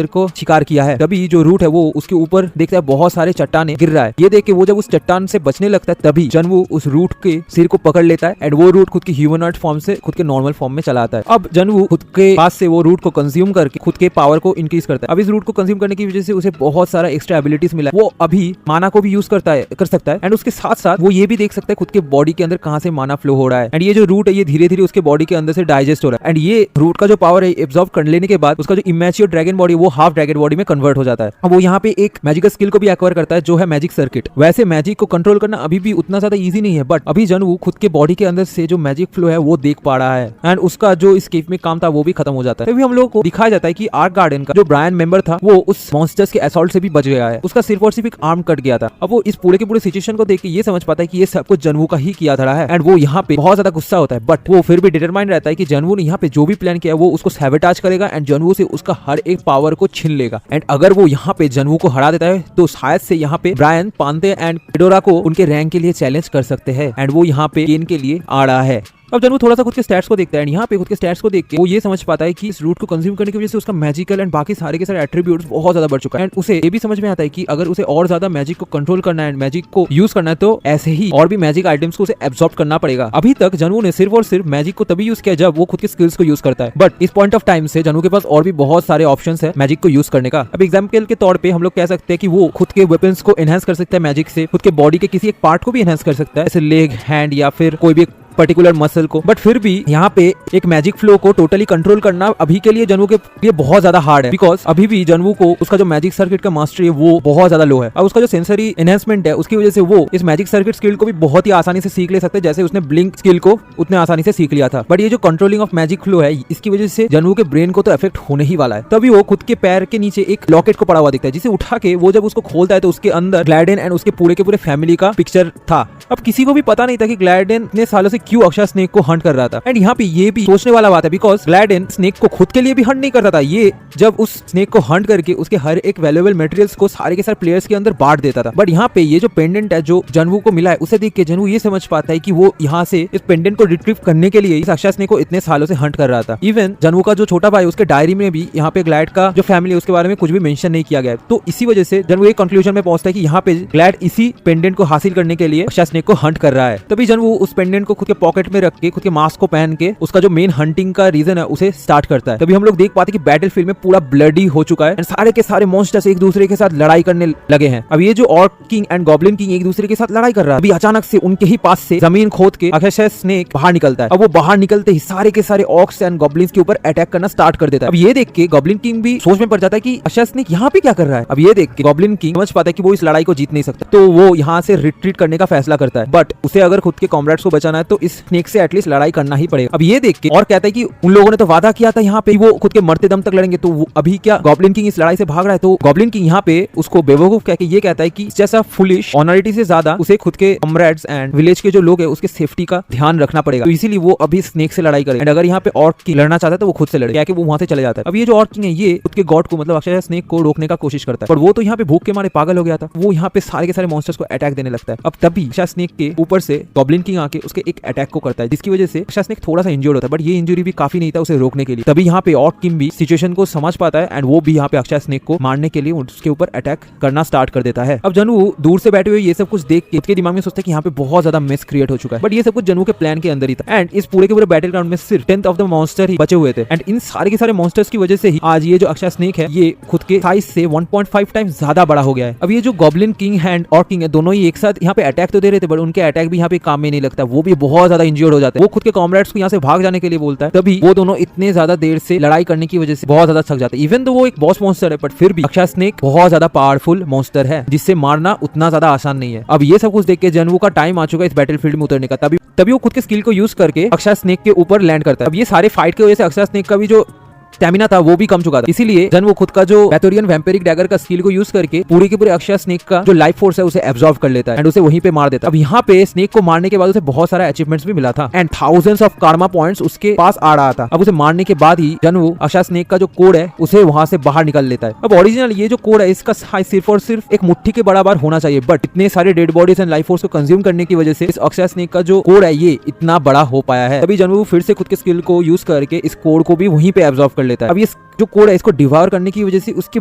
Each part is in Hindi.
को शिकार किया है। तभी जो रूट है वो उसके ऊपर देखता है बहुत सारे चट्टाने गिर रहा है। ये देख के वो जब उस चट्टान से बचने लगता है तभी जनवू उस रूट के सिर को पकड़ लेता है एंड वो रूट खुद की ह्यूमनॉइड फॉर्म से खुद के नॉर्मल फॉर्म में चला आता है। अब जनवू खुद के पास से वो रूट को कंज्यूम करके खुद के पावर को इंक्रीज करता है। अब इस रूट को कंज्यूम करने की वजह से उसे बहुत सारा एक्स्ट्रा एबिलिटीज मिला है। वो अभी माना को भी यूज कर सकता है एंड उसके साथ साथ वो ये भी देख सकता है खुद के बॉडी के अंदर कहां से माना फ्लो हो रहा है एंड ये जो रूट है ये धीरे धीरे उसके बॉडी के अंदर से डाइजेस्ट हो रहा है एंड ये रूट का जो पावर है एब्जॉर्ब कर लेने के बाद उसका जो इमेच्योर ड्रैगन बॉडी वो हाफ ड्रैगन बॉडी में कन्वर्ट हो जाता है। अब वो यहाँ पे एक मैजिकल स्किल को भी एक्वायर करता है जो है मैजिक सर्किट। वैसे मैजिक को कंट्रोल करना अभी भी उतना ज्यादा इजी नहीं है, बट अभी जनवू खुद के बॉडी के अंदर से जो मैजिक फ्लो है वो देख पा रहा है एंड उसका जो स्केप में काम था वो भी खत्म हो जाता है। तभी हम लोगों को दिखाया जाता है कि आर्क गार्डन का जो ब्रायन मेंबर था वो उस मॉन्स्टर्स के असॉल्ट से भी बच गया है। उसका सिर्फ और सिर्फ एक आर्म कट गया था। अब वो इस पूरे के पूरे सिचुएशन को देख के ये समझ पाता है कि ये सब कुछ जनवू का ही किया धड़ा है एंड वो यहाँ पे बहुत ज्यादा गुस्सा होता है, बट वो फिर भी डिटरमाइंड रहता है कि जनवू ने यहाँ पे जो भी प्लान किया वो उसको सैबोटेज करेगा एंड जनवू से उसका हर एक पावर को छीन लेगा एंड अगर वो यहाँ पे जनवू को हरा देता है तो शायद से यहाँ पे ब्रायन, पांते एंड फेडोरा को उनके रैंक के लिए चैलेंज कर सकते हैं एंड वो यहाँ पे केन के लिए आ रहा है। अब जनवू थोड़ा सा खुद के स्टैट्स को देखता है, यहाँ पे खुद के स्टैट्स को देख के वो ये समझ पाता है कि इस रूट को कंज्यूम करने की वजह से उसका मैजिकल एंड बाकी सारे के सारे एट्रीब्यूट्स बहुत ज्यादा बढ़ चुका है एंड उसे ये भी समझ में आता है कि अगर उसे और ज्यादा मैजिक को कंट्रोल करना है, मैजिक को यूज करना है तो ऐसे ही और भी मैजिक आइटम्स को उसे एब्जॉर्ब करना पड़ेगा। अभी तक जनवू ने सिर्फ और सिर्फ मैजिक को तभी यूज किया जब वो खुद के स्किल्स को यूज करता है, बट इस पॉइंट ऑफ टाइम से जनवू के पास और भी बहुत सारे ऑप्शन है मैजिक को यूज करने का। अब एग्जाम्पल के तौर पर हम लोग कह सकते हैं कि वो खुद के वेपन्स को एनहांस कर सकता है मैजिक से, खुद के बॉडी के किसी एक पार्ट को भी एनहांस कर सकता है जैसे लेग, हैंड या फिर कोई भी पर्टिकुलर मसल को, बट फिर भी यहाँ पे एक मैजिक फ्लो को टोटली कंट्रोल करना अभी के लिए जनवू के लिए बहुत ज्यादा हार्ड है, बिकॉज अभी भी जनवू को उसका जो मैजिक सर्किट का मास्टरी है वो बहुत ज्यादा लो है। अब उसका जो सेंसरी एनहांसमेंट है उसकी वजह से वो इस मैजिक सर्किट स्किल को भी बहुत ही आसानी से सीख ले सकते हैं जैसे उसने ब्लिंक स्किल को उतने आसानी से सीख लिया था। बट ये जो कंट्रोलिंग ऑफ मैजिक फ्लो है इसकी वजह से जनवू के ब्रेन को तो इफेक्ट होने ही वाला है। तभी वो खुद के पैर के नीचे एक लॉकेट को पड़ा हुआ दिखता है जिसे उठा के वो जब उसको खोलता है तो उसके अंदर ग्लाइडेन एंड उसके पूरे के पूरे फैमिली का पिक्चर था। अब किसी को भी पता नहीं था कि ग्लाइडेन इतने सालों से क्यों अक्षय स्नेक को हंट कर रहा था एंड यहाँ पे ये भी सोचने वाला बात है बिकॉज ग्लाइडेन स्नेक को खुद के लिए भी हंट नहीं करता था, ये जब उस स्नेक को हंट करके उसके हर एक वैल्यूएबल मटेरियल्स को सारे के सारे प्लेयर्स के अंदर बांट देता था। बट यहाँ पे ये जो पेंडेंट है जो जनवू को मिला है उसे देख के जनवू ये समझ पाता है कि वो यहाँ से इस पेंडेंट को रिट्रीव करने के लिए इस अक्षय स्नेक को इतने सालों से हंट कर रहा था। इवन जनवू का जो छोटा भाई उसके डायरी में भी यहाँ पे ग्लैड का जो फैमिली है उसके बारे में कुछ भी मेंशन नहीं किया गया, तो इसी वजह से जनवू एक कंक्लूजन में पहुंचता है कि यहाँ पे ग्लैड इसी पेंडेंट को हासिल करने के लिए अक्षय स्नेक को हंट कर रहा है। तभी जनवू उस पेंडेंट को खुद के पॉकेट में रख के खुद के मास्क को पहन के उसका जो मेन हंटिंग का रीजन है उसे स्टार्ट करता है। तभी हम लोग देख पाते हैं कि बैटलफील्ड में पूरा ब्लडी हो चुका है एंड सारे के सारे मॉन्स्टर्स एक दूसरे के साथ लड़ाई करने लगे हैं। अब ये जो orc king and goblin king एक दूसरे के साथ लड़ाई कर रहा है, अभी अचानक से उनके ही पास से जमीन खोद के अक्षय स्नेक बाहर निकलता है। अब वो बाहर निकलते ही सारे के सारे ऑर्क्स एंड गॉब्लिन्स के ऊपर अटैक करना स्टार्ट कर देता है। अब ये देख के गॉब्लिन किंग भी सोच में पड़ जाता है कि अक्षय स्नेक यहाँ पे क्या कर रहा है। अब ये देख के गॉब्लिन किंग समझ पाता है कि वो इस लड़ाई को जीत नहीं सकता, तो वो यहाँ से रिट्रीट करने का फैसला करता है। बट उसे अगर खुद के कॉमरेड्स को बचाना है तो इस स्नेक से एटलीस्ट लड़ाई करना ही पड़ेगा। अब ये देख के और कहता है कि उन लोगों ने तो वादा किया था यहाँ पे वो खुद के मरते दम तक लड़ेंगे, तो वो अभी क्या गॉब्लिन किंग इस लड़ाई से भाग रहा है। तो गॉब्लिन किंग यहाँ पे उसको बेवकूफ कह के ये कहता है कि जैसा फुलिश ऑनरिटी से ज्यादा उसे खुद के कॉमरेड्स एंड विलेज के जो लोग है उसके सेफ्टी का ध्यान रखना पड़ेगा, तो इसीलिए वो अभी स्नेक से लड़ाई करे एंड अगर यहाँ पे ऑर्क की लड़ना चाहता है तो वो खुद से लड़े, क्या कि वो वहां से चले जाता है। अब ये जो ऑर्क किंग है ये खुद के गॉड को मतलब अक्षय स्नेक को रोकने का कोशिश करता है, पर वो तो यहाँ पे भूख के मारे पागल हो गया था, वो यहाँ पे सारे के सारे मॉन्स्टर्स को अटैक देने लगता है। अब तभी अक्षय स्नेक के ऊपर से गॉब्लिन किंग आके उसके एक अटैक को करता है जिसकी वजह से अक्षय स्नेक थोड़ा सा इंजर्ड होता है, बट ये इंजरी भी काफी नहीं था उसे रोकने के लिए। तभी यहाँ पे ऑर्क किंग भी सिचुएशन को समझ पाता है एंड वो भी यहाँ पे अक्षय स्नेक को मारने के लिए उसके ऊपर अटैक करना स्टार्ट कर देता है। अब जनवू दूर से बैठे हुए ये सब कुछ देख के उसके दिमाग में सोचता है कि यहाँ पे बहुत ज्यादा मिस क्रिएट हो चुका है, बट ये सब कुछ जनवू के प्लान के अंदर ही था एंड इस पूरे के पूरे बैटल ग्राउंड में सिर्फ 10th ऑफ द मॉन्स्टर ही बचे हुए थे एंड इन सारे के सारे मॉन्स्टर्स की वजह से ही आज ये जो अक्षय स्नेक है ये खुद के साइज से 1.5 टाइम्स ज्यादा बड़ा हो गया है। अब ये जो goblin king and orc king है दोनों ही एक साथ यहाँ पे अटैक तो दे रहे थे, बट उनके अटैक भी यहाँ पे काम में नहीं लगता, वो भी बहुत ज्यादा इंजर्ड हो जाते हैं। वो खुद के कॉमरेड्स को यहाँ से भाग जाने के लिए बोलता है, तभी वो दोनों इतने ज्यादा देर से लड़ाई करने की वजह से बहुत ज्यादा थक जाते हैं। इवन तो वो एक बॉस मॉन्स्टर है, बट फिर भी अक्षय स्नेक बहुत ज्यादा पावरफुल मॉन्स्टर है जिससे मारना उतना ज्यादा आसान नहीं है। अब ये सब कुछ देख के जनवू का टाइम आ चुका है इस बैटलफील्ड में उतरने का, तभी वो खुद के स्किल को यूज करके अक्षय स्नेक के ऊपर लैंड करता है। अब ये सारे फाइट की वजह से अक्षय स्नेक का भी जो स्टैमिना था वो भी कम चुका था, इसीलिए जनवू खुद का जो बैथोरियन वैम्पेरिक डैगर का स्किल को यूज करके पूरी के पूरे अक्षय स्नेक का जो लाइफ फोर्स है उसे एब्जॉर्ब कर लेता है एंड उसे वहीं पे मार देता है। अब यहाँ पे स्नेक को मारने के बाद उसे बहुत सारा अचीवमेंट्स भी मिला था and thousands of Karma points उसके पास आ रहा था। अब उसे मारने के बाद ही जनवू अक्षय स्नेक का जो कोड है उसे वहां से बाहर निकाल लेता है। अब ओरिजिनल ये जो कोड है इसका साइज सिर्फ और सिर्फ एक मुट्ठी के बराबर होना चाहिए, बट इतने सारे dead bodies and life force को कंज्यूम करने की वजह से इस अक्षय स्नेक का जो कोड है ये इतना बड़ा हो पाया है। तभी जनवू फिर से खुद के स्किल को यूज करके इस कोड को भी वहीं पे एब्जॉर्ब कर लेता है। अब ये जो कोड है इसको डिवार करने की वजह से उसके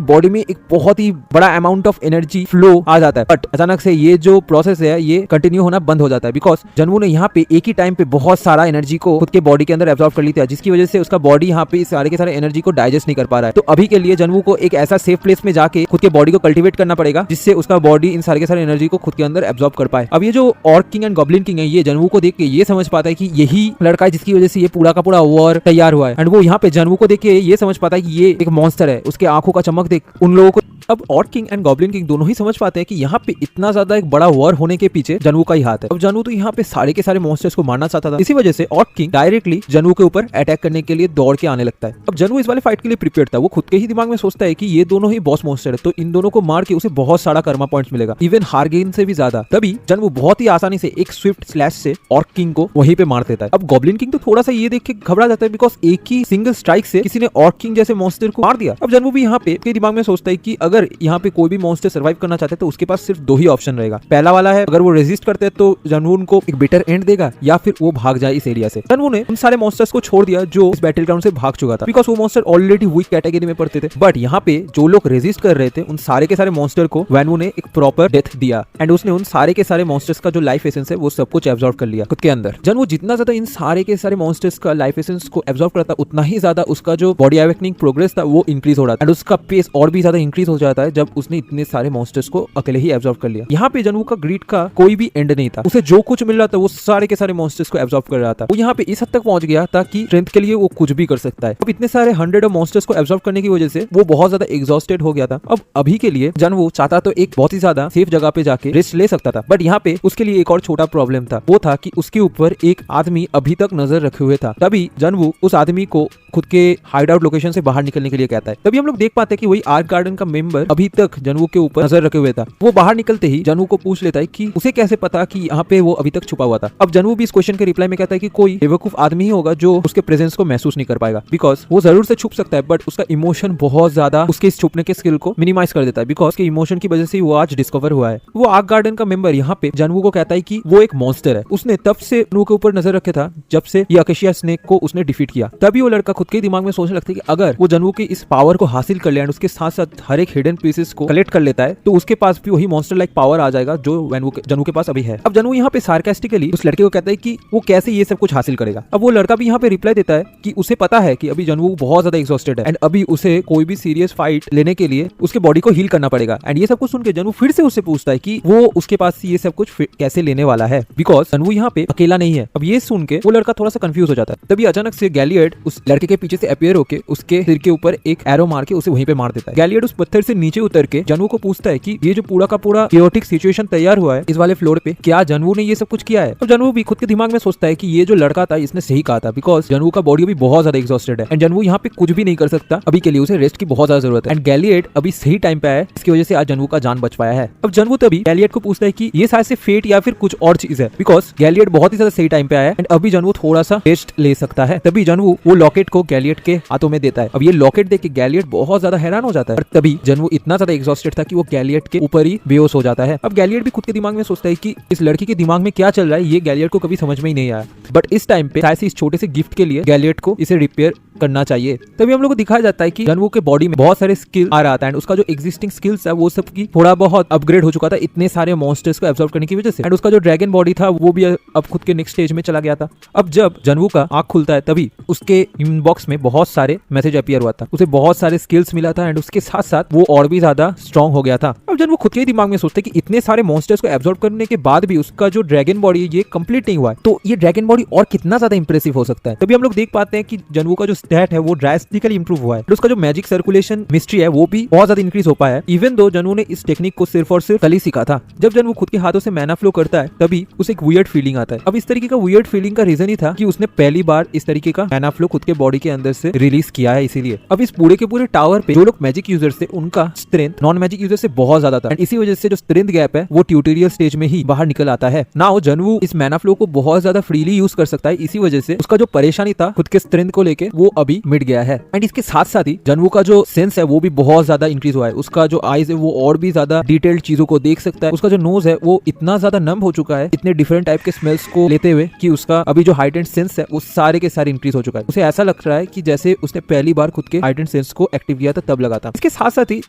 बॉडी में एक बहुत ही बड़ा अमाउंट ऑफ एनर्जी फ्लो आ जाता है, बट अचानक से ये जो प्रोसेस है ये कंटिन्यू होना बंद हो जाता है बिकॉज जनवू ने यहाँ पे एक ही टाइम पे बहुत सारा एनर्जी को खुद के बॉडी के अंदर एब्जॉर्ब कर लिया है, जिसकी वजह से उसका बॉडी यहाँ पे सारे के सारे एनर्जी को डाइजेस्ट नहीं कर पा रहा है। तो अभी के लिए जनवू को एक ऐसा सेफ प्लेस में जाके खुद के बॉडी को कल्टिवेट करना पड़ेगा जिससे उसका बॉडी इन सारे के सारे एनर्जी को खुद के अंदर एब्जॉर्ब कर पाए। अब ये जो orc king and goblin king है ये जनवू को देख के ये समझ पाता है कि यही लड़का है जिसकी वजह से ये पूरा का पूरा वॉर तैयार हुआ है, एंड वो यहाँ पे जनवू को देख के ये समझ पाता है कि ये एक मॉन्स्टर है। उसके आंखों का चमक देख उन लोगों को अब orc king and goblin king दोनों ही समझ पाते हैं कि यहाँ पे इतना ज्यादा एक बड़ा वॉर होने के पीछे जनवू का ही हाथ है। अब जनवू तो यहाँ पे सारे के सारे मॉन्स्टर्स को मारना चाहता था, इसी वजह से ऑर्क किंग डायरेक्टली जनवू के ऊपर अटैक करने के लिए दौड़ के आने लगता है। अब जनवू इस वाले फाइट के लिए प्रिपेयर था, वो खुद के ही दिमाग में सोचता है कि ये दोनों ही बॉस मॉन्स्टर है, तो इन दोनों को मार के उसे बहुत सारा कर्मा पॉइंट्स मिलेगा, इवन हारगेन से भी ज्यादा। तभी जनवू बहुत ही आसानी से एक स्विफ्ट स्लैश से ऑर्क किंग को वहीं पे मार देता है। अब गॉब्लिन किंग तो थोड़ा सा ये देख के घबरा जाता है बिकॉज एक ही सिंगल स्ट्राइक से किसी ने ऑर्क किंग जैसे मॉन्स्टर को मार दिया। अब जनवू भी यहाँ पे दिमाग में सोचता है कि अगर यहाँ पे कोई भी मॉन्स्टर सर्वाइव करना चाहते हैं तो उसके पास सिर्फ दो ही ऑप्शन रहेगा। पहला वाला है अगर वो रेजिस्ट करते हैं तो जनवू उनको एक बेटर एंड देगा या फिर वो भाग जाए इस एरिया से। जनवू ने उन सारे मॉन्स्टर्स को छोड़ दिया जो इस बैटल ग्राउंड से भाग चुका था बिकॉज वो मॉन्स्टर ऑलरेडी वीक कैटेगरी में पड़ते थे, बट यहाँ पे जो लोग रेजिस्ट कर रहे थे उन सारे के सारे मॉन्स्टर को वैनवू ने एक प्रॉपर डेथ दिया एंड उसने उन सारे के सारे मॉन्स्टर्स का जो लाइफ एसेंस है वो सब कुछ एब्जॉर्ब कर लिया खुद के अंदर। जनवू जितना ज्यादा इन सारे के सारे मॉन्स्टर्स का लाइफ एसेंस को एब्जॉर्ब करता उतना ही ज्यादा उसका जो बॉडी अवेकनिंग प्रोग्रेस था वो इंक्रीज हो रहा था एंड उसका पेस और भी ज्यादा इंक्रीज हो जाता है जब उसने इतने सारे मॉन्स्टर्स को अकेले ही एब्जॉर्ब कर लिया। यहाँ पे जनवू का ग्रीड का कोई भी एंड नहीं था, उसे जो कुछ मिल रहा था वो सारे के सारे मॉन्स्टर्स को एब्जॉर्ब कर रहा था। वो यहाँ पे इस हद तक पहुंच गया था कि स्ट्रेंथ के लिए वो कुछ भी कर सकता है। अब इतने सारे 100 मॉन्स्टर्स को एब्जॉर्ब करने की वजह से वो बहुत ज्यादा एग्जॉस्टेड हो गया था। अब अभी के लिए जनवू चाहता तो एक बहुत ही ज्यादा सेफ जगह पे जाके रेस्ट ले सकता था, बट यहाँ पे उसके लिए एक और छोटा प्रॉब्लम था, वो था कि उसके ऊपर एक आदमी अभी तक नजर रखे हुए था। तभी जनवू उस आदमी को खुद के हाइड आउट लोकेशन से बाहर निकलने के लिए कहता है। तभी हम लोग देख पाते हैं कि वही आर्क गार्डन का मेंबर अभी तक जनवू के ऊपर नजर रखे हुए था। वो बाहर निकलते ही जनवू को पूछ लेता है कि उसे कैसे पता कि यहाँ पे वो अभी तक छुपा हुआ था। अब जनवू भी इस क्वेश्चन के रिप्लाई में कहता है कि कोई बेवकूफ आदमी ही होगा जो उसके प्रेजेंस को महसूस नहीं कर पाएगा, बिकॉज वो जरूर से छुप सकता है बट उसका इमोशन बहुत ज्यादा उसके इस छुपने के स्किल को मिनिमाइज कर देता है, बिकॉज उसके इमोशन की वजह से वो आज डिस्कवर हुआ है। वो आर्क गार्डन का मेंबर यहाँ पे जनवू को कहता है कि वो एक मॉन्स्टर है, उसने तब से जनवू के ऊपर नजर रखे था जब से ये अकेशिया स्नेक को उसने डिफीट किया। तभी वो लड़का खुद के दिमाग में सोचने लगता है कि अगर वो जनवू की इस पावर को हासिल कर ले एंड उसके साथ साथ हर एक हिडन पीसेस को कलेक्ट कर लेता है तो उसके पास भी वही मॉन्स्टर लाइक पावर आ जाएगा जो जनवू के पास अभी है। अब जनवू यहाँ पे सार्कास्टिकली उस लड़के को कहता है कि वो कैसे ये सब कुछ हासिल करेगा। अब वो लड़का भी यहाँ पे रिप्लाई देता है कि उसे पता है कि अभी जनवू बहुत ज्यादा एग्जॉस्टेड है एंड अभी उसे कोई भी सीरियस फाइट लेने के लिए उसके बॉडी को हील करना पड़ेगा। एंड ये सब कुछ सुन के जनवू फिर से उससे पूछता है कि वो उसके पास ये सब कुछ कैसे लेने वाला है, बिकॉज जनवू यहाँ पे अकेला नहीं है। अब ये सुन के वो लड़का थोड़ा सा कंफ्यूज हो जाता है। तभी अचानक से गैलियड उस लड़के के पीछे से अपीयर होके उसके सिर के ऊपर एक एरो मार के उसे वहीं पे मार देता है। गैलियड उस पत्थर से नीचे उतर के जनवू को पूछता है कि ये जो पूरा का पूरा केओटिक सिचुएशन तैयार हुआ है इस वाले फ्लोर पे, क्या जनवू ने ये सब कुछ किया है। तो जनवू भी खुद के दिमाग में सोचता है कि ये जो लड़का था इसने सही कहा था, बिकॉज जनवू का बॉडी अभी बहुत ज्यादा एग्जॉस्टेड है एंड जनवू यहाँ पे कुछ भी नहीं कर सकता, अभी के लिए उसे रेस्ट की बहुत ज्यादा जरूरत है एंड गैलियड अभी सही टाइम पे आया है, इसकी वजह से आज जनवू का जान बच पाया है। अब जनवू तभी गैलियड को पूछता है कि ये शायद से फेट या फिर कुछ और चीज है, बिकॉज गैलियड बहुत ही ज्यादा सही टाइम पे आया है एंड अभी जनवू थोड़ा सा रेस्ट ले सकता है। तभी जनवू वो लॉकेट को गैलियड के हाथों में देता है। अब ये लॉकेट देख के गैलियड बहुत ज्यादा हैरान हो जाता है और तभी जनवू इतना ज्यादा एग्जॉस्टेड था कि वो गैलियड के ऊपर ही बेहोश हो जाता है। अब गैलियड भी खुद के दिमाग में सोचता है कि इस लड़की के दिमाग में क्या चल रहा है ये गैलियड को कभी समझ में ही नहीं आया, बट इस टाइम पे शायद से इस छोटे से गिफ्ट के लिए गैलियड को इसे रिपेयर करना चाहिए। तभी हम लोग को दिखाया जाता है कि जनवू के बॉडी में बहुत सारे स्किल आ रहा था एंड उसका जो एग्जिस्टिंग स्किल्स है वो सब की थोड़ा बहुत अपग्रेड हो चुका था इतने सारे मॉन्स्टर्स को एब्जॉर्ब करने की वजह से एंड उसका जो ड्रैगन बॉडी था वो भी अब खुद के नेक्स्ट स्टेज में चला गया था। अब जब जनवू का आंख खुलता है तभी उसके इनबॉक्स में बहुत सारे मैसेज अपीयर हुआ था, उसे बहुत सारे स्किल्स मिला था एंड उसके साथ साथ वो और भी ज्यादा स्ट्रॉन्ग हो गया था। अब जनवू खुद के दिमाग में सोचते कि इतने सारे मॉन्स्टर्स को एब्जॉर्ब करने के बाद भी उसका जो ड्रैगन बॉडी ये कंप्लीट नहीं हुआ है, तो ये ड्रैगन बॉडी और कितना ज्यादा इंप्रेसिव हो सकता है। तभी हम लोग देख पाते हैं कि जनवू का जो स्टैट है वो ड्रास्टिकली इंप्रूव हुआ है, उसका जो मैजिक सर्कुलेशन मिस्ट्री है वो भी बहुत ज्यादा इंक्रीज हो पाया है, इवन दो जनवू ने इस टेक्निक को सिर्फ और सिर्फ कल ही सीखा था। जब जनवू खुद के हाथों से मैना फ्लो करता है तभी उसे एक वियर्ड फीलिंग आता है। अब इस तरीके का वियर्ड फीलिंग का रीजन ही था कि उसने पहली बार इस तरीके का मैना फ्लो खुद के बॉडी के अंदर से रिलीज किया है, इसीलिए अब इस पूरे के पूरे टावर पे जो लोग मैजिक यूजर्स थे उनका स्ट्रेंथ नॉन मैजिक यूजर से बहुत ज्यादा जाता था। इसी वजह से जो स्ट्रेंथ गैप है वो ट्यूटोरियल स्टेज में ही बाहर निकल आता है। नाउ जनवू इस मैना फ्लो को बहुत ज्यादा फ्रीली यूज कर सकता है। इसी वजह से उसका जो परेशानी था खुद के स्ट्रेंथ को लेके वो अभी मिट गया है। एंड इसके साथ साथ ही जनवू का जो सेंस है वो भी बहुत ज्यादा इंक्रीज हुआ है। उसका जो आईज है वो और भी ज्यादा डिटेल्ड चीजों को देख सकता है। उसका जो नोज है वो इतना ज्यादा नम हो चुका है इतने डिफरेंट टाइप के स्मेल्स को लेते हुए कि उसका अभी जो हाइटेंड सेंस है वो सारे के सारे इंक्रीज हो चुका है। उसे ऐसा लग रहा है कि जैसे उसने पहली बार खुद के हाइटेंड सेंस को एक्टिव किया था तब लगा था। इसके साथ साथ ही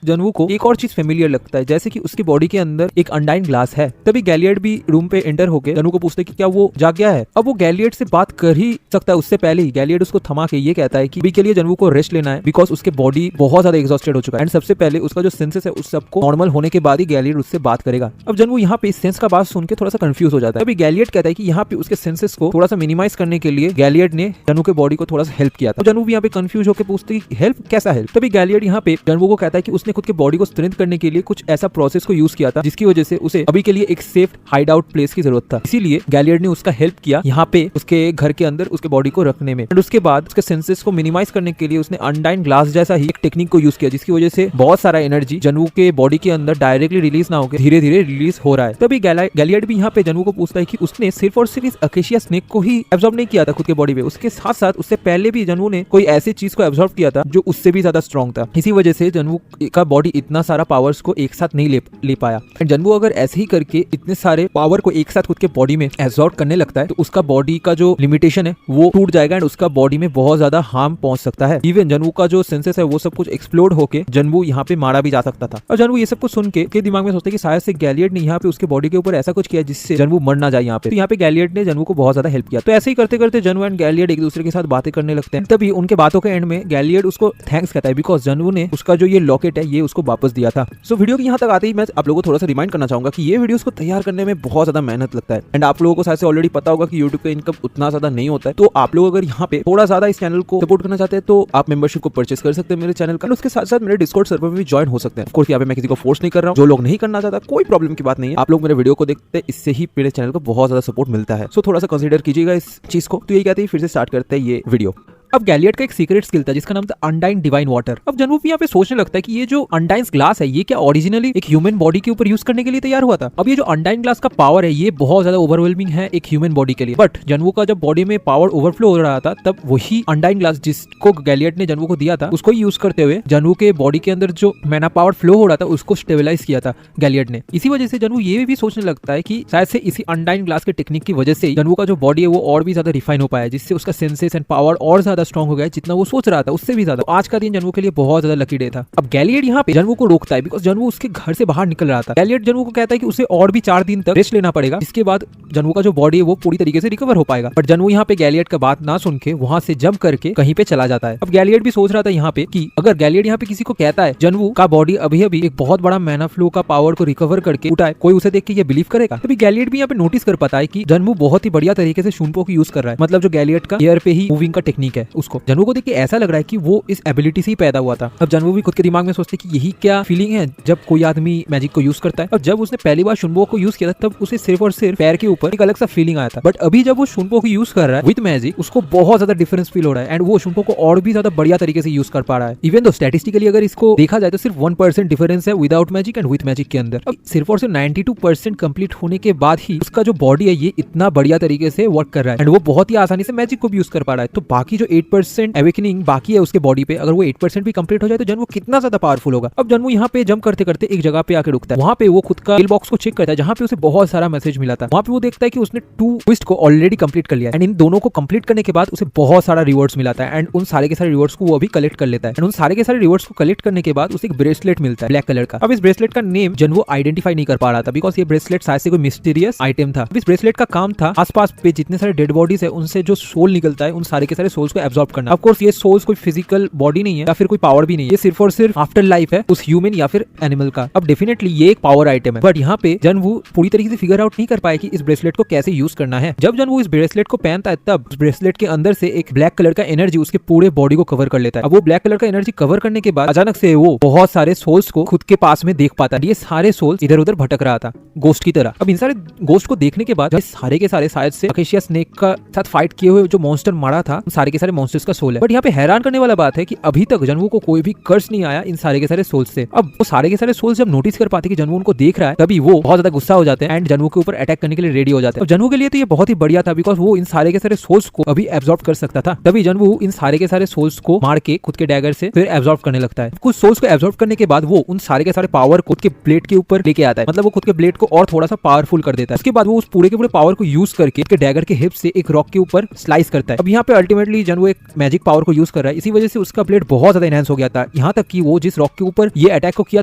जनवू को एक और चीज फेमिलियर लगता है, जैसे कि उसकी बॉडी के अंदर एक अनडाइन ग्लास है। तभी गैलियड भी रूम पे एंटर होकर जनवू को पूछते हैं कि क्या वो जाग गया है। अब वो गैलियड से बात कर ही सकता है उससे पहले ही गैलियड उसको थमा के ये कहता है कि अभी के लिए जनवू को रेस्ट लेना है बिकॉज उसके बॉडी बहुत ज्यादा एग्जॉस्टेड हो चुका है। एंड सबसे पहले उसका जो सेंसेस है उस सबको नॉर्मल होने के बाद ही गैलियड उससे बात करेगा। अब जनवू यहाँ पे इस सेंस का बात सुन के थोड़ा सा कंफ्यूज हो जाता है। अभी गैलियड कहता है कि यहाँ पे उसके सेंसेस को थोड़ा सा मिनिमाइज करने के लिए गैलियड ने जनवू के बॉडी को थोड़ा सा हेल्प किया था। जनवू भी यहाँ पे कंफ्यूज होकर पूछते हैं हेल्प कैसा हेल्प। तभी गैलियड यहाँ पे जनवू को कहता है कि उसने खुद के बॉडी को स्ट्रेंथ करने के लिए कुछ ऐसा प्रोसेस को यूज किया था जिसकी वजह से उसे अभी के लिए एक सेफ हाइड आउट प्लेस की जरूरत था। इसीलिए गैलियड ने उसका हेल्प किया यहाँ पे उसके घर के अंदर उसके बॉडी को रखने में। एंड उसके बाद उसके सेंसेस को मिनिमाइज करने के लिए उसने अनडाइन ग्लास जैसा ही एक टेक्निक को यूज किया जिसकी वजह से बहुत सारा एनर्जी जनवू के बॉडी के अंदर डायरेक्टली रिलीज ना होकर धीरे धीरे रिलीज हो रहा है। तभी गैलियड भी यहाँ पे जनवू को पूछता है कि उसने सिर्फ और सिर्फ इस अकेशिया स्नेक को ही एब्जॉर्ब नहीं किया था खुद के बॉडी पे, उसके साथ साथ उससे पहले भी जनवू ने कोई ऐसी चीज को एब्जॉर्ब किया था जो उससे भी ज्यादा स्ट्रॉन्ग था। इसी वजह से जनवू का बॉडी इतना सारा पावर्स को एक साथ नहीं ले पाया। एंड जनवू अगर ऐसे ही करके इतने सारे पावर को एक साथ खुद के बॉडी में एब्जॉर्ब करने लगता है तो उसका बॉडी का जो लिमिटेशन है वो टूट जाएगा एंड उसका बॉडी में बहुत ज्यादा हार्म पहुंच सकता है। इवन जनवू का जो सेंसेस है वो सब कुछ एक्सप्लोड होके जनवू यहाँ पे मारा भी जा सकता था। और जनवू ये सब कुछ सुन के दिमाग में सोचता है कि शायद से गैलियड ने यहाँ पे उसके बॉडी के ऊपर ऐसा कुछ किया जिससे जनवू मर ना जाए यहाँ पे। तो यहाँ पे गैलियड ने जनवू को बहुत ज्यादा हेल्प किया। तो ऐसे ही करते करते जनवू एंड गैलियड एक दूसरे के साथ बातें करने लगते हैं। तभी उनके बातों के एंड में गैलियड उसको थैंक्स कहता है बिकॉज जनवू ने उसका जो ये लॉकेट है ये उसको वापस दिया था। सो वीडियो के यहाँ तक आते ही मैं आप लोगों को थोड़ा सा रिमाइंड करना चाहूंगा कि ये वीडियोस को तैयार करने में बहुत ज्यादा मेहनत लगता है। एंड आप लोगों को शायद से ऑलरेडी पता होगा कि यूट्यूब पे इनकम उतना ज्यादा नहीं होता है। तो आप लोग अगर यहाँ पे थोड़ा ज्यादा इस चैनल को सपोर्ट करना चाहते हैं तो आप मेंबरशिप को परचेस कर सकते हैं मेरे चैनल का। उसके साथ साथ मेरे डिस्कॉर्ड सर्वर में भी ज्वाइन हो सकते हैं। ऑफ कोर्स यहाँ पे मैं किसी को फोर्स नहीं कर रहा हूँ। जो लोग नहीं करना चाहता कोई प्रॉब्लम की बात नहीं है। आप लोग मेरे वीडियो को देखते हैं, इससे ही मेरे चैनल को बहुत ज्यादा सपोर्ट मिलता है। सो थोड़ा सा कंसीडर कीजिएगा इस चीज को। तो यही कहते हैं फिर से स्टार्ट करते हैं ये वीडियो। अब गैलियड का एक सीक्रेट स्किल था जिसका नाम था अनडाइन डिवाइन वाटर। अब जनवू यहाँ पे सोचने लगता है कि ये जो अनडाइन ग्लास है ये क्या ओरिजिनली एक ह्यूमन बॉडी के ऊपर यूज करने के लिए तैयार हुआ था। अब ये जो अनडाइन ग्लास का पावर है ये बहुत ज्यादा ओवरवेलमिंग है एक ह्यूमन बॉडी के लिए। बट जनवू का जब बॉडी में पावर ओवरफ्लो हो रहा था तब वही अनडाइन ग्लास जिसको गैलियड ने जनवू को दिया था उसको यूज करते हुए जनवू के बॉडी के अंदर जो मैना पावर फ्लो हो रहा था उसको स्टेबलाइज किया था गैलियड ने। इसी वजह से जनवू ये भी सोचने लगता है कि शायद से इसी अनडाइन ग्लास के टेक्निक की वजह से जनवू का जो बॉडी है वो और भी ज्यादा रिफाइन हो पाया जिससे उसका सेंसेस एंड पावर और ज्यादा स्ट्रॉन्ग हो गया जितना सोच रहा था उससे भी ज्यादा। तो आज का दिन जनवू के लिए बहुत ज्यादा लकी डे था। अब गैलियड यहाँ पे जनवू को रोकता है बिकॉज जनवू उसके घर से बाहर निकल रहा था। गैलियड जनवू को कहता है कि उसे और भी 4 दिन तक रेस्ट लेना पड़ेगा, इसके बाद जनवू का जो बॉडी है वो पूरी तरीके से रिकवर हो पाएगा। बट जनवू यहाँ पे गैलियड का बात ना सुन के वहां से जंप करके कहीं पे चला जाता है। अब गैलियड भी सोच रहा था यहाँ पे कि अगर गैलियड यहाँ पे किसी को कहता है जनवू का बॉडी अभी अभी एक बहुत बड़ा मैना फ्लो का पावर को रिकवर करके उठाए, कोई उसे देख के ये बिलीव करेगा। तभी गैलियड भी यहाँ पे नोटिस कर पाता है कि जनवू बहुत ही बढ़िया तरीके से शूनपो को यूज कर रहा है। मतलब जो गैलियड का एयर पे ही मूविंग का टेक्निक है उसको जनवू को देख के ऐसा लग रहा है कि वो इस एबिलिटी से ही पैदा हुआ था। अब जनवू भी खुद के दिमाग में सोचते कि यही क्या फीलिंग है जब कोई आदमी मैजिक को यूज करता है। और जब उसने पहली बार शुनबो को यूज किया था तब उसे सिर्फ और सिर्फ पैर के ऊपर एक अलग सा फीलिंग आया था। बट अभी जब वो शुनबो को यूज कर रहा है विद मैजिक उसको बहुत ज्यादा डिफरेंस फील हो रहा है एंड वो शुनबो को और भी ज्यादा बढ़िया तरीके से यूज कर पा रहा है। इवन दो स्टैटिस्टिकली अगर इसको देखा जाए तो सिर्फ 1% डिफरेंस है without magic and with magic के अंदर। अब सिर्फ और सिर्फ 92% कंप्लीट होने के बाद ही उसका जो बॉडी है ये इतना बढ़िया तरीके से वर्क कर रहा है एंड वो बहुत ही आसानी से मैजिक को भी यूज कर पा रहा है। तो बाकी जो 8% एवेकनिंग बाकी है उसके बॉडी पे अगर वो 8% भी कंप्लीट हो जाए तो जनवू कितना ज्यादा पावरफुल होगा। अब जनवू यहाँ पे जंप करते करते एक जगह पे आके रुकता है। वहाँ पे वो खुद का किल बॉक्स को चेक करता है जहाँ पे उसे बहुत सारा मैसेज मिला था। वहाँ पे वो देखता है कि उसने 2 क्वेस्ट को ऑलरेडी कंप्लीट कर लिया एंड इन दोनों को कंप्लीट करने के बाद उसे बहुत सारा रिवॉर्ड्स मिला था एंड उन सारे के सारे रिवॉर्ड्स को वो अभी कलेक्ट कर लेता है एंड उन सारे के सारे रिवॉर्ड्स को कलेक्ट करने के बाद उसे एक ब्रेसलेट मिलता है ब्लैक कलर का। अब इस ब्रेसलेट का नेम जनवू आइडेंटिफाई नहीं कर पा रहा था बिकॉज ये ब्रेसलेट शायद से कोई मिस्टीरियस आइटम था। इस ब्रेसलेट का काम था आसपास पे जितने सारे डेड बॉडीज है उनसे जो सोल निकलता है उन सारे के सारे सोल्स को एब्जॉर्ब करना। ऑफ कोर्स ये सोल्स कोई फिजिकल बॉडी नहीं है या फिर कोई पावर भी नहीं है, ये सिर्फ और सिर्फ आफ्टर लाइफ है उस ह्यूमन या फिर एनिमल का। अब डेफिनेटली ये एक पावर आइटम है बट यहाँ पे जनवू पूरी तरीके से फिगर आउट नहीं कर पाया कि इस ब्रेसलेट को कैसे यूज करना है। जब जनवू इस ब्रेसलेट को पहनता है तब इस ब्रेसलेट के अंदर से एक ब्लैक कलर का एनर्जी उसके पूरे बॉडी को कवर कर लेता है। अब वो ब्लैक कलर का एनर्जी कवर करने के बाद अचानक से वो बहुत सारे सोल्स को खुद के पास में देख पाता है। ये सारे सोल्स इधर उधर भटक रहा था गोस्ट की तरह। अब इन सारे गोस्ट को देखने के बाद सारे के सारे शायद से अकेशिया स्नेक का साथ फाइट किए हुए जो मॉन्स्टर मारा था सारे के सारे मॉन्स्टर्स का सोल है। बट यहाँ पे हैरान करने वाला बात है कि अभी तक जनवू को कोई भी कर्स नहीं आया इन सारे के सारे सोल्स से। अब वो सारे के सारे सोल्स जब नोटिस कर पाते कि जनवू उनको देख रहा है, तभी वो बहुत ज्यादा गुस्सा हो जाते हैं एंड जनवू के ऊपर अटैक करने के लिए रेडी हो जाते हैं। जनवू के लिए तो ये बहुत ही बढ़िया था बिकॉज वो इन सारे के सारे सोल्स को अभी एब्जॉर्ब कर सकता था। तभी जनवू इन सारे के सारे सोल्स को मार के खुद के डैगर से फिर एब्जॉर्ब करने लगता है। कुछ सोल्स को एब्जॉर्ब करने के बाद वो उन सारे के सारे पावर खुद के ब्लेड के ऊपर लेके आता है, मतलब वो खुद के ब्लेड को और थोड़ा सा पावरफुल कर देता है। उसके बाद वो उस पूरे के पूरे पावर को यूज करके उसके डैगर के हिप से एक रॉक के ऊपर स्लाइस करता है। अब यहाँ पे अल्टीमेटली जनवू एक मैजिक पावर को यूज कर रहा है, इसी वजह से उसका ब्लेड बहुत ज्यादा एनहांस हो गया था। यहाँ तक कि वो जिस रॉक के ऊपर ये अटैक को किया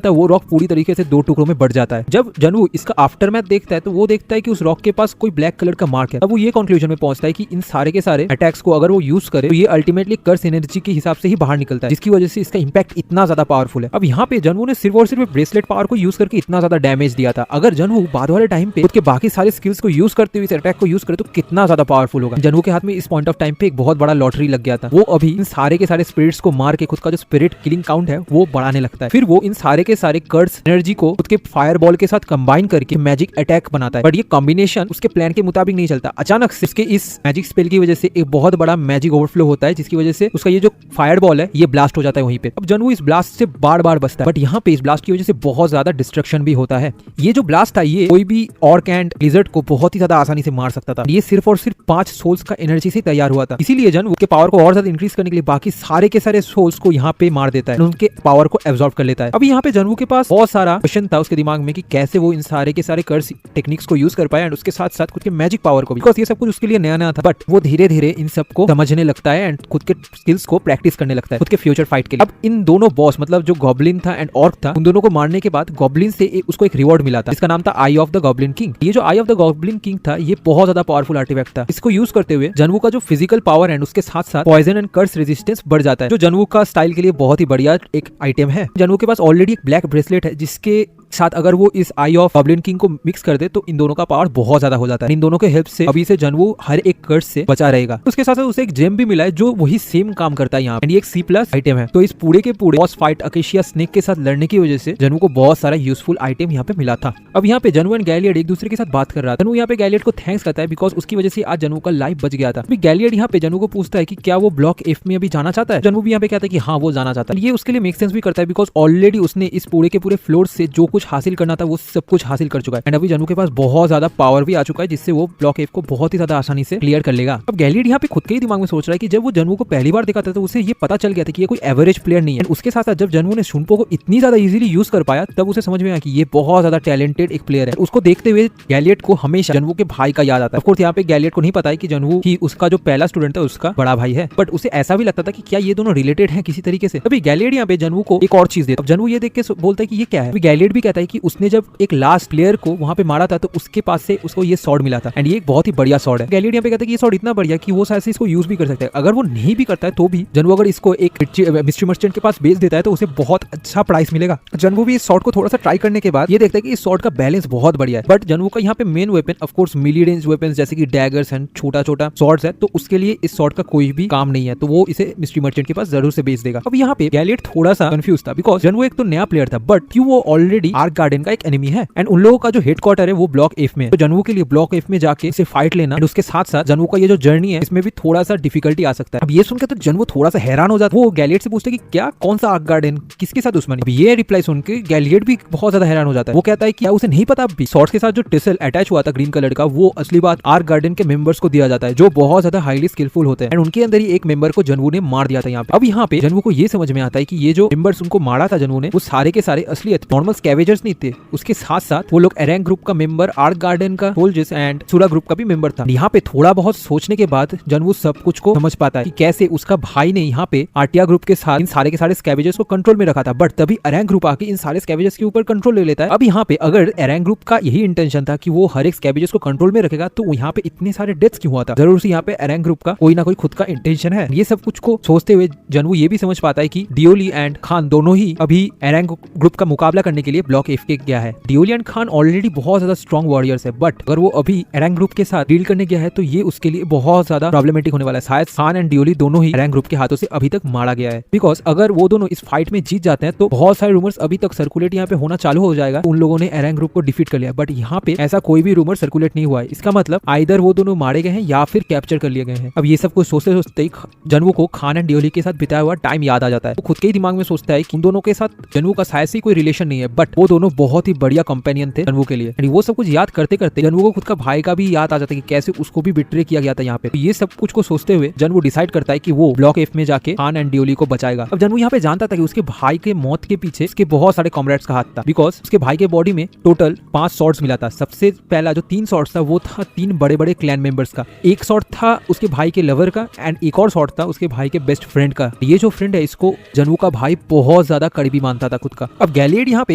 था वो रॉक पूरी तरीके से 2 टुकड़ों में बढ़ जाता है। जब जनवू इसका आफ्टरमैथ देखता है तो वो देखता है कि उस रॉक के पास कोई ब्लैक कलर का मार्क है। अब वो ये कंक्लूजन में पहुंचता है कि इन सारे के सारे अटैक्स को अगर वो यूज करे तो ये अल्टीमेटली कर्स एनर्जी के हिसाब से ही बाहर निकलता है, जिसकी वजह से इसका इंपैक्ट इतना ज्यादा पावरफुल है। अब यहाँ पे जनवू ने सिर्फ और सिर्फ ब्रेसलेट पावर को यूज करके इतना ज्यादा डैमेज दिया था। अगर जनवू बाद वाले टाइम पे खुद के बाकी सारे स्किल्स को यूज करते हुए इस अटैक को यूज करे तो कितना ज्यादा पावरफुल होगा। जनवू के हाथ में इस पॉइंट ऑफ टाइम पे एक बहुत बड़ा लॉटरी लग गया था। वो अभी इन सारे के सारे स्पिरिट्स को मार के खुद का जो स्पिरिट किलिंग काउंट है वो बढ़ाने लगता है। फिर वो इन सारे के सारे कर्स एनर्जी को खुद के फायर बॉल के साथ कंबाइन करके मैजिक अटैक बनाता है। बट ये कॉम्बिनेशन उसके प्लान के मुताबिक नहीं चलता। अचानक से इसके इस मैजिक स्पेल की वजह से एक बहुत बड़ा मैजिक ओवरफ्लो होता है, जिसकी वजह से उसका ये जो फायर बॉल है ये ब्लास्ट हो जाता है वहीं पे। अब जनवू इस ब्लास्ट से बार बार बचता है, बट यहाँ पे इस ब्लास्ट की वजह से बहुत ज्यादा डिस्ट्रक्शन भी होता है। ये जो ब्लास्ट था ये कोई भी ऑर्क एंड लिजर्ड को बहुत ही ज्यादा आसानी से मार सकता था। ये सिर्फ और सिर्फ 5 सोल्स का एनर्जी से तैयार हुआ था। इसीलिए जनवू के पावर को और ज्यादा इंक्रीज करने के लिए बाकी सारे के सारे सोल्स को यहाँ पे मार देता है, उनके पावर को एब्जॉर्ब कर लेता है। अभी यहाँ पे जनवू के पास बहुत सारा क्वेश्चन था उसके दिमाग में कि कैसे वो इन सारे के सारे कर्स टेक्निक्स को यूज कर पाए एंड उसके साथ साथ खुद के मैजिक पावर को भी, बिकॉज ये सब कुछ उसके लिए नया नया था। बट वो धीरे धीरे इन सब को समझने लगता है एंड खुद के स्किल्स को प्रैक्टिस करने लगता है खुद के फ्यूचर फाइट के लिए। अब इन दोनों बॉस मतलब जो गॉब्लिन था एंड ऑर्क था, उन दोनों को मारने के बाद गॉब्लिन से उसको एक रिवॉर्ड मिला था, इसका नाम था आई ऑफ द गॉब्लिन किंग। ये जो आई ऑफ द गॉब्लिन किंग था ये बहुत ज्यादा पावरफुल आर्टिफैक्ट था। इसको यूज करते हुए जनवू का जो फिजिकल पावर एंड उसके साथ साथ पॉइजन एंड कर्स रेजिस्टेंस बढ़ जाता है, जो जनवू का स्टाइल के लिए बहुत ही बढ़िया एक आइटम है। जनवू के पास ऑलरेडी एक ब्लैक ब्रेसलेट है जिसके साथ अगर वो इस आई ऑफ गॉब्लिन किंग को मिक्स कर दे तो इन दोनों का पावर बहुत ज्यादा हो जाता है। इन दोनों के हेल्प से अभी से जनवू हर एक कर्स से बचा रहेगा। उसके साथ साथ उसे एक जेम भी मिला है जो वही सेम काम करता है यहाँ पे, ये एक C+ आइटम है। तो इस पूरे के पूरे बॉस फाइट अकेशिया स्नेक के साथ लड़ने की वजह से जनवू को बहुत सारा यूजफुल आइटम यहाँ पे मिला था। अब यहाँ पे जनवू एंड गैलियड एक दूसरे के साथ बात कर रहा था। जनवू यहाँ पे गैलियड को थैंक्स करता है बिकॉज उसकी वजह से आज जनवू का लाइफ बच गया था। अभी गैलियड यहाँ पे जनवू को पूछता है कि क्या वो ब्लॉक F में अभी जाना चाहता है। जनवू भी यहाँ पे कहता है कि हाँ वो जाना चाहता है। ये उसके लिए मेक सेंस भी करता है बिकॉज ऑलरेडी उसने इस पूरे के पूरे फ्लोर से जो कुछ हासिल करना था वो सब कुछ हासिल कर चुका है एंड अभी जनवू के पास बहुत ज्यादा पावर भी आ चुका है जिससे वो ब्लॉक F को बहुत ही ज्यादा आसानी से क्लियर कर लेगा। अब गैलियड यहाँ पे खुद के ही दिमाग में सोच रहा है कि जब वो जनवू को पहली बार देखा था तो उसे ये पता चल गया था कि ये कोई एवरेज प्लेयर नहीं है। उसके साथ साथ जब जनवू ने शुनपो को इतनी ज्यादा इजीली यूज कर पाया तब उसे समझ में आया कि ये बहुत ज्यादा टैलेंटेड एक प्लेयर है। उसको देखते हुए गैलियड को हमेशा जनवू के भाई का याद आता है। ऑफ कोर्स यहाँ पे गैलियड को नहीं पता है कि जनवू ही उसका जो पहला स्टूडेंट था उसका बड़ा भाई है, बट उसे ऐसा भी लगता था कि क्या ये दोनों रिलेटेड हैं किसी तरीके से। तभी गैलियड यहाँ पे जनवू को एक और चीज देता है। जनवू ये देख के बोलता है कि ये क्या है। गैलियड भी कहता है कि उसने जब एक लास्ट प्लेयर को वहां पे मारा था तो उसके पास से उसको ये स्वॉर्ड मिला था एंड ये एक बहुत ही बढ़िया स्वॉर्ड है। गैलियड यहाँ पे कहता है कि ये स्वॉर्ड इतना बढ़िया कि वो शायद से इसको यूज भी कर सकता है। अगर वो नहीं भी करता है तो भी जनवू अगर इसको एक मिस्ट्री मर्चेंट के पास बेच देता है तो उसे बहुत अच्छा प्राइस मिलेगा। जनवू भी इस स्वॉर्ड को थोड़ा सा ट्राई करने के बाद ये देखता है कि इस स्वॉर्ड का बैलेंस बहुत बढ़िया है। बट जनवू का यहाँ पे main weapon of course melee range weapon जैसे कि डैगर्स एंड छोटा छोटा स्वॉर्ड्स है, तो उसके लिए इस स्वॉर्ड का कोई भी काम नहीं है, तो वो इसे मिस्ट्री मर्चेंट के पास जरूर से बेच देगा। अब यहाँ पे गैलियड थोड़ा सा कंफ्यूज था बिकॉज जनवू एक तो नया प्लेयर था बट क्यों वो ऑलरेडी आर्क गार्डन का एक एनिमी है एंड उन लोगों का जो हेडक्वार्टर है वो ब्लॉक F में है। तो जनवू के लिए ब्लॉक F में जाके इसे फाइट लेना एंड उसके साथ साथ जनवू का ये जो जर्नी है इसमें भी थोड़ा सा डिफिकल्टी आ सकता है। अब ये सुनकर तो जनवू थोड़ा सा हैरान हो जाता है। वो गैलियड से पूछता है कि क्या कौन सा आर्क गार्डन किसके साथ दुश्मनी। अब ये रिप्लाई सुन के गैलियड भी बहुत ज्यादा हैरान हो जाता है। वो कहता है कि क्या उसे नहीं पता अभी स्वॉर्ड्स के साथ जो टिसल अटैच हुआ था ग्रीन कलर का वो असली बात आर्क गार्डन के मेंबर्स को दिया जाता है जो बहुत ज्यादा हाईली स्किलफुल होते हैं एंड उनके अंदर ही एक मेंबर को जनवू ने मार दिया था यहाँ पे। अब यहाँ पे जनवू को ये समझ में आता है कि ये जो मेंबर्स उनको मारा था जनवू ने वो सारे के सारे असलियत नॉर्मल स्कैवेजर्स नहीं थे, उसके साथ साथ वो लोग एरेंग ग्रुप का मेंबर आर्क गार्डन का सोल्जर्स एंड सूरा ग्रुप का भी मेंबर था। यहाँ पे थोड़ा बहुत सोचने के बाद जनवू सब कुछ को समझ पाता है कि कैसे उसका भाई ने यहाँ पे आर्टिया ग्रुप के साथ इन सारे के सारे स्कैवेजर्स को कंट्रोल में रखा था, बट तभी एरेंग ग्रुप आके इन सारे स्कैवेजर्स के ऊपर कंट्रोल ले लेता है। अब यहाँ पे अगर एरेंग ग्रुप का यही इंटेंशन था कि वो हर एक स्कैवेजर्स को कंट्रोल में रखेगा तो यहाँ पे इतने सारे डेथ्स क्यों हुआ था। जरूर से यहाँ पे एरेंग ग्रुप का कोई ना कोई खुद का इंटेंशन है। ये सब कुछ को सोचते हुए जनवू ये भी समझ पाता है कि डियोली एंड खान दोनों ही अभी एरेंग ग्रुप का मुकाबला करने के लिए ब्लॉक एफ के गया है। डियोलियन खान ऑलरेडी बहुत ज्यादा स्ट्रॉन्ग वॉरियर्स है, बट अगर वो अभी एरंग ग्रुप के साथ डील करने गया है तो ये उसके लिए बहुत ज्यादा प्रॉब्लमेटिक होने वाला है। शायद खान एंड डियोली दोनों ही एरंग ग्रुप के हाथों से अभी तक मारा गया है, बिकॉज अगर वो दोनों इस फाइट में जीत जाते हैं तो बहुत सारे रूमर्स अभी तक सर्कुलेट यहाँ पे होना चालू हो जाएगा, उन लोगों ने एरंग ग्रुप को डिफीट कर लिया। बट यहाँ पे ऐसा कोई भी रूमर सर्कुलेट नहीं हुआ है। इसका मतलब आइदर वो दोनों मारे गए हैं या फिर कैप्चर कर लिए गए हैं। अब ये सब कुछ सोचते सोचते ही जनवू को खान एंड डियोली के साथ बिताया हुआ टाइम याद आ जाता है। वो खुद के ही दिमाग में सोचता है कि उन दोनों के साथ जनवू का शायद से कोई रिलेशन नहीं है, बट वो दोनों बहुत ही बढ़िया कंपेनियन थे जनवू के लिए। एंड वो सब कुछ याद करते करते जनवू को खुद का भाई का भी याद आ जाता है कि कैसे उसको भी बिट्रे किया गया था यहाँ पे। तो ये सब कुछ को सोचते हुए जनवू डिसाइड करता है कि वो ब्लॉक एफ में जाके खान एंड डियोली को बचाएगा। अब जनवू यहाँ पे जानता था कि उसके भाई के मौत के पीछे उसके बहुत सारे कॉमरेड्स का हाथ था, बिकॉज उसके भाई के बॉडी में टोटल 5 शॉट्स मिला था। सबसे पहला जो 3 शॉट्स था वो था 3 बड़े बड़े क्लैन मेंबर्स का, एक शॉट था उसके भाई के लवर का एंड एक और शॉट था उसके भाई के बेस्ट फ्रेंड का। ये जो फ्रेंड है इसको जनवू का भाई बहुत ज्यादा करीबी मानता था खुद का। अब गैलियड यहाँ पे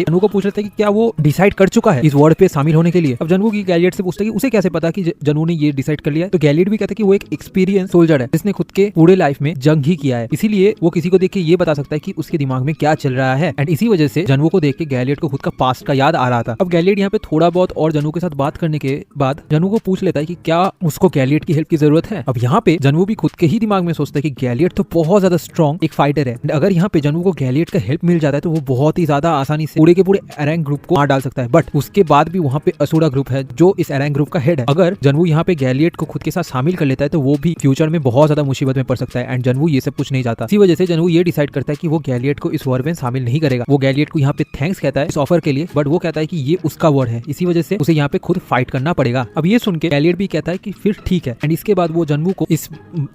जनवू को पूछ रहा था कि क्या वो डिसाइड कर चुका है इस वॉर पे शामिल होने के लिए। अब जनवू की गैलियड से पूछता है कि उसे कैसे पता कि जनवू ने ये डिसाइड कर लिया है। तो गैलियड भी कहता है कि वो एक एक्सपीरियंस सोल्जर है जिसने खुद के पूरे लाइफ में जंग ही किया है, इसीलिए वो किसी को देख के ये बता सकता है कि उसके दिमाग में क्या चल रहा है। एंड इसी वजह से जनवू को देख के गैलियड को खुद का पास्ट का याद आ रहा था। अब गैलियड यहाँ पे थोड़ा बहुत और जनवू के साथ बात करने के बाद जनवू को पूछ लेता है कि क्या उसको गैलियड की हेल्प की जरूरत है। अब यहाँ पे जनवू भी खुद के ही दिमाग में सोचता है कि गैलियड तो बहुत ज्यादा स्ट्रॉन्ग एक फाइटर है, अगर यहाँ पे जनवू को गैलियड का हेल्प मिल जाता है तो वो बहुत ही ज्यादा आसानी से पूरे के पूरे एरंग ग्रुप को मार डाल सकता है। बट उसके बाद भी वहाँ पे असुरा ग्रुप है जो इस एरंग ग्रुप का हेड है। अगर जनवू यहाँ पे गैलियड को खुद के साथ शामिल कर लेता है तो वो भी फ्यूचर में बहुत ज्यादा मुसीबत में पड़ सकता है। एंड जनवू ये सब कुछ नहीं चाहता, इसी वजह से जनवू ये डिसाइड करता है कि वो गैलियड को इस वॉर में शामिल नहीं करेगा। वो गैलियड को यहाँ पे थैंक्स कहता है इस ऑफर के लिए, बट वो कहता है कि ये उसका वॉर है, इसी वजह से उसे यहाँ पे खुद फाइट करना पड़ेगा। अब ये सुन के गैलियड भी कहता है कि फिर ठीक है, एंड इसके बाद वो जनवू को इस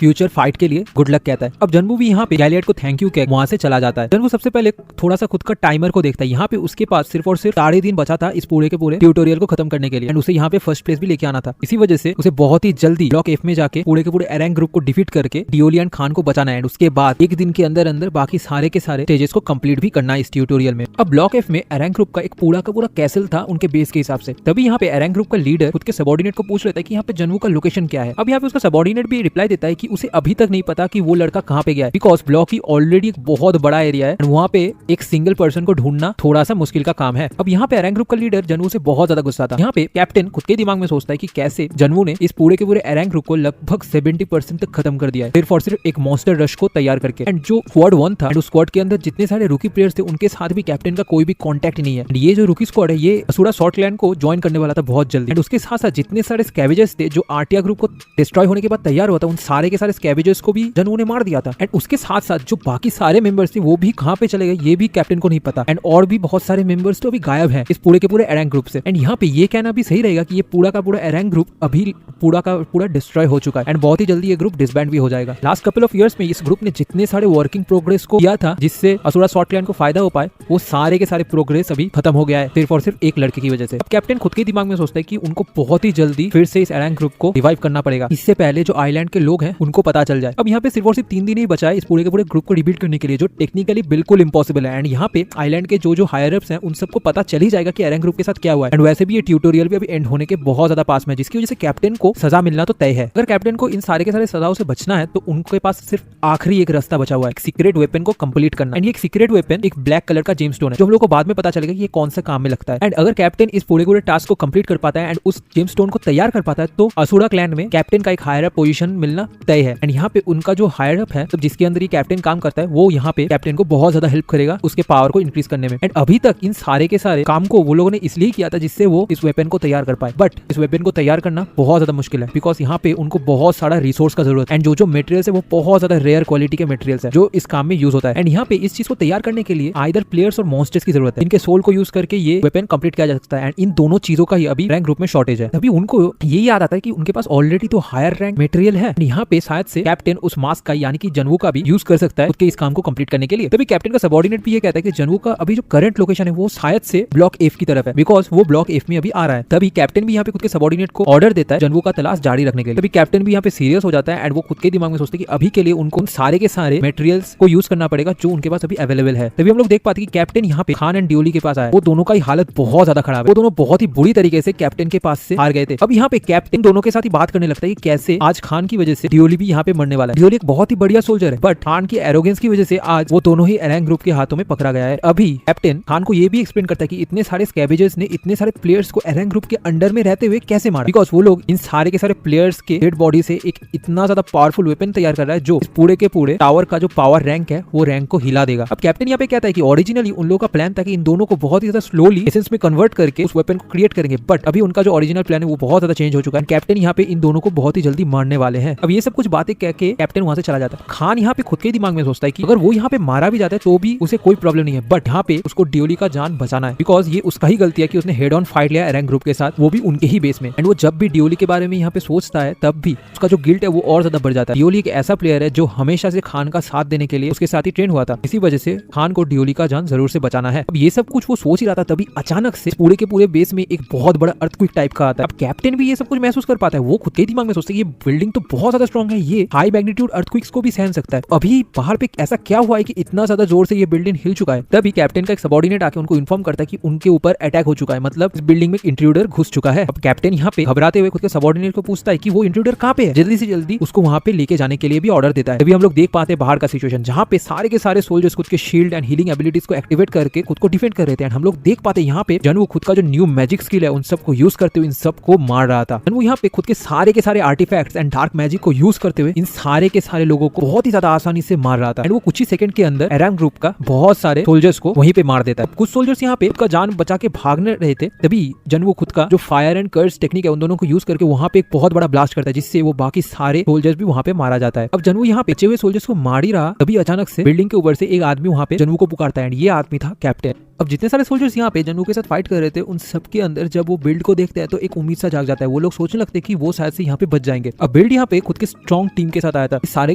फ्यूचर फाइट के लिए गुड लक कहता है। अब जनवू भी यहाँ पे गैलियड को थैंक यू कह वहां से चला जाता है। जनवू सबसे पहले थोड़ा सा खुद का टाइमर को देखता है, यहाँ पे उसके पास सिर्फ और सिर्फ 4.5 दिन बचा था इस पूरे के पूरे ट्यूटोरियल को खत्म करने के लिए, एंड उसे यहाँ पे फर्स्ट प्लेस भी लेके आना था। इसी वजह से उसे बहुत ही जल्दी ब्लॉक एफ में जाके पूरे के पूरे एरंग ग्रुप को डिफीट करके डियोलियन खान को बचाना है। उसके बाद 1 दिन के अंदर अंदर बाकी सारे के सारे स्टेजेस को कंप्लीट भी करना है इस ट्यूटोरियल में। अब ब्लॉक एफ में एरंग ग्रुप का एक पूरा का पूरा कैसल था उनके बेस के हिसाब से। तभी यहाँ पे एरंग ग्रुप का लीडर खुद के सबऑर्डिनेट को पूछ लेता है कि यहाँ पे जनवू का लोकेशन क्या है। अब यहाँ पे उसका सबऑर्डिनेट भी रिप्लाई देता है कि उसे अभी तक नहीं पता कि वो लड़का कहाँ पे गया है, बिकॉज ब्लॉक ही ऑलरेडी एक बहुत बड़ा एरिया है, वहाँ पे एक सिंगल पर्सन को ढूंढना थोड़ा सा मुश्किल का काम है। अब यहाँ पे एरंग ग्रुप का लीडर जनवू से बहुत ज्यादा गुस्सा था। यहाँ पे कैप्टन खुद के दिमाग में सोचता है कि कैसे जनवू ने इस पूरे के पूरे एरंग ग्रुप को लगभग 70% तक खत्म कर दिया है, सिर्फ और सिर्फ एक मॉन्स्टर रश को तैयार करके। एंड जो स्क्वाड 1 था, उस स्क्वाड के अंदर जितने सारे रूकी प्लेयर्स थे उनके साथ भी कैप्टन का कोई भी कॉन्टैक्ट नहीं है। ये जो रूकी स्क्वाड है ये असुरा शॉर्ट क्लैन को ज्वाइन करने वाला था बहुत जल्दी। एंड उसके साथ साथ जितने सारे स्कैवेजर्स थे जो आर्टिया ग्रुप को डिस्ट्रॉय होने के बाद तैयार हुआ था, उन सारे के सारे स्कैवेजर्स को भी जनवू ने मार दिया था। एंड उसके साथ साथ जो बाकी सारे मेंबर्स थे वो भी कहाँ पे चले गए ये भी कैप्टन को नहीं पता। एंड और भी बहुत सारे मेंबर्स तो अभी गायब हैं इस पूरे के पूरे एरंग ग्रुप से। एंड यहाँ पे ये कहना भी सही रहेगा कि ये पूरा का पूरा एरंग ग्रुप अभी पूरा का पूरा डिस्ट्रॉय हो चुका है एंड बहुत ही जल्दी ये ग्रुप डिसबैंड भी हो जाएगा। लास्ट कपल ऑफ इयर्स में इस ग्रुप ने जितने सारे वर्किंग प्रोग्रेस को किया था जिससे असुरा शॉर्ट क्लैन को फायदा हो पाए, वो सारे के सारे प्रोग्रेस अभी खत्म हो गया है सिर्फ और सिर्फ एक लड़के की वजह से। अब कैप्टन खुद के दिमाग में सोचता है कि उनको बहुत ही जल्दी फिर से इस एरंग ग्रुप को रिवाइव करना पड़ेगा, इससे पहले जो आइलैंड के लोग हैं उनको पता चल जाए। अब यहाँ पे सिर्फ और सिर्फ 3 दिन ही बचा है इस पूरे के पूरे ग्रुप को रिबिल्ड करने के लिए, जो टेक्निकली बिल्कुल इम्पॉसिबल है। एंड यहाँ पे आइलैंड के जो हायर अप्स हैं उन सबको पता चल ही जाएगा कि एरंग ग्रुप के साथ क्या हुआ है। एंड वैसे भी ये ट्यूटोरियल भी अभी एंड होने के बहुत ज्यादा पास में, जिसकी वजह से कैप्टन को सजा मिलना तो तय है। अगर कैप्टन को इन सारे के सारे सजाओं से बचना है तो उनके पास सिर्फ आखिरी एक रास्ता बचा हुआ है, एक सीक्रेट वेपन को कंप्लीट करना। एंड ये एक सीक्रेट वेपन एक ब्लैक कलर का जेमस्टोन है जो हम लोग को बाद में पता चलेगा कि ये कौन सा काम में लगता है। एंड अगर कैप्टन इस पूरे पूरे टास्क को कंप्लीट कर पाता है एंड उस जेमस्टोन को तैयार कर पाता है तो असुरा क्लैन में कैप्टन का एक हायर अप पोजीशन मिलना तय है। एंड यहाँ पे उनका जो हायर अप है तो जिसके अंदर ये कैप्टन काम करता है वो यहाँ पे कैप्टन को बहुत ज्यादा हेल्प करेगा उसके पावर को इंक्रीज करने में। एंड अभी तक इन सारे के सारे काम को वो लोगों ने इसलिए किया था जिससे वो इस वेपन को तैयार कर पाए, बट इस वेपन को तैयार करना बहुत ज्यादा मुश्किल है बिकॉज यहाँ पे उनको बहुत सारा रिसोर्स का जरूरत है। एंड जो मटेरियल्स है वो बहुत ज्यादा रेयर क्वालिटी के मटेरियल्स है जो इस काम में यूज होता है। एंड यहाँ पे इस चीज को तैयार करने के लिए आइदर प्लेयर्स और मॉन्स्टर्स की जरूरत है, इनके सोल को यूज करके ये वेपन कंप्लीट किया जा सकता है। एंड इन दोनों चीजों का ही अभी रैंक ग्रुप में शॉर्टेज है। तभी उनको ये याद आता है कि उनके पास ऑलरेडी तो हायर रैंक मटेरियल है, यहाँ पे शायद से कैप्टन उस मास्क का यानी कि जनवू का भी यूज कर सकता है उसके इस काम को कंप्लीट करने के लिए। तभी कैप्टन का सबऑर्डिनेट भी ये कहता है कि जनवू का अभी जो करंट लोकेशन है वो शायद से ब्लॉक एफ की तरफ है बिकॉज वो ब्लॉक एफ में अभी आ रहा है। तभी कैप्टन भी यहाँ पे खुद के सबऑर्डिनेट को ऑर्डर देता है जनवू का तलाश जारी रखने के लिए। तभी कैप्टन भी यहाँ पे सीरियस हो जाता है एंड वो खुद के दिमाग में सोचते हैं कि अभी के लिए उनको सारे के सारे मटेरियल्स को यूज करना पड़ेगा जो उनके पास अभी अवेलेबल है। तभी हम लोग देख पाते हैं कि कैप्टन यहाँ पे खान एंड डियोली के पास आया, वो दोनों का ही हालत बहुत ज्यादा खराब है, वो दोनों बहुत ही बुरी तरीके से कैप्टन के पास से हार गए थे। अब यहाँ पे कैप्टन दोनों के साथ ही बात करने लगता है कि कैसे आज खान की वजह से डियोली भी यहाँ पे मरने वाला है। डियोली एक बहुत ही बढ़िया सोल्जर है बट खान की एरोगेंस की वजह से आज वो दोनों ही एरंग ग्रुप के हाथों में पकड़ा गया है। अभी कैप्टन खान को ये भी एक्सप्लेन करता है कि इतने सारे स्कैवेजर्स ने इतने सारे प्लेयर्स को एरंग ग्रुप के अंडर में रहते हुए कैसे मारा, बिकॉज वो लोग इन सारे के सारे प्लेयर्स के डेड बॉडी से एक इतना ज्यादा पावरफुल वेपन तैयार कर रहा है जो इस पूरे के पूरे टावर का जो पावर रैंक है वो रैंक को हिला देगा। अब कैप्टन यहाँ पे कहता है कि ओरिजिनली उन लोगों का प्लान था कि इन दोनों को बहुत ही ज्यादा स्लोली एसेंस में कन्वर्ट करके उस वेपन को क्रिएट करेंगे, बट अभी उनका जो ओरिजिनल प्लान है वो बहुत ज्यादा चेंज हो चुका है। कैप्टन यहाँ पे इन दोनों को बहुत ही जल्दी मारने वाले हैं। अब ये सब कुछ बातें कह के कैप्टन वहां से चला जाता है। खान यहाँ पे खुद के दिमाग में सोचता है कि अगर वो यहाँ पे मारा भी जाता है तो भी उसे कोई प्रॉब्लम नहीं है, बट यहाँ पे उसको ड्योली का जान बचाना है, बिकॉज ये उसका ही गलती है कि उसने हेड ऑन फाइट लिया एरंग ग्रुप के साथ, वो भी उनके ही बेस में। एंड वो जब भी ड्योली के बारे में यहाँ पे सोचता है तब भी उसका जो गिल्ट है वो और ज्यादा बढ़ जाता है। ड्योली एक ऐसा प्लेयर है जो हमेशा से खान का साथ देने के लिए उसके साथ ही ट्रेन हुआ था, इसी वजह से खान को ड्योली का जान जरूर से बचाना है। अब ये सब कुछ वो सोच ही रहा था, तभी अचानक से पूरे के पूरे बेस में एक बहुत बड़ा अर्थक्वेक टाइप का आता है। अब कैप्टन भी ये सब कुछ महसूस कर पाता है। वो खुद के दिमाग में सोचता है ये बिल्डिंग तो बहुत ज्यादा स्ट्रॉन्ग है, ये हाई मैग्नीट्यूड अर्थक्वेक्स को भी सहन सकता है। अभी बाहर पे ऐसा क्या हुआ है कि इतना ज्यादा जोर से ये बिल्डिंग हिल चुका है। तभी कैप्टन का एक सबऑर्डिनेट आके उनको इन्फॉर्म करता है कि उनके ऊपर अटैक हो चुका है, मतलब इस बिल्डिंग में इंट्रूडर घुस चुका है। अब कैप्टन यहाँ पे घबराते हुए खुद के सबऑर्डिनेट को पूछता है कि वो इंट्रूडर कहाँ पे है, जल्दी से जल्दी उसको वहां पे लेके जाने के लिए भी ऑर्डर देता है। तभी हम लोग देख पाते हैं बाहर का सिचुएशन, जहाँ पे सारे के सारे सोल्जर्स खुद के शील्ड एंड हीलिंग एबिलिटीज को एक्टिवेट करके खुद को डिफेंड कर रहे थे। हम लोग देख पाते हैं यहाँ पे जनवू खुद का जो न्यू मैजिक स्किल है उन सबको यूज करते हुए इन सबको मार रहा था। जनवू यहाँ पे खुद के सारे आर्टिफैक्ट्स एंड डार्क मैजिक को यूज करते हुए इन सारे के सारे लोगों को बहुत ही ज्यादा आसानी से मार रहा था। एंड वो कुछ ही सेकंड के अंदर एरंग ग्रुप का बहुत सारे सोल्जर्स को वहीं पे मार देता है। कुछ सोल्जर्स यहाँ पे उसका जान बचा के भागने रहे थे, तभी जनवू खुद का जो फायर एंड कर्स टेक्निक है उन दोनों को यूज करके वहां पे एक बहुत बड़ा ब्लास्ट करता है, जिससे वो बाकी सारे सोल्जर्स भी वहां पे मारा जाता है। अब जनवू यहाँ पे बचे हुए सोल्जर्स को मार ही रहा, तभी अचानक से बिल्डिंग के ऊपर से एक आदमी वहां पे जनवू को पुकारता है। ये आदमी था कैप्टन। अब जितने सारे सोल्जर्स यहाँ पे जनवू के साथ फाइट कर रहे थे उन सबके अंदर जब वो बिल्ड को देखते हैं तो एक उम्मीद सा जाग जाता है। वो लोग सोचने लगते हैं कि वो शायद से यहाँ पे बच जाएंगे। अब बिल्ड यहाँ पे खुद के स्ट्रॉन्ग टीम के साथ आया था। सारे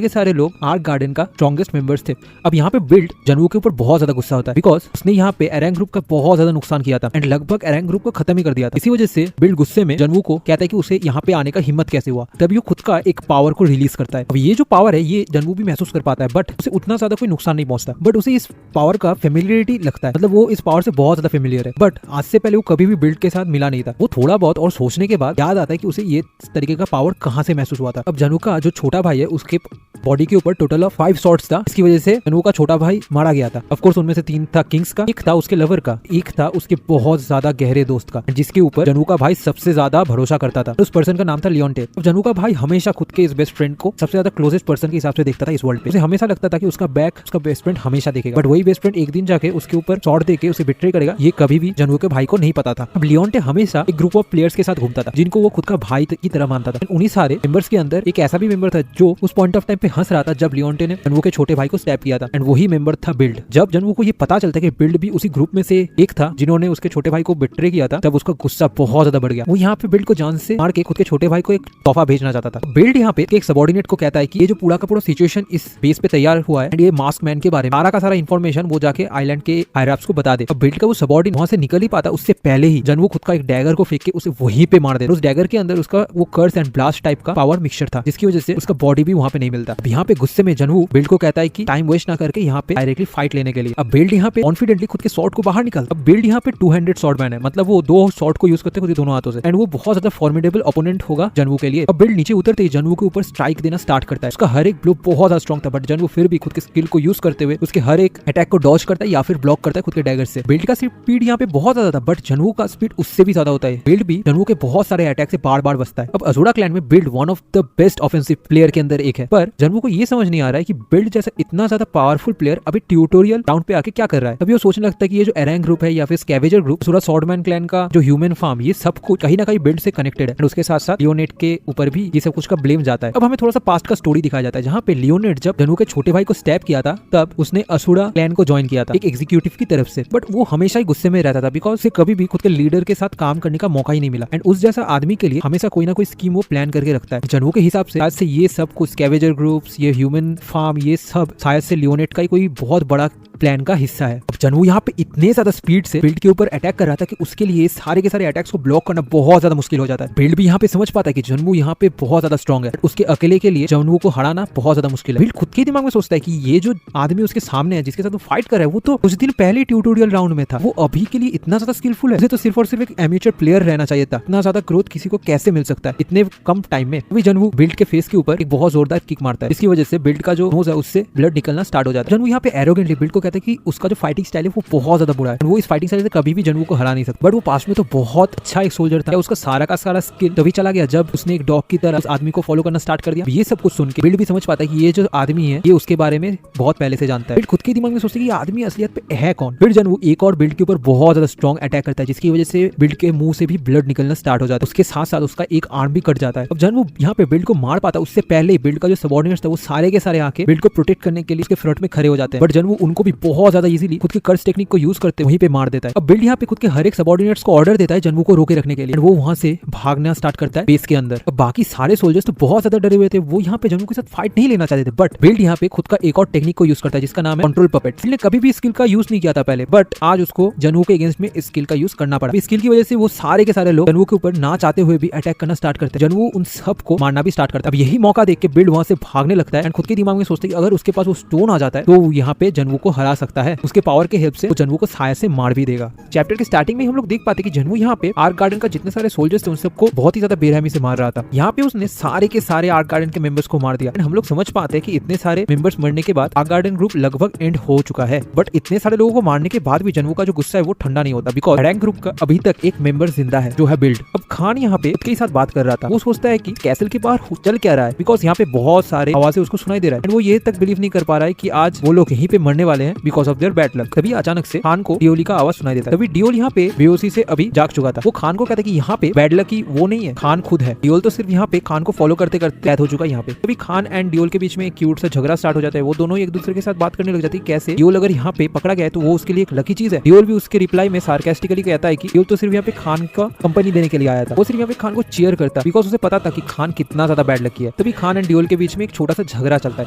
के सारे लोग आर्क गार्डन का स्ट्रॉन्गेस्ट मेंबर्स थे। अब यहाँ पे बिल्ड जनवू के ऊपर बहुत ज्यादा गुस्सा होता है, बिकॉज उसने यहाँ पे एरंग ग्रुप का बहुत ज्यादा नुकसान किया था एंड लगभग एरंग ग्रुप को खत्म ही कर दिया था। इसी वजह से बिल्ड गुस्से में जनवू को कहता है कि उसे यहाँ पे आने का हिम्मत कैसे हुआ। तभी वो खुद का एक पावर को रिलीज करता है। अब ये जो पावर है ये जनवू भी महसूस कर पाता है, बट उसे उतना ज्यादा कोई नुकसान नहीं पहुंचता, बट उसे इस पावर का फेमिलियरिटी लगता है, मतलब वो इस पावर से बहुत ज्यादा फेमिलियर है। बट आज से पहले वो कभी भी बिल्ड के साथ मिला नहीं था। वो थोड़ा बहुत और सोचने के बाद याद आता है कि उसे ये तरीके का पावर कहाँ से महसूस हुआ था। अब जनू का जो छोटा भाई है उसके बॉडी के ऊपर टोटल ऑफ 5 शॉट्स था, इसकी वजह से जनू का छोटा भाई मारा गया था। ऑफ कोर्स उनमें से 3 था किंग्स का, एक था उसके लवर का, एक था उसके बहुत ज्यादा गहरे दोस्त का, जिसके ऊपर जनू का भाई सबसे ज्यादा भरोसा करता था। उस पर्सन का नाम था लियोन्टे। अब जनू का भाई हमेशा खुद के इस बेस्ट फ्रेंड को सबसे ज्यादा क्लोजेस्ट पर्सन के हिसाब से देखता था इस वर्ल्ड पे। उसे हमेशा लगता था कि उसका बैक उसका बेस्ट फ्रेंड हमेशा देखेगा, बट वही बेस्ट फ्रेंड एक दिन जाके उसके ऊपर शॉट देके उसे बिट्रे करेगा, ये कभी भी जनू के भाई को नहीं पता था। अब लियोन्टे हमेशा एक ग्रुप ऑफ प्लेयर्स के साथ घूमता था जिनको वो खुद का भाई की तरह मानता था। उन्हीं सारे मेंबर्स के अंदर एक ऐसा भी मेंबर था जो उस पॉइंट ऑफ टाइम पे हंस रहा था जब लियोन्टे ने जनवू के छोटे भाई को स्टैप किया था, एंड वही मेंबर था बिल्ड। जब जनवू को ये पता चलता कि बिल्ड भी उसी ग्रुप में से एक था जिन्होंने उसके छोटे भाई को बिट्रे किया था, तब उसका गुस्सा बहुत ज्यादा बढ़ गया। वो यहाँ पे बिल्ड को जान से मार के खुद के छोटे भाई को एक तोहफा भेजना चाहता था। बिल्ड यहाँ पे एक सबऑर्डिनेट को कहता है कि ये जो पूरा का पूरा सिचुएशन इस बेस पे तैयार हुआ है एंड ये मास्क मैन के बारे में सारा का सारा इन्फॉर्मेशन वो जाके आइलैंड के हायर-अप्स को बता दे। अब बिल्ड का वो सबऑर्डिनेट वहां से निकल ही पाता उससे पहले ही जनवू खुद का एक डैगर को फेंक के उसे वहीं पे मार देता। उस डैगर के अंदर उसका वो कर्स एंड ब्लास्ट टाइप का पावर मिक्सचर था, जिसकी वजह से उसका बॉडी भी वहां पे नहीं मिलता। अब यहाँ पे गुस्से में जनवू बिल्ड को कहता है कि टाइम वेस्ट ना करके यहाँ पे डायरेक्टली फाइट लेने के लिए। अब बिल्ड यहाँ पे कॉन्फिडेंटली खुद के शॉट को बाहर निकालता। अब बिल्ड यहाँ पे 200 शॉट मैन है, मतलब वो 2 शॉट को यूज करते खुद दोनों हाथों से, एंड वो बहुत ज्यादा फॉर्मिडेबल ओपोनेंट होगा जनवू के लिए। अब बिल्ड नीचे उतरते ही जनवू के ऊपर स्ट्राइक देना स्टार्ट करता है। उसका हर एक ब्लो बहुत ज्यादा स्ट्रॉन्ग था, बट जनवू फिर भी खुद के स्किल को यूज करते हुए उसके हर एक अटैक को डॉज करता है या फिर ब्लॉक करता है खुद के डैगर से। बिल्ड का स्पीड यहाँ पे बहुत ज्यादा था, बट जनवू का स्पीड उससे भी ज्यादा होता है। बिल्ड भी जनवू के बहुत सारे अटैक से बार बार बचता है। अब अजूरा क्लैन में build one of the best offensive player के अंदर एक है, पर जनवू को ये समझ नहीं आ रहा है कि बिल्ड जैसा इतना ज्यादा पावरफुल प्लेयर अभी ट्यूटोरियल राउंड पे आके क्या कर रहा है। तभी वो सोचने लगता है कि ये जो एरंग ग्रुप है या फिर स्कैवेजर ग्रुप, सूरज स्वॉर्डमैन क्लैन का जो ह्यूमन फार्म, ये सब कुछ कहीं ना कहीं बिल्ड से कनेक्टेड है, और उसके साथ साथ लियोनेट के ऊपर भी ये सब कुछ का ब्लेम जाता है। अब हमें थोड़ा सा पास्ट का स्टोरी दिखाया जाता है, जहाँ पे लियोनेट जब जनू के छोटे भाई को स्टैप किया था तब उसने असुरा क्लैन को ज्वाइन किया था एक एग्जीक्यूटिव की तरफ से, बट वो हमेशा ही गुस्से में रहता था बिकॉज उसे कभी भी खुद के लीडर के साथ काम करने का मौका ही नहीं मिला। एंड उस जैसा आदमी के लिए हमेशा कोई ना कोई स्कीम वो प्लान करके रखता है। जनू के हिसाब से शायद से ये सब कुछ स्कैवेजर ग्रुप्स, ये ह्यूमन फार्म, ये सब शायद से लियोनेट का ही कोई बहुत बड़ा प्लान का हिस्सा है। अब जनू यहाँ पे इतने ज्यादा स्पीड से बिल्ड के ऊपर अटैक कर रहा था कि उसके लिए सारे के सारे अटैक्स को ब्लॉक करना बहुत ज्यादा मुश्किल हो जाता है। बिल्ड भी यहाँ पे समझ पाता है कि जनू यहाँ पे बहुत ज्यादा स्ट्रॉन्ग है, उसके अकेले के लिए जनू को हराना बहुत ज्यादा मुश्किल है। बिल्ड खुद के दिमाग में सोचता है कि ये जो आदमी उसके सामने है जिसके साथ वो फाइट कर रहा है वो तो कुछ दिन पहले ट्यूटोरियल राउंड में था, वो अभी के लिए इतना ज्यादा स्किलफुल है, उसे तो सिर्फ और सिर्फ एक एमेचर प्लेयर रहना चाहिए था। इतना ज्यादा ग्रोथ किसी को कैसे मिल सकता है इतने कम टाइम में। अभी जनू बिल्ड के फेस के ऊपर एक बहुत जोरदार किक मारता है, इसकी वजह से बिल्ड का जो नोज है उससे ब्लड निकलना स्टार्ट हो जाता है। जनू यहाँ पे एरोगेंटली बिल्ड को कहता है कि उसका जो फाइटिंग स्टाइल है वो बहुत ज्यादा बुरा है। वो इस फाइटिंग से कभी भी जनवू को हरा नहीं सकता। बट वो पास्ट में तो बहुत अच्छा एक सोल्जर था। उसका सारा का सारा स्किल तभी चला गया जब उसने एक डॉग की तरह उस आदमी को फॉलो करना स्टार्ट कर दिया। ये सब कुछ सुन के बिल्ड भी समझ पाता है कि ये जो आदमी है ये उसके बारे में बहुत पहले से जानता है। बिल्ड खुद के दिमाग में सोचता है कि ये आदमी असलियत पे है कौन। फिर जनवू एक और बिल्ड के ऊपर बहुत ज्यादा स्ट्रॉन्ग अटैक करता है, जिसकी वजह से बिल्ड के मुंह से भी ब्लड निकलना स्टार्ट हो जाता है। उसके साथ साथ उसका एक आर्म भी कट जाता है। अब जनवू यहाँ पे बिल्ड को मार पाता है उससे पहले बिल्ड का जो सबऑर्डिनेट्स था वो सारे के सारे आके बिल्ड को प्रोटेक्ट करने के लिए उसके फ्रंट में खड़े हो जाते हैं। बट जनवू उनको भी बहुत ज्यादा इजीली खुद की कर्स टेक्निक को यूज करते वहीं पे मार देता है। अब बिल्ड यहाँ पे खुद के हर एक सबऑर्डिनेट्स को ऑर्डर देता है जनवू को रोके रखने के लिए। वो वहां से भागना स्टार्ट करता है बेस के अंदर। अब बाकी सारे सोल्जर्स तो बहुत ज्यादा डरे हुए थे, वो यहाँ पे जनवू के साथ फाइट नहीं लेना चाहते थे। बट बिल्ड यहाँ पे खुद का एक और टेक्निक को यूज करता है जिसका नाम है कंट्रोल पपेट। इसने कभी भी स्किल का यूज नहीं किया था पहले, बट आज उसको जनवू के अगेंस्ट में इस स्किल का यूज करना पड़ा। स्किल की वजह से वो सारे के सारे लोग जनवू के ऊपर ना चाहते हुए भी अटैक करना स्टार्ट करते हैं। जनवू उन सब को मारना भी स्टार्ट करता है। अब यही मौका देख के बिल्ड वहां से भागने लगता है एंड खुद के दिमाग में सोचते हैं कि अगर उसके पास वो स्टोन आ जाता है तो यहाँ पे जनवू को हरा सकता है। उसके पावर के हेल्प से वो जनवू को शायद से मार भी देगा। चैप्टर के स्टार्टिंग में हम लोग देख पाते कि जनवू यहाँ पे आर्क गार्डन का जितने सारे सोल्जर्स थे उन सबको बहुत ही ज्यादा बेरहमी से मार रहा था। यहाँ पे उसने सारे के सारे आर्क गार्डन के मेंबर्स को मार दिया। हम लोग समझ पाते हैं कि इतने सारे मेंबर्स मरने के बाद आर्क गार्डन ग्रुप लगभग एंड हो चुका है। बट इतने सारे लोगों को मारने के बाद भी जनवू का जो गुस्सा है वो ठंडा नहीं होता, बिकॉज रैंक ग्रुप का अभी तक एक मेंबर जिंदा है जो है बिल्ड। अब खान यहाँ पे उसके साथ बात कर रहा था। वो सोचता है कि कैसल के बाहर चल क्या रहा है, बिकॉज यहाँ पे बहुत सारे आवाजें उसको सुनाई दे रहा है। वो ये तक बिलीव नहीं कर पा रहा है कि आज वो लोग यहीं पे मरने वाले हैं because of their bad luck. तभी अचानक से खान को डियोली का आवाज सुनाई देता है। तभी डियोल यहाँ पे बेहोशी से अभी जाग चुका था। वो खान को कहता है कि यहाँ पे बैड लक की वो नहीं है, खान खुद है। डियोल तो सिर्फ यहाँ पे खान को फॉलो करते करते डेथ हो चुका है यहाँ पे। तभी खान एंड डियोल के बीच में एक क्यूट सा झगड़ा स्टार्ट हो जाता है। वो दोनों एक दूसरे के साथ बात करने लग जाती है कैसे डियोल अगर यहाँ पे पकड़ा गया है तो वो उसके लिए एक लकी चीज है। डियोल भी उसके रिप्लाई में सार्कास्टिकली कहता है कि डियोल तो सिर्फ यहाँ पे खान का कंपनी देने के लिए आया था। वो सिर्फ यहाँ पे खान को चीयर करता बिकॉज उसे पता था कि खान कितना ज्यादा बैड लकी है। तभी खान एंड डियोल के बीच में एक छोटा सा झगड़ा चलता है।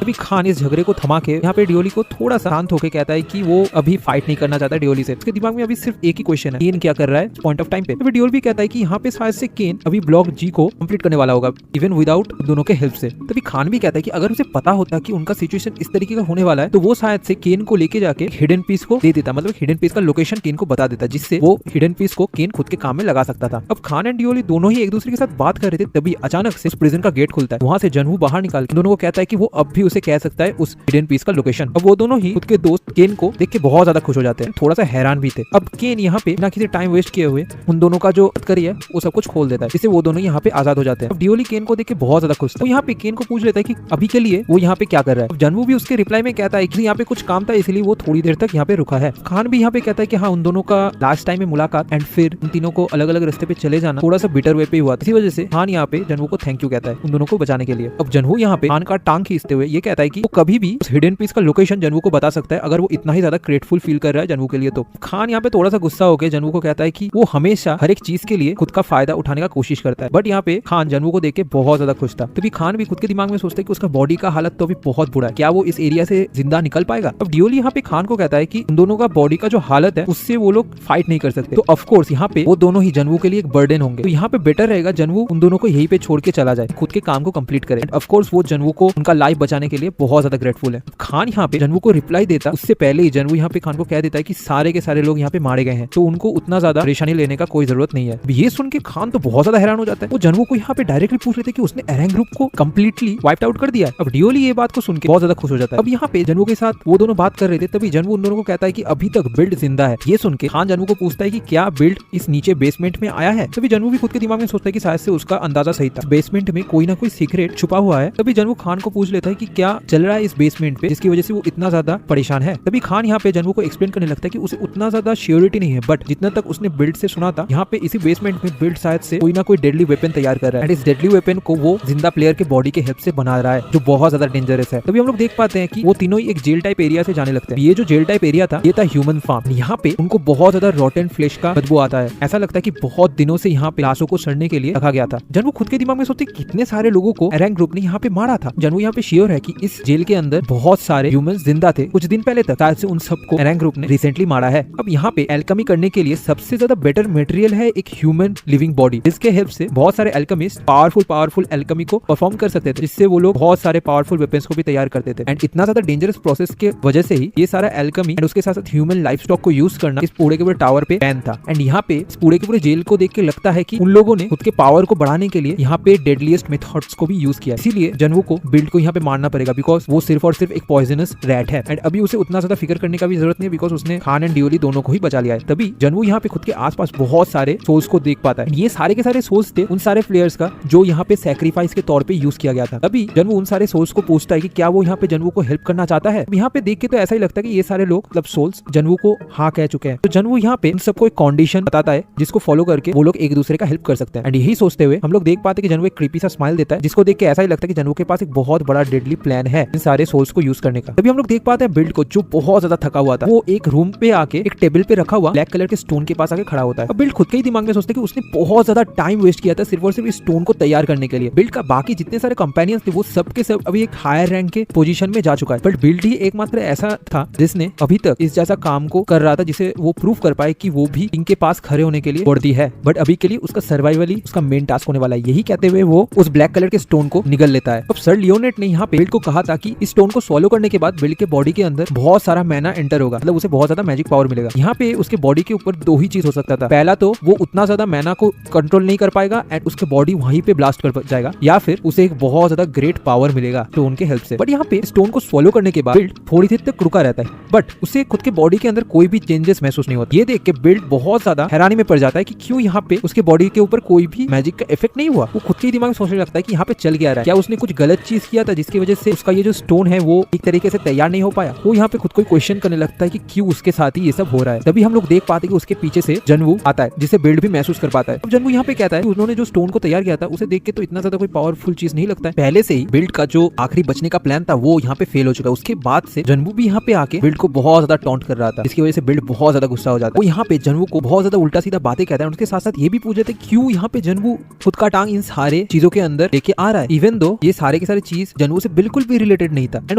तभी खान इस झगड़े को थमा के यहाँ पे डियोली को थोड़ा शांत होकर कहता है कि वो अभी फाइट नहीं करना चाहता डियोली से। उसके दिमाग में अभी सिर्फ एक ही क्वेश्चन है, केन क्या कर रहा है पॉइंट ऑफ टाइम पे। तभी डियोल भी कहता है कि यहाँ पे शायद से केन अभी ब्लॉक जी को कंप्लीट करने वाला होगा इवन विदाउट दोनों के हेल्प से। तभी खान भी कहता है कि अगर उसे पता होता कि उनका सिचुएशन इस तरीके का होने वाला है तो वो शायद से केन को लेके जाके हिडन पीस को दे देता, मतलब हिडन पीस का लोकेशन केन को बता देता, जिससे वो हिडन पीस को केन खुद के काम में लगा सकता था। अब खान एंड डियोली दोनों ही एक दूसरे के साथ बात कर रहे थे, तभी अचानक से प्रिजन का गेट खुलता है। वहां से जनवू बाहर निकाल के दोनों को कहता है कि वो अब भी उसे कह सकता है उस हिडन पीस का लोकेशन। अब वो दोनों ही खुद के दोस्त केन को देख के बहुत ज्यादा खुश हो जाते हैं, थोड़ा सा हैरान भी थे। अब केन यहाँ पे ना किसी टाइम वेस्ट किए हुए उन दोनों का जो करी है वो सब कुछ खोल देता है, जिससे वो दोनों यहाँ पे आजाद हो जाते हैं। अब डियोली केन को देख के बहुत ज्यादा खुश था। वो यहाँ पे केन को पूछ लेता है कि अभी के लिए वो यहाँ पे क्या कर रहा है। अब जनवू भी उसके रिप्लाई में कहता है कि यहाँ पे कुछ काम था इसलिए वो थोड़ी देर तक यहाँ पे रुका है। खान भी यहाँ पे कहता है कि हाँ उन दोनों का लास्ट टाइम में मुलाकात एंड फिर उन तीनों को अलग अलग रास्ते पे चले जाना थोड़ा सा बिटर वे पे हुआ, इसी वजह से खान यहाँ पे जनवू को थैंक यू कहता है उन दोनों को बचाने के लिए। अब जनवू यहाँ पे खान का टांग खींचते हुए ये कहता है कि वो कभी भी उस हिडन पीस का लोकेशन जनवू को बता सकता है अगर वो इतना ही ज्यादा ग्रेटफुल फील कर रहा है जनवू के लिए। तो खान यहाँ पे थोड़ा सा गुस्सा होकर जनवू को कहता है कि वो हमेशा हर एक चीज के लिए खुद का फायदा उठाने का कोशिश करता है। बट यहाँ पे खान जनवू को देख के बहुत ज्यादा खुश था। तभी खान भी खुद के दिमाग में सोचता है कि उसका बॉडी का हालत तो अभी बहुत बुरा है, क्या वो इस एरिया से जिंदा निकल पाएगा। अब डियोली यहाँ पे खान को कहता है कि उन दोनों का बॉडी का जो हालत है उससे वो लोग फाइट नहीं कर सकते, तो ऑफ कोर्स यहाँ पे वो दोनों ही जनवू के लिए एक बर्डन होंगे। तो यहाँ पे बेटर रहेगा जनवू उन दोनों को यहीं पे छोड़ के चला जाए, खुद के काम को कंप्लीट करे। ऑफ कोर्स वो जनवू को उनका लाइफ बचाने के लिए बहुत ज्यादा ग्रेटफुल है। खान यहाँ पे जनवू को रिप्लाई देता उससे पहले ही जनवू यहाँ पे खान को कह देता है कि सारे के सारे लोग यहाँ पे मारे गए हैं, तो उनको उतना ज्यादा परेशानी लेने का कोई जरूरत नहीं है। ये सुन के खान तो बहुत ज्यादा हैरान हो जाता है। वो जनवू को यहाँ पे डायरेक्टली पूछ लेते कि उसने एरेंग ग्रुप को कंप्लीटली वाइप आउट कर दिया है। अब डियोली ये बात को सुन के बहुत ज्यादा खुश हो जाता है। अब यहाँ पे जनवू के साथ वो दोनों बात कर रहे थे, तभी जनवू उन दोनों को कहता है कि अभी तक बिल्ड जिंदा है। ये सुन के खान जनवू को पूछता है कि क्या बिल्ड इस नीचे बेसमेंट में आया है। तभी जनवू भी खुद के दिमाग में सोचता है कि शायद से उसका अंदाजा सही था, बेसमेंट में कोई ना कोई सीक्रेट छुपा हुआ है। तभी जनवू खान को पूछ लेता है कि क्या चल रहा है इस बेसमेंट पे जिसकी वजह से वो इतना ज्यादा परेशान है। तभी खान यहाँ पे जनवू को एक्सप्लेन करने लगता है कि उसे उतना ज्यादा श्योरिटी नहीं है, बट जितना तक उसने बिल्ड से सुना था यहाँ पे इसी बेसमेंट में बिल्ड शायद से कोई ना कोई डेडली वेपन तैयार कर रहा है एंड इस डेडली वेपन को वो जिंदा प्लेयर के बॉडी के हेल्प से बना रहा है, जो बहुत ज्यादा डेंजरस है। तभी हम लोग देख पाते हैं कि वो तीनों ही एक जेल टाइप एरिया से जाने लगते हैं। ये जो जेल टाइप एरिया था ये था ह्यूमन फार्म। यहाँ पे उनको बहुत ज्यादा रॉटन फ्लेश का बदबू आता है, ऐसा लगता है कि बहुत दिनों से यहाँ पे लाशों को सड़ने के लिए रखा गया था। जनवू खुद के दिमाग में सोचते कितने सारे लोगों को एरेंग ग्रुप ने यहाँ पे मारा था। जनवू यहाँ पे श्योर है कि इस जेल के अंदर बहुत सारे ह्यूमंस जिंदा थे कुछ दिन पहले तक, शायद से उन सबको एरेंग ग्रुप ने रिसेंटली मारा है। अब यहाँ पे एल्केमी करने के लिए सबसे ज्यादा बेटर मटेरियल है एक ह्यूमन लिविंग बॉडी, जिसके हेल्प से बहुत सारे एल्केमिस्ट पावरफुल एल्केमी को परफॉर्म कर सकते थे, जिससे वो लोग बहुत सारे पावरफुल वेपन्स को भी तैयार करते थे। एंड इतना ज्यादा डेंजरस प्रोसेस के वजह से ही ये सारा एल्केमी एंड उसके साथ साथ ह्यूमन लाइफ स्टॉक को यूज करना इस पूरे के पूरे टावर पे बैन था। एंड यहाँ पे इस पूरे के पूरे जेल को देख के लगता है कि उन लोगों ने खुद के पावर को बढ़ाने के लिए यहाँ पे डेडलीस्ट मेथड्स को भी यूज किया। इसीलिए जनवू को बिल्ड को यहाँ पे मारना पड़ेगा, बिकॉज वो सिर्फ और सिर्फ एक पॉइजनस रैट है एंड अभी उसे उतना ज्यादा फिक्र करने का भी जरूरत नहीं है, बिकॉज उसने हान एंड डियोली दोनों को ही बचा लिया है। तभी जनवू यहाँ पे खुद के आसपास बहुत सारे सोल्स को देख पाता है। ये सारे के सारे सोल्स थे उन सारे प्लेयर्स का जो यहाँ पे सैक्रिफाइस के तौर पे यूज किया गया था। तभी जनवू उन सारे सोल्स को पूछता है कि क्या वो यहाँ पे जनवू को हेल्प करना चाहता है। यहाँ पे देख के तो ऐसा ही लगता है कि ये सारे लोग मतलब सोल्स जनवू को हाँ कह चुके हैं। तो जनवू यहाँ पे इन सबको एक कंडीशन बताता है जिसको फॉलो करके वो लोग एक दूसरे का हेल्प कर सकते हैं। एंड यही सोचते हुए हम लोग देख पाते हैं कि जनवू एक क्रीपी सा स्माइल देता है जिसको देख के ऐसा ही लगता है कि जनवू के पास एक बहुत बड़ा डेडली प्लान है इन सारे सोल्स को यूज करने का। तभी हम लोग देख पाते हैं बिल्ड को जो बहुत ज्यादा थका हुआ था वो एक रूम पे आके एक टेबल पे रखा हुआ ब्लैक कलर के स्टोन के पास आके खड़ा होता है। अब बिल्ड खुद के ही दिमाग में सोचते कि उसने बहुत ज्यादा टाइम वेस्ट किया था सिर्फ और सिर्फ इस स्टोन को तैयार करने के लिए। बिल्ड का बाकी जितने सारे कंपेनियंस थे वो सब के सब अभी एक हायर रैंक के पोजीशन में जा चुका है, बट बिल्ड ही एकमात्र ऐसा था जिसने अभी तक इस जैसा काम को कर रहा था जिसे वो प्रूव कर पाए कि वो भी किंग के पास खड़े होने के लिए वर्दी है। बट अभी के लिए उसका सर्वाइवल ही उसका मेन टास्क होने वाला है। यही कहते हुए वो उस ब्लैक कलर के स्टोन को निगल लेता है। अब सर लियोनेट ने यहाँ पे बिल्ड को कहा था कि इस स्टोन को सॉलो करने के बाद बिल्ड के बॉडी के अंदर बहुत सारा मैना एंटर होगा, मतलब उसे बहुत ज्यादा मैजिक पावर मिलेगा। यहाँ पे उसके बॉडी के ऊपर दो ही चीज हो सकता था, पहला तो वो उतना ज्यादा मैना को कंट्रोल नहीं कर पाएगा एंड उसके बॉडी वहीं पे ब्लास्ट कर जाएगा, या फिर उसे एक बहुत ज्यादा ग्रेट पावर मिलेगा स्टोन के हेल्प से। बट यहाँ पे स्टोन को सॉलो करने के बाद बिल्ड थोड़ी देर तक रुका रहता है, बट उसे खुद के बॉडी के अंदर कोई भी चेंजेस महसूस नहीं होता। ये देख के बिल्ड बहुत ज्यादा हैरानी में पड़ जाता है कि क्यों यहाँ पे उसके बॉडी के ऊपर कोई भी मैजिक का इफेक्ट नहीं हुआ। वो खुद के दिमाग में सोचने लगता है कि यहाँ पे चल गया रहा है, क्या उसने कुछ गलत चीज किया था जिसकी वजह से उसका ये जो स्टोन है वो एक तरीके से तैयार नहीं हो पाया। वो यहाँ पे खुद को क्वेश्चन करने लगता है कि क्यों उसके साथ ही ये सब हो रहा है। तभी हम लोग देख पाते हैं कि उसके पीछे से जनवू आता है जिसे बिल्ड भी महसूस कर पाता है। अब जनवू यहाँ पे कहता है कि उन्होंने जो स्टोन को तैयार किया था उसे देख के तो इतना ज्यादा कोई पावरफुल चीज नहीं लगता है। पहले से ही बिल्ड का जो आखिरी बचने का प्लान था वो यहाँ पे फेल हो चुका है। उसके बाद से जनवू भी यहाँ पे आके बिल्ड को बहुत ज्यादा टॉन्ट कर रहा था, जिसकी वजह से बिल्ड बहुत ज्यादा गुस्सा हो जाता है। वो यहाँ पे जनवू को बहुत ज्यादा उल्टा सीधा बातें कहता है। उसके साथ साथ ये भी पूछ रहे थे क्यों यहाँ पे जनवू खुद का टांग इन सारे चीजों के अंदर लेके आ रहा है, इवन दो ये सारे के सारे चीज जनवू से बिल्कुल भी रिलेटेड नहीं था। एंड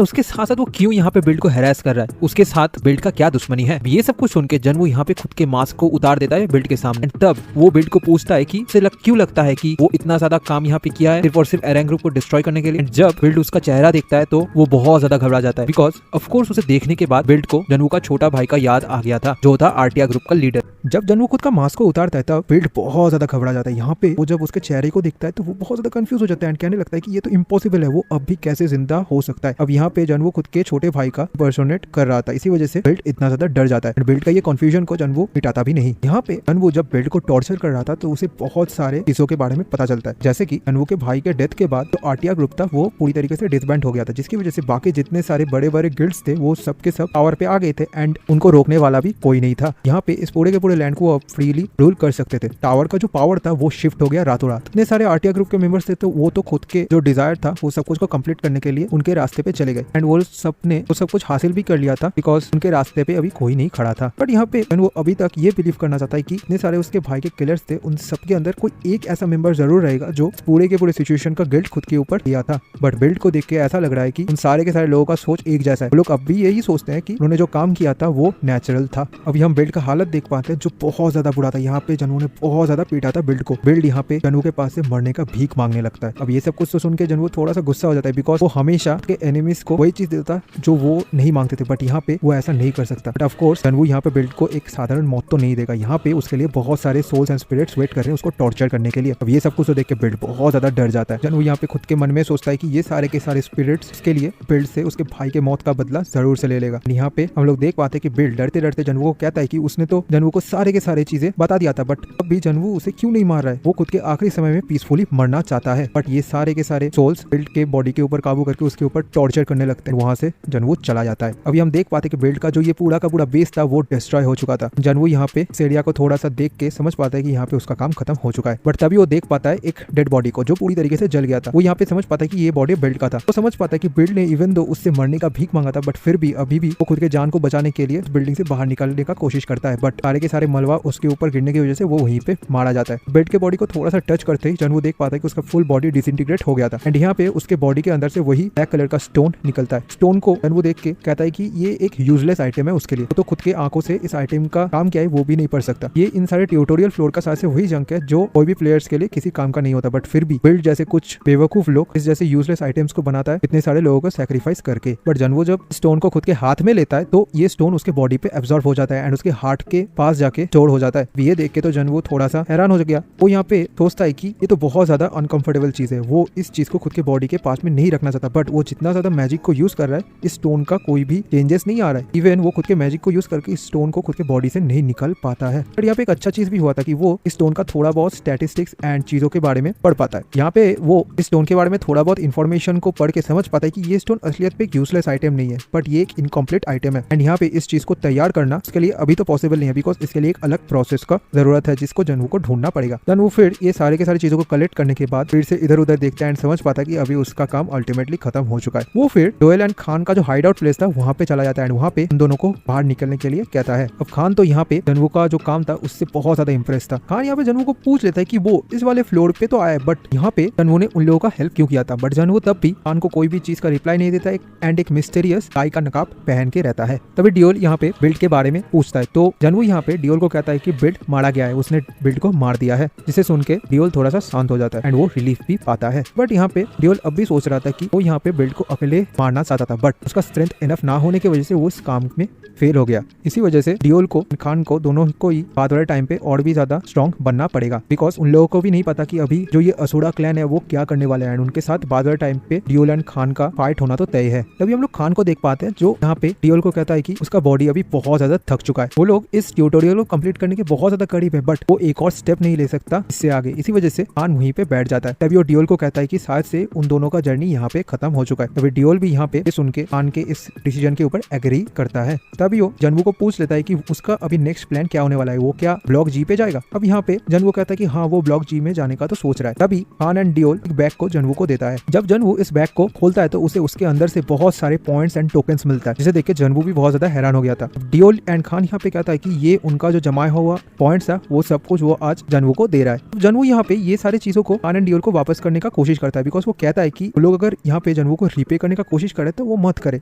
उसके साथ साथ वो क्यों यहाँ पे बिल्ड को हैरेस कर रहा है, उसके साथ बिल्ड का क्या दुश्मनी है। ये सब कुछ सुन के जनवू यहाँ पे खुद के मास्क को उतार देता है बिल्ड के सामने। तब वो बिल्ड को पूछता है कि उसे क्यों लगता है कि वो इतना ज्यादा काम यहाँ पे किया है सिर्फ और सिर्फ एरेंग ग्रुप को डिस्ट्रॉय करने के लिए। जब बिल्ड उसका चेहरा देखता है तो वो बहुत ज्यादा घबरा जाता है, बिकॉज ऑफ कोर्स उसे देखने के बाद बिल्ड को जनवू का छोटा भाई का याद आ गया था जो था आर्टिया ग्रुप का लीडर। जब जनवू खुद का मास्क को उतारता है तब बिल्ड बहुत ज्यादा घबरा जाता है। यहाँ पे वो जब उसके चेहरे को देखता है तो वो बहुत ज्यादा कंफ्यूज हो जाता है एंड कहने लगता है कि ये तो इम्पॉसिबल है, वो अब भी कैसे जिंदा हो सकता है। अब यहाँ पे जनवू खुद के छोटे भाई का पर्सोनेट कर रहा था, इसी वजह से बिल्ड इतना ज्यादा डर जाता है। बिल्ड का ये कंफ्यूजन को जनवू मिटाता भी नहीं। यहाँ पे जनवू जब बिल्ड को टॉर्चर कर रहा था तो उसे बहुत सारे चीजों के बारे में पता चलता है, जैसे कि जनवू के भाई के डेथ के बाद जो आर्टिया ग्रुप था वो पूरी तरीके से डिसबैंड हो गया था, जिसकी वजह से बाकी जितने सारे बड़े बड़े गिल्ड्स थे वो सब के सब पावर पे आ गए थे एंड उनको रोकने वाला भी कोई नहीं था। यहाँ पे इस पूरे के पूरे लैंड को अब फ्रीली रूल कर सकते थे। टावर का जो पावर था वो शिफ्ट हो गया रातों रात। इतने सारे आर्टिया ग्रुप के मेंबर्स थे तो वो तो खुद के जो डिजायर था वो सब कुछ को कंप्लीट करने के लिए उनके रास्ते पे चले गए एंड वो सबने वो सब कुछ हासिल भी कर लिया था, बिकॉज उनके रास्ते पे अभी कोई नहीं खड़ा था। बट यहाँ पे वो अभी तक ये बिलीव करना चाहता है कि इतने सारे उसके भाई के किलर्स थे, उन सबके अंदर कोई एक ऐसा मेंबर जरूर रहेगा जो पूरे के पूरे सिचुएशन का गिल्ट खुद के ऊपर लिया था। बट बिल्ड को देख के ऐसा लग रहा है कि उन सारे के सारे लोगों का सोच एक जैसा है। वो लोग अब भी यही सोचते हैं कि उन्होंने जो काम किया था वो नेचुरल था। अभी हम बिल्ड का हालत देख पाते हैं जो बहुत ज्यादा बुरा था। यहाँ पे जनवू ने बहुत ज्यादा पीटा था बिल्ड को। बिल्ड यहाँ पे जनवू के पास से मरने का भीख मांगने लगता है। अब ये सब कुछ तो सुन के जनवू थोड़ा सा गुस्सा हो जाता है, बिकॉज वो हमेशा के एनिमीज को वही चीज देता जो वो नहीं मांगते थे, बट यहाँ पे वो ऐसा नहीं कर सकता। बट ऑफ कोर्स जनवू यहाँ पे बिल्ड को एक साधारण मौत तो नहीं देगा। यहाँ पे उसके लिए बहुत सारे सोल्स एंड स्पिरिट्स वेट कर रहे हैं उसको टॉर्चर करने के लिए। अब ये सब कुछ तो देख के बिल्ड बहुत ज्यादा डर जाता है। जनवू यहाँ पे खुद के मन में सोचता है कि ये सारे के सारे स्पिरिट्स के लिए बिल्ड से उसके भाई के मौत का बदला जरूर से ले लेगा। यहाँ पे हम लोग देख पाते हैं कि बिल्ड डरते डरते जनवू को कहता है कि उसने तो जनवू को सारे के सारे चीजें बता दिया था, बट अब भी जनवू उसे क्यों नहीं मार रहा है। वो खुद के आखिरी समय में पीसफुली मरना चाहता है, बट ये सारे के सारे सोल्स बिल्ड के बॉडी के ऊपर काबू करके उसके ऊपर टॉर्चर करने लगते हैं। वहां से जनवू चला जाता है। अभी हम देख पाते कि बिल्ड का जो ये पूरा का पूरा बेस था वो डिस्ट्रॉय हो चुका था। जनवू यहाँ पे सेडिया को थोड़ा सा देख के समझ पाता है कि यहाँ पे उसका काम खत्म हो चुका है, बट तभी वो देख पाता है एक डेड बॉडी को जो पूरी तरीके से जल गया था। वो यहाँ पे समझ पाता है कि ये बॉडी बिल्ड का था। वो समझ पाता है कि बिल्ड ने इवन दो उससे मरने का भीख मांगा था, बट फिर भी अभी भी वो खुद के जान को बचाने के लिए बिल्डिंग से बाहर निकलने का कोशिश करता है, बट सारे के सारे मलबा उसके ऊपर गिरने की वजह से वो वहीं पे मारा जाता है। बिल्ड के बॉडी को थोड़ा सा टच करते ही जनवू देख पाता है कि उसका फुल बॉडी डिसइंटीग्रेट हो गया था एंड यहाँ पे उसके बॉडी के अंदर से वही ब्लैक कलर का स्टोन निकलता है। स्टोन को जनवू देख के कहता है कि ये एक यूजलेस आइटम है उसके लिए। तो खुद के आंखों से इस आइटम का काम क्या है वो भी नहीं पढ़ सकता। ये इन सारे ट्यूटोरियल फ्लोर का साथ से वही जंक है जो कोई भी प्लेयर्स के लिए किसी काम का नहीं होता, बट फिर भी बिल्ड जैसे कुछ बेवकूफ लोग इस जैसे यूजलेस आइटम्स को बनाता है इतने सारे लोगों को सैक्रिफाइस करके। बट जनवू जब स्टोन को खुद के हाथ में लेता है तो ये स्टोन उसके बॉडी पे एब्जॉर्ब हो जाता है एंड उसके हार्ट के पास जाके स्टोर हो जाता है। ये देख के तो जनवू थोड़ा सा हैरान हो गया। वो यहाँ पे सोचता है कि ये तो बहुत ज्यादा अनकंफर्टेबल चीज है। वो इस चीज को खुद के बॉडी के पास में नहीं रखना चाहता, बट वो जितना ज्यादा मैजिक को यूज कर रहा है इस स्टोन का कोई भी चेंजेस नहीं आ रहा है। इवन वो खुद के मैजिक मैजिक को यूज करके स्टोन को खुद के बॉडी से नहीं निकल पाता है। पर यहाँ पे एक अच्छा चीज भी हुआ था कि वो स्टोन का थोड़ा बहुत स्टैटिस्टिक्स एंड चीजों के बारे में पढ़ पाता है। यहाँ पे वो स्टोन के बारे में थोड़ा बहुत इन्फॉर्मेशन को पढ़ के समझ पाता है कि ये स्टोन असलियत में एक यूजलेस आइटम नहीं है, बट ये एक इनकम्प्लीट आइटम है। एंड यहाँ पे इस चीज को तैयार करना उसके लिए अभी तो पॉसिबल नहीं है, बिकॉज इसके लिए एक अलग प्रोसेस का जरूरत है जिसको जनवू को ढूंढना पड़ेगा। जनवू फिर ये सारे के सारी चीजों को कलेक्ट करने के बाद फिर से इधर उधर देखता है एंड समझ पाता है कि अभी उसका काम अल्टीमेटली खत्म हो चुका है। वो फिर डोएल एंड खान का जो हाइड आउट प्लेस था वहाँ पे चला जाता है एंड वहाँ पे उन दोनों को बाहर निकलने के लिए कहता है। अब खान तो यहाँ पे जनवू का जो काम था उससे बहुत ज्यादा इंप्रेस था। खान यहाँ पे जनवू को पूछ लेता है कि वो इस वाले फ्लोर पे तो आया, बट यहाँ पे जनवू ने उन लोगों का हेल्प क्यों किया था। बट जनवू तब भी खान को कोई भी चीज का रिप्लाई नहीं देता है एंड एक मिस्टीरियस गाय का नकाब पहन के रहता है। तभी डियोल यहाँ पे बिल्ड के बारे में पूछता है तो जनवू यहाँ पे डियोल को कहता है कि बिल्ड मारा गया है, उसने बिल्ड को मार दिया है, जिसे सुन के डियोल थोड़ा सा शांत हो जाता है एंड वो रिलीफ भी पाता है। बट यहाँ पे डियोल अब भी सोच रहा था कि वो यहाँ पे बिल्ड को अकेले मारना चाहता था, बट उसका स्ट्रेंथ इनफ ना होने की वजह से वो इस काम में फेल हो गया। इसी वजह से डियोल को खान को दोनों को ही बाद वाले टाइम पे और भी ज्यादा स्ट्रॉन्ग बनना पड़ेगा, बिकॉज उन लोगों को भी नहीं पता कि अभी जो ये असुरा क्लैन है वो क्या करने वाले हैं। उनके साथ बाद वाले टाइम पे डियोल एंड खान का फाइट होना तो तय है। तभी हम लोग खान को देख पाते हैं जो यहाँ पे डियोल को कहता है कि उसका बॉडी अभी बहुत ज्यादा थक चुका है। वो लोग इस ट्यूटोरियल को कंप्लीट करने के बहुत ज्यादा करीब है, बट वो एक और स्टेप नहीं ले सकता इससे आगे। इसी वजह से खान वहीं पे बैठ जाता है। तभी वो डियोल को कहता है कि शायद से उन दोनों का जर्नी यहाँ पे खत्म हो चुका है। तभी डियोल भी यहाँ पे सुन के खान के इस डिसीजन के ऊपर एग्री करता है। तभी वो जनवू को पूछ लेता है कि उसका अभी नेक्स्ट प्लान क्या होने वाला है, वो क्या ब्लॉक जी पे जाएगा। अब यहाँ पे जनवू कहता है कि हाँ वो ब्लॉक जी में जाने का तो सोच रहा है। तभी खान एंड डियोल एक बैग को जनवू को देता है। जब जनवू इस बैग को खोलता है तो उसे उसके अंदर से बहुत सारे पॉइंट्स एंड टोकन्स मिलता है, जिसे देख के जनवू भी बहुत ज्यादा हैरान हो गया था। डियोल एंड खान यहाँ पे कहता है कि ये उनका जो जमाया हुआ पॉइंट्स है वो सब कुछ वो आज जनवू को दे रहा है। जनवू यहाँ पे ये सारी चीजों को खान एंड डियोल को वापस करने का कोशिश करता है, बिकॉज वो कहता है कि लोग अगर यहाँ पे जनवू को रिपे करने का कोशिश करे तो वो मत करे।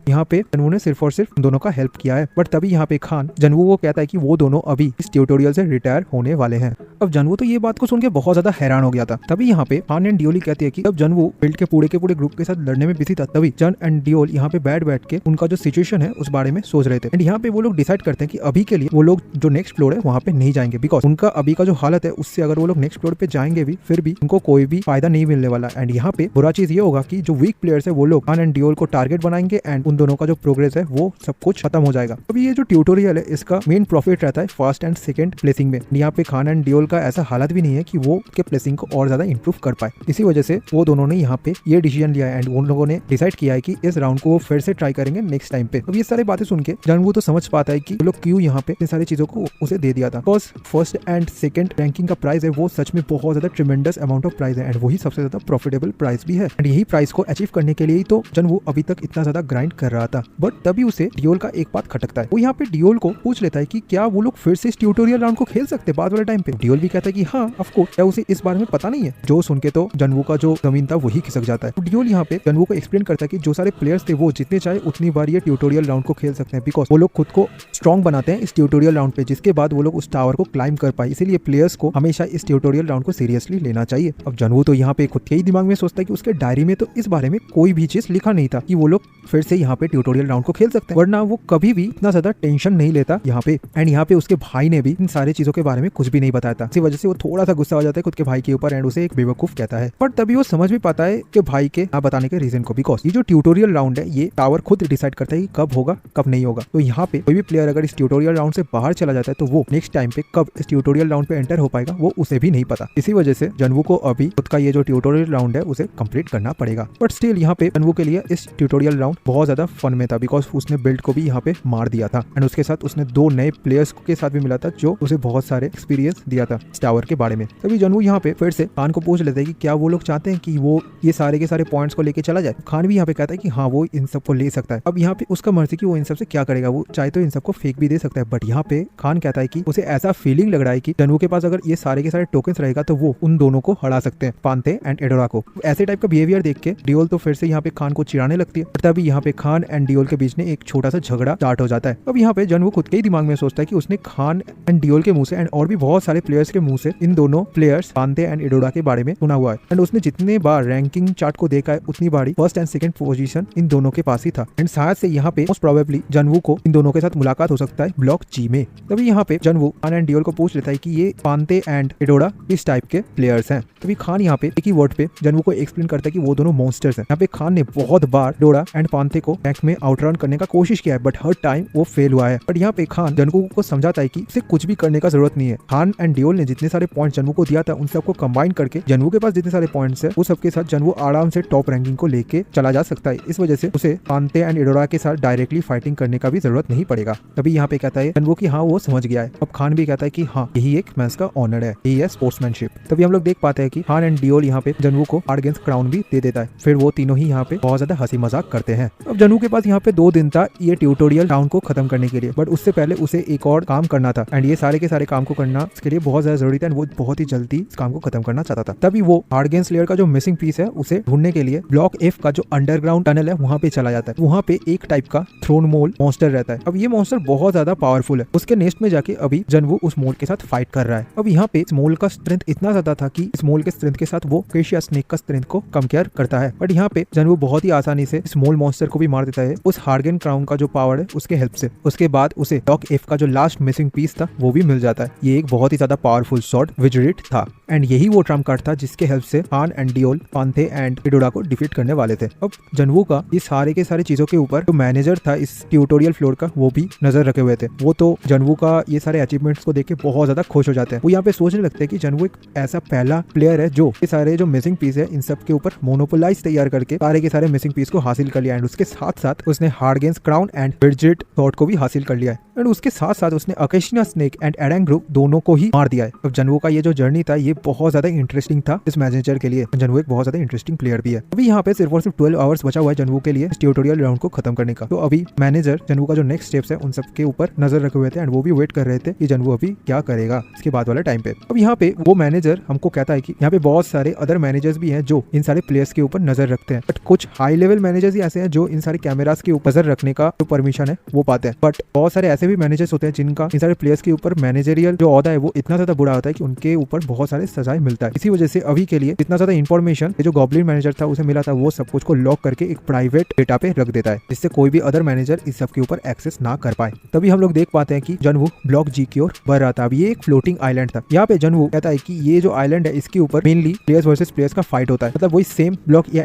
यहाँ पे जनवू ने सिर्फ और सिर्फ दोनों का हेल्प किया है। बट तभी यहाँ पे खान जनवू को कहता है कि वो दोनों अभी इस ट्यूटोरियल से रिटायर होने वाले हैं। अब जनवू तो ये बात को सुन के बहुत ज्यादा हैरान हो गया था। तभी यहाँ पे खान एंड डियोल कहती है कि अब जनवू बिल्ड के पूरे ग्रुप के साथ लड़ने में बिजी था, तभी जन एंड डियोल यहाँ पे बैठ के उनका जो सिचुएशन है उस बारे में सोच रहे थे। एंड यहाँ पे वो लोग डिसाइड करते हैं कि अभी के लिए वो लोग जो नेक्स्ट फ्लोर है वहाँ पे नहीं जाएंगे, बिकॉज उनका अभी का जो हालत है उससे अगर वो लोग नेक्स्ट फ्लोर पे जाएंगे भी फिर भी उनको कोई भी फायदा नहीं मिलने वाला। एंड यहाँ पे बुरा चीज ये होगा कि जो वीक प्लेयर्स है वो लोग खान एंड डियोल को टारगेट बनाएंगे एंड उन दोनों का जो प्रोग्रेस है वो सब कुछ खत्म हो जाएगा। अभी ये जो ट्यूटोरियल है इसका मेन प्रॉफिट रहता है फर्स्ट एंड सेकंड प्लेसिंग में। यहाँ पे खान एंड डियोल का ऐसा हालत भी नहीं है कि वो के प्लेसिंग को और ज्यादा इंप्रूव कर पाए। इसी वजह से वो दोनों ने यहाँ पे ये डिसीजन लिया है एंड उन लोगों ने डिसाइड किया है कि इस राउंड को वो फिर से ट्राई करेंगे नेक्स्ट टाइम पे। अब ये सारी बातें सुन के जनवू तो समझ पाता है कि वो लोग क्यों यहाँ पे इन सारी चीजों को उसे दे दिया था। Because first and second ranking का प्राइस है वो सच में बहुत ज्यादा ट्रिमेंडस अमाउंट ऑफ प्राइस है एंड वही सबसे ज्यादा प्रॉफिटेबल प्राइस भी है। एंड यही प्राइस को अचीव करने के लिए ही तो जनवू अभी तक इतना ज्यादा ग्राइंड कर रहा था। बट तभी उसे डियोल का एक बात खटकता है। वो यहाँ पे डियोल को पूछ लेता है कि क्या वो लोग फिर से इस ट्यूटोरियल राउंड को खेल सकते बाद वाले टाइम पे। डियोल भी कहता है कि हाँ ऑफ कोर्स, क्या उसे इस बारे में पता नहीं है। जो सुन के तो जनवू का जो जमीन था वही खिसक जाता है। तो डियोल यहाँ पे जनवू को एक्सप्लेन करता है कि जो सारे प्लेयर्स थे वो जितने चाहे उतनी बार ये ट्यूटोरियल राउंड को खेल सकते हैं, बिकॉज वो लोग खुद को स्ट्रॉन्ग बनाते हैं इस ट्यूटोरियल राउंड पे, जिसके बाद वो लोग उस टावर को क्लाइम कर पाए। इसीलिए प्लेयर्स को हमेशा इस ट्यूटोरियल राउंड को सीरियसली लेना चाहिए। अब जनवू तो यहाँ पे खुद के ही दिमाग में सोचता है कि उसके डायरी में तो इस बारे में कोई भी चीज लिखा नहीं था कि वो लोग फिर से यहाँ पे ट्यूटोरियल राउंड को खेल सकते हैं, वरना वो कभी भी इतना ज्यादा टेंशन नहीं लेता यहाँ पे। एंड यहाँ पे उसके भाई ने भी इन सारी चीजों के बारे में कुछ भी नहीं बताया था। इसी वजह से वो थोड़ा सा गुस्सा हो जाता है खुद के भाई के ऊपर एंड उसे एक बेवकूफ कहता है। बट तभी वो समझ भी पाता है कि भाई के ना बताने के रीजन को, बिकॉज ये जो ट्यूटोरियल राउंड है ये टावर खुद डिसाइड करता है कि कब होगा कब नहीं होगा। तो यहाँ पे कोई भी प्लेयर अगर इस ट्यूटोरियल राउंड से बाहर चला जाता है तो वो नेक्स्ट टाइम पे कब इस ट्यूटोरियल राउंड पे एंटर हो पाएगा वो उसे भी नहीं पता। इसी वजह से जनवू को अभी खुद का ये जो ट्यूटोरियल राउंड है उसे कंप्लीट करना पड़ेगा। बट स्टिल यहाँ पे जनवू के लिए इस ट्यूटोरियल राउंड बहुत ज्यादा फन में था, बिकॉज उसने बिल्ड को भी यहाँ पे मार दिया था एंड उसके साथ उसने 2 नए प्लेयर्स के साथ भी मिला था जो उसे बहुत सारे एक्सपीरियंस दिया था इस टावर के बारे में। तभी जनवू यहाँ पे फिर से खान को पूछ लेते हैं कि क्या वो लोग चाहते हैं कि वो ये सारे के सारे पॉइंट्स को लेके चला जाए। खान भी यहाँ पे कहता है कि हाँ वो इन सबको ले सकता है। अब यहाँ पे उसका मर्जी कि वो इन सब से क्या करेगा, वो चाहे तो इन सबको फेक भी दे सकता है। बट यहाँ पे खान कहता है कि उसे ऐसा फीलिंग लग रहा है कि जनवू के पास अगर ये सारे के सारे टोकन्स रहेगा तो वो उन दोनों को हरा सकते हैं, पांते एंड एडोरा को। ऐसे टाइप का बिहेवियर देख के डियोल तो फिर से यहाँ पे खान को चिढ़ाने लगती है। तभी यहाँ पे खान एंड डियोल के बीच में एक छोटा सा झगड़ा स्टार्ट हो जाता है। अब यहाँ पे जनवू खुद के ही दिमाग में सोचता है कि उसने खान एंड डियोल के मुंह से एंड और भी बहुत सारे प्लेयर्स प्लेयर्स के मुंह से इन दोनों प्लेयर्स पांते एंड इडोरा के बारे में सुना हुआ है एंड उसने जितने बार रैंकिंग चार्ट को देखा है उतनी बारी first and second position in दोनों के पास ही था एंड शायद से यहाँ पे मोस्ट प्रोबेबली जनवू को इन दोनों के साथ मुलाकात हो सकता है ब्लॉक जी में। तभी यहाँ पे जनवू खान एंड डियोल को पूछ लेता है कि ये पांते एंड इडोरा किस टाइप के प्लेयर्स हैं। तभी खान यहाँ पे एक ही वर्ड पे जनवू को एक्सप्लेन करता है कि वो दोनों मॉन्स्टर्स हैं। यहाँ पे खान ने बहुत बार इडोरा एंड पांते को रैंक में आउटरन करने का कोशिश किया है बट हर टाइम वो फेल हुआ है। बट यहाँ पे खान जनवू को समझाता है कि इसे कुछ भी करने का जरूरत नहीं है। खान एंड डियोल ने जितने सारे पॉइंट जनवू को दिया था उन सबको कंबाइन करके जनवू के पास जितने सारे पॉइंट्स है वो सबके साथ जनवू आराम से टॉप रैंकिंग को लेके चला जा सकता है। इस वजह से उसे पांते एंड इडोरा के साथ डायरेक्टली फाइटिंग करने का भी जरूरत नहीं पड़ेगा। तभी यहाँ पे कहता है जनवू की हाँ वो समझ गया है। अब खान भी कहता है कि हाँ यही एक मैच का ऑनर है, यही है स्पोर्ट्समैनशिप। तभी हम लोग देख पाते हैं कि खान एंड डियोल यहाँ पे जनवू को हार्ड अगेंस्ट क्राउन भी दे देता है। फिर वो तीनों ही यहाँ पे बहुत ज्यादा हंसी मजाक करते हैं। अब जनवू के पास यहाँ पे 2 दिन था ये ट्यूटोरियल राउंड को खत्म करने के लिए, बट उससे पहले उसे एक और काम करना था एंड ये सारे के सारे काम को करना इसके लिए बहुत ज्यादा जरूरी था एंड वो बहुत ही जल्दी इस काम को खत्म करना चाहता था। तभी वो हार्ड अगेंस्ट लेयर का जो मिसिंग पीस है उसे ढूंढने के लिए ब्लॉक एफ का जो अंडरग्राउंड टनल है वहाँ पे चला जाता है। वहाँ पे एक टाइप का थ्रोन मोल मॉन्स्टर रहता है। अब ये मॉन्स्टर बहुत ज्यादा पावरफुल है। उसके नेस्ट में जाके अभी जनवू उस मोल के साथ फाइट कर रहा है। अब यहाँ पे इस मोल का स्ट्रेंथ इतना ज्यादा था कि इस मोल के स्ट्रेंथ के साथ वो केशिया स्नेक का स्ट्रेंथ को कंपेयर करता है। बट यहाँ पे जनवू बहुत ही आसानी से इस मोल मॉन्स्टर को भी मार देता है उस हार्डगेन क्राउन का जो पावर है उसके हेल्प से। उसके बाद उसे ब्लॉक एफ का जो लास्ट मिसिंग पीस था वो भी मिल जाता है। ये एक बहुत ही ज्यादा पावरफुल शॉट विजरिट था एंड यही वो ट्रम्प कार्ड था जिसके हेल्प से खान एंड डियोल पांथे एंड इडोरा को डिफीट करने वाले थे। अब जनवू का ये सारे के सारे चीजों के ऊपर जो मैनेजर था इस ट्यूटोरियल फ्लोर का वो भी नजर रखे हुए थे। वो तो जनवू का ये सारे अचीवमेंट्स को देख के बहुत ज्यादा खुश हो जाते हैं। वो यहाँ पे सोचने लगते हैं कि जनवू एक ऐसा पहला प्लेयर है जो ये सारे जो मिसिंग पीस है इन सब के ऊपर मोनोपोलाइज तैयार करके सारे के सारे मिसिंग पीस को हासिल कर लिया एंड उसके साथ साथ उसने हार्ड अगेंस्ट क्राउन एंड विजरिट शॉट को भी हासिल कर लिया है एंड उसके साथ साथ उसने अकेशिया स्नेक एंड एडंग ग्रुप दोनों को ही मार दिया है। अब जनवू का ये जो जर्नी था ये बहुत ज्यादा इंटरेस्टिंग था इस मैनेजर के लिए। जनवू एक बहुत ज्यादा इंटरेस्टिंग प्लेयर भी है। अभी यहाँ पे सिर्फ और सिर्फ 12 आवर्स बचा हुआ है जनवू के लिए इस ट्यूटोरियल राउंड को खत्म करने का। तो अभी मैनेजर जनवू का जो नेक्स्ट स्टेप्स है उन सब के ऊपर नजर रखे हुए थे एंड वो भी वेट कर रहे थे कि जनवू अभी क्या करेगा इसके बाद वाले टाइम पे। अब यहाँ पे वो मैनेजर हमको कहता है कि यहाँ पे बहुत सारे अदर मैनेजर्स भी हैं जो इन सारे प्लेयर्स के ऊपर नजर रखते हैं, बट कुछ हाई लेवल मैनेजर्स ही ऐसे हैं जो इन सारे कैमरास के ऊपर नजर रखने का जो परमिशन है वो पाते हैं। बट बहुत सारे ऐसे भी मैनेजर्स होते हैं जिनका इन सारे प्लेयर्स के ऊपर मैनेजरियल जो ओहदा है वो इतना ज्यादा बुरा होता है कि उनके ऊपर बहुत सारे सजाएं मिलता है। इसी वजह से अभी के लिए इतना ज्यादा इन्फॉर्मेशन जो गॉब्लिन मैनेजर था उसे मिला था वो सब कुछ को लॉक करके एक प्राइवेट डेटा पे रख देता है जिससे कोई भी अदर मैनेजर इस सब के ऊपर एक्सेस ना कर पाए। तभी हम लोग देख पाते हैं कि जनवू ब्लॉक जी की ओर बढ़ रहा था। अब ये एक फ्लोटिंग आइलैंड था। यहाँ पे जनवू कहता है कि ये जो आइलैंड है इसके ऊपर मेनली प्लेयर्स वर्सेस प्लेयर्स का फाइट होता है। मतलब वही same block A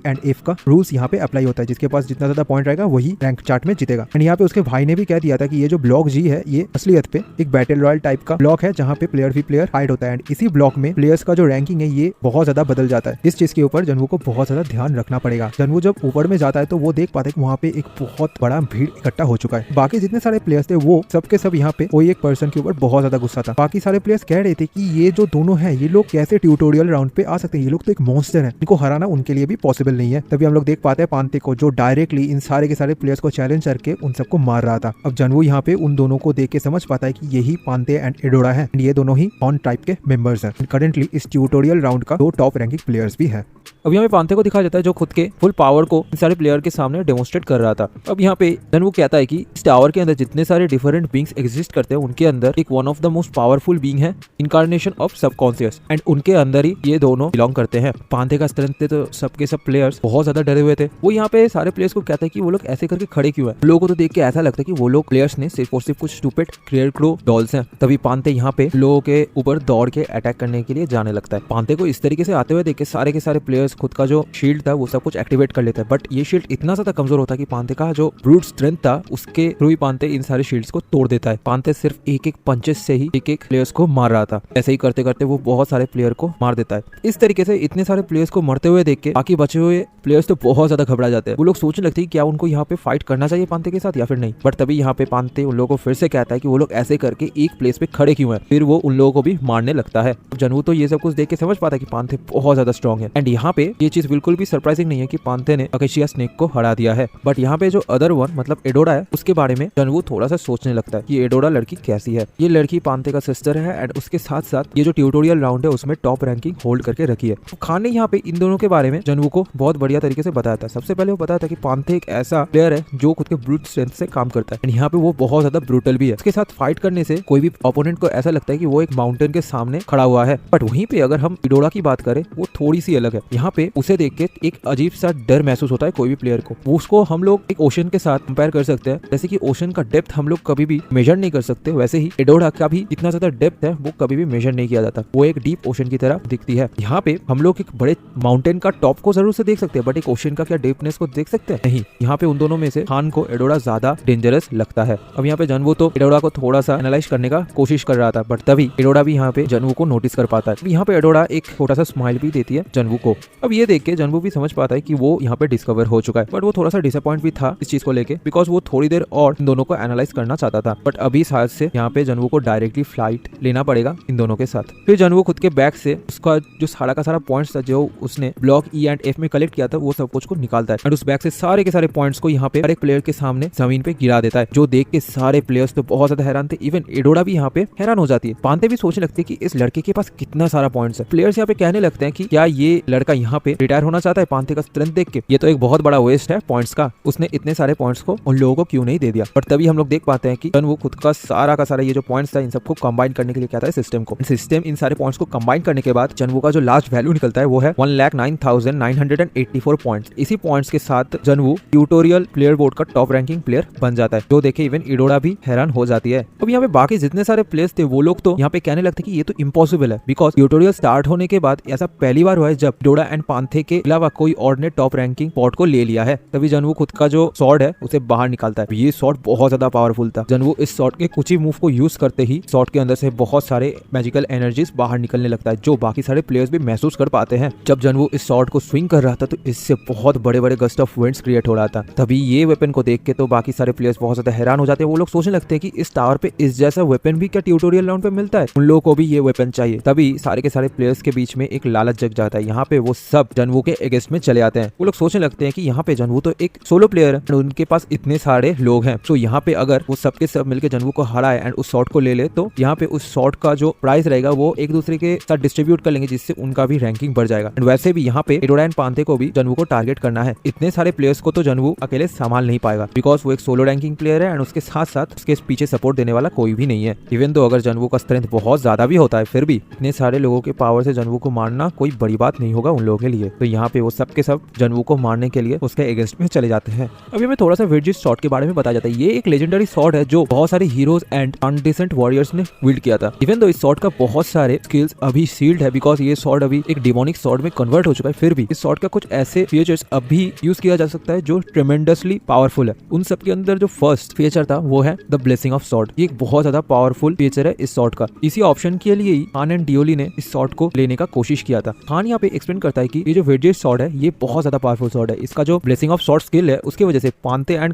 and F का रूल्स यहाँ पे अप्लाई होता है। जिसके पास जितना ज्यादा पॉइंट रहेगा वही रैंक चार्ट में जीतेगा। एंड यहाँ पे उसके भाई ने भी कह दिया था कि ये जो ब्लॉक जी है ये असलियत पे एक बैटल रॉयल टाइप का ब्लॉक है जहाँ पे प्लेयर भी प्लेयर फाइट होता है एंड इसी ब्लॉक में प्लेयर्स का जो रैंकिंग है ये बहुत ज्यादा बदल जाता है। इस चीज के ऊपर जनवू को बहुत ज्यादा ध्यान रखना पड़ेगा। जनवू जब ऊपर में जाता है तो वो देख पाता है कि वहाँ पे एक बहुत बड़ा भीड़ इकट्ठा हो चुका है। बाकी जितने सारे प्लेयर्स थे वो सबके सब यहाँ पे कोई एक पर्सन के ऊपर बहुत ज्यादा गुस्सा था। बाकी सारे प्लेयर्स कह रहे थे कि ये जो दोनों हैं ये लोग कैसे ट्यूटोरियल राउंड पे आ सकते हैं, ये लोग तो एक मॉन्स्टर हैं, इनको हराना उनके लिए भी पॉसिबल नहीं है। तभी हम लोग देख पाते हैं पांते को जो डायरेक्टली इन सारे के सारे प्लेयर्स को चैलेंज करके उन सबको मार रहा था। अब जनवू यहाँ पे उन दोनों को देख के समझ पाता है कि यही पांते एंड इडोरा है। ये दोनों ही ऑन टाइप के मेंबर्स हैं। करंटली इस ट्यूटोरियल राउंड का 2 टॉप रैंकिंग प्लेयर्स भी है। अब यहाँ पे पांथे को दिखाया जाता है जो खुद के फुल पावर को इन सारे प्लेयर के सामने डेमोन्स्ट्रेट कर रहा था। अब यहाँ पे जनवू कहता है कि इस टावर के अंदर जितने सारे डिफरेंट बींग्स एग्जिस्ट करते हैं उनके अंदर एक one of the most powerful being है इनकार्नेशन ऑफ सबकॉन्शियस एंड उनके अंदर ही ये दोनों बिलोंग करते हैं। पांथे का स्ट्रेंथ थे तो सबके सब प्लेयर्स बहुत ज्यादा डरे हुए थे। वो यहाँ पे सारे प्लेयर्स को कहता है कि वो लोग ऐसे करके खड़े क्यों है। लोगों को तो देख के ऐसा लगता है कि वो लोग प्लेयर्स ने सिर्फ और सिर्फ कुछ स्टूपिड क्लियर क्रो डॉल्स हैं। तभी पांथे यहाँ पे लोगों के ऊपर दौड़ के अटैक करने के लिए जाने लगता है। पांथे को इस तरीके से आते हुए देख के सारे प्लेयर्स खुद का जो शील्ड था वो सब कुछ एक्टिवेट कर लेता है। बट ये शील्ड इतना ज्यादा कमजोर होता है कि पांथे का जो ब्रूट स्ट्रेंथ था उसके थ्रू ही पांथे इन सारे शील्ड्स को तोड़ देता है। पांथे सिर्फ एक पंचेस से ही एक प्लेयर्स को मार रहा था। ऐसे ही करते करते वो बहुत सारे प्लेयर को मार देता है। इस तरीके से इतने सारे प्लेयर्स को मरते हुए देख के बाकी बचे हुए प्लेयर्स तो बहुत ज्यादा घबरा जाते हैं। वो लोग सोचने लगते हैं क्या उनको यहाँ पे फाइट करना चाहिए पांथे के साथ या फिर नहीं। बट तभी यहाँ पे पांथे उन लोगों को फिर से कहता है कि वो लोग ऐसे करके एक प्लेस पे खड़े क्यों हैं। फिर वो उन लोगों को भी मारने लगता है। जनवू तो ये सब कुछ देख के समझ पाता है कि पांथे बहुत ज्यादा स्ट्रॉन्ग है एंड यहाँ पे पे ये चीज बिल्कुल भी सरप्राइजिंग नहीं है कि पांथे ने अकेशिया स्नेक को हरा दिया है। बट यहाँ पे जो अदर वन मतलब एडोरा है उसके बारे में जनवू थोड़ा सा सोचने लगता है कि एडोरा लड़की कैसी है। ये लड़की पांथे का सिस्टर है एंड उसके साथ साथ ये जो ट्यूटोरियल राउंड है उसमें टॉप रैंकिंग होल्ड करके रखी है। तो खान ने यहाँ पे इन दोनों के बारे में जनवू को बहुत बढ़िया तरीके से बताया था। सबसे पहले वो बताया था कि पांथे एक ऐसा प्लेयर है जो खुद के ब्रूट स्ट्रेंथ से काम करता है एंड यहाँ पे वो बहुत ज्यादा ब्रूटल भी है। उसके साथ फाइट करने से कोई भी ओपोनेंट को ऐसा लगता है कि वो एक माउंटेन के सामने खड़ा हुआ है। बट वहीं पे अगर हम एडोरा की बात करें वो थोड़ी सी अलग है। यहाँ पे उसे देख के एक अजीब सा डर महसूस होता है कोई भी प्लेयर को। उसको हम लोग एक ओशन के साथ कंपेयर कर सकते हैं। जैसे कि ओशन का डेप्थ हम लोग कभी भी मेजर नहीं कर सकते, वैसे ही एडोरा का भी इतना ज्यादा डेप्थ है वो कभी भी मेजर नहीं किया जाता। वो एक डीप ओशन की तरह दिखती है। यहाँ पे हम लोग एक बड़े माउंटेन का टॉप को जरूर से देख सकते हैं बट एक ओशन का क्या डीपनेस को देख सकते हैं नहीं। यहाँ पे उन दोनों में से खान को एडोरा ज्यादा डेंजरस लगता है। अब यहाँ पे जनवू तो एडोरा को थोड़ा सा एनालाइज करने का कोशिश कर रहा था बट तभी एडोरा भी यहाँ पे जनवू को नोटिस कर पाता है। यहाँ पे एडोरा एक छोटा सा स्माइल भी देती है जनवू को। अब ये देख के जनवू भी समझ पाता है कि वो यहाँ पे डिस्कवर हो चुका है बट वो थोड़ा सा डिसअपॉइंट भी था इस चीज को लेके बिकॉज वो थोड़ी देर और इन दोनों को एनालाइज करना चाहता था। बट अभी शायद से यहाँ पे जनवू को डायरेक्टली फ्लाइट लेना पड़ेगा इन दोनों के साथ। फिर जनवू खुद के बैग से उसका जो सारा का सारा पॉइंट्स था जो उसने ब्लॉक ई एंड एफ में कलेक्ट किया था वो सब कुछ को निकालता है और उस बैग से सारे के सारे पॉइंट्स को यहाँ पे हर एक प्लेयर के सामने जमीन पे गिरा देता है। जो देख के सारे प्लेयर्स तो बहुत ज्यादा हैरान थे। इवन एडोरा भी यहाँ पे हैरान हो जाती है। पांथे भी सोचने लगते हैं कि इस लड़के के पास कितना सारा पॉइंट्स है। प्लेयर्स यहाँ पे कहने लगते हैं कि क्या ये लड़का यहाँ पे रिटायर होना चाहता है पांथे का स्ट्रेंथ देख के। ये तो एक बहुत बड़ा वेस्ट है पॉइंट्स का, उसने इतने सारे पॉइंट्स को उन लोगों को क्यों नहीं दे दिया। बट तभी हम लोग देख पाते हैं कि वो खुद का सारा ये जो पॉइंट्स था इन सबको कंबाइन करने के लिए कहता है सिस्टम को। सिस्टम इन सारे पॉइंट्स को कंबाइन करने के बाद जनवू का जो लास्ट वैल्यू निकलता है वो है 1,09,984 पॉइंट्स। इसी पॉइंट्स के साथ जनवू ट्यूटोरियल प्लेयर बोर्ड का टॉप रैंकिंग प्लेयर बन जाता है। जो देखे इवन एडोरा भी हैरान हो जाती है। अब यहाँ पे बाकी जितने सारे प्लेयर्स थे वो लोग तो यहाँ पे कहने लगते कि ये तो इम्पॉसिबल है बिकॉज ट्यूटोरियल स्टार्ट होने के बाद ऐसा पहली बार हुआ है जब एडोरा एंड पांथे के अलावा कोई और ने टॉप रैंकिंग पॉट को ले लिया है। तभी जनवू खुद का जो स्वॉर्ड है उसे बाहर निकालता है। ये स्वॉर्ड बहुत ज्यादा पावरफुल था। जनवू इस स्वॉर्ड के कुछ ही मूव को यूज करते ही स्वॉर्ड के अंदर से बहुत सारे मैजिकल एनर्जीज बाहर निकलने लगता है जो बाकी सारे प्लेयर्स भी महसूस कर पाते हैं। जब जनवू इस स्वॉर्ड को स्विंग कर रहा था तो इससे बहुत बड़े बड़े गस्ट ऑफ विंड्स क्रिएट हो रहा था। तभी ये वेपन को देख के तो बाकी सारे प्लेयर्स बहुत ज्यादा हैरान हो जाते हैं। वो लोग सोचने लगते हैं कि इस टावर पे इस जैसा वेपन भी क्या ट्यूटोरियल राउंड पे मिलता है, उन लोगों को भी ये वेपन चाहिए। तभी सारे के सारे प्लेयर्स के बीच में एक लालच जग जाता है। यहाँ पे वो सब जनवू के अगेंस्ट में चले आते हैं। वो लोग सोचने लगते हैं कि यहाँ पे जनवू तो एक सोलो प्लेयर है, उनके पास इतने सारे लोग हैं, तो यहाँ पे अगर वो सबके सब मिलकर जनवू को हराए एंड उस शॉट को ले ले तो यहाँ पे उस शॉट का जो प्राइस रहेगा वो एक दूसरे के साथ डिस्ट्रीब्यूट कर लेंगे जिससे उनका भी रैंकिंग बढ़ जाएगा। एंड वैसे भी यहाँ पे एडोरा एंड पांथे को भी जनवू को टारगेट करना है। इतने सारे प्लेयर्स को तो जनवू अकेले संभाल नहीं पाएगा बिकॉज वो एक सोलो रैंकिंग प्लेयर है एंड उसके साथ साथ उसके पीछे सपोर्ट देने वाला कोई भी नहीं है। इवन तो अगर जनवू का स्ट्रेंथ बहुत ज्यादा भी होता है फिर भी इतने सारे लोगों के पावर से जनवू को मारना कोई बड़ी बात नहीं होगा उन लोगों के लिए। तो यहाँ पे वो सब के सब जनवू को मारने के लिए उसके अगेंस्ट में चले जाते हैं। अभी हमें थोड़ा सा वेजिस शॉट के बारे में बताया जाता है। ये एक लेजेंडरी शॉट है जो बहुत सारे हीरोज एंड अनडिसेंट वॉरियर्स ने बिल्ड किया था। इवन तो इस शॉट का बहुत सारे स्किल्स अभी सील्ड है बिकॉज ये शॉट अभी एक डिमोनिक शॉट में कन्वर्ट हो चुका है। फिर भी इस शॉट का कुछ ऐसे फीचर्स अभी यूज किया जा सकता है जो ट्रेमेंडसली पावरफुल है। उन सब के अंदर जो फर्स्ट फीचर था वो है द ब्लेसिंग ऑफ शॉट। ये एक बहुत ज्यादा पावरफुल फीचर है इस शॉट का। इसी ऑप्शन के लिए ही खान एंड डियोली ने इस शॉट को लेने का कोशिश किया था। खान यहाँ पे एक्सप्लेन करता है कि ये जो वेजिस शॉट है ये बहुत ज्यादा पावरफुल शॉट है। इसका जो ब्लेसिंग ऑफ शॉट स्किल है उसकी वजह से पांथे एंड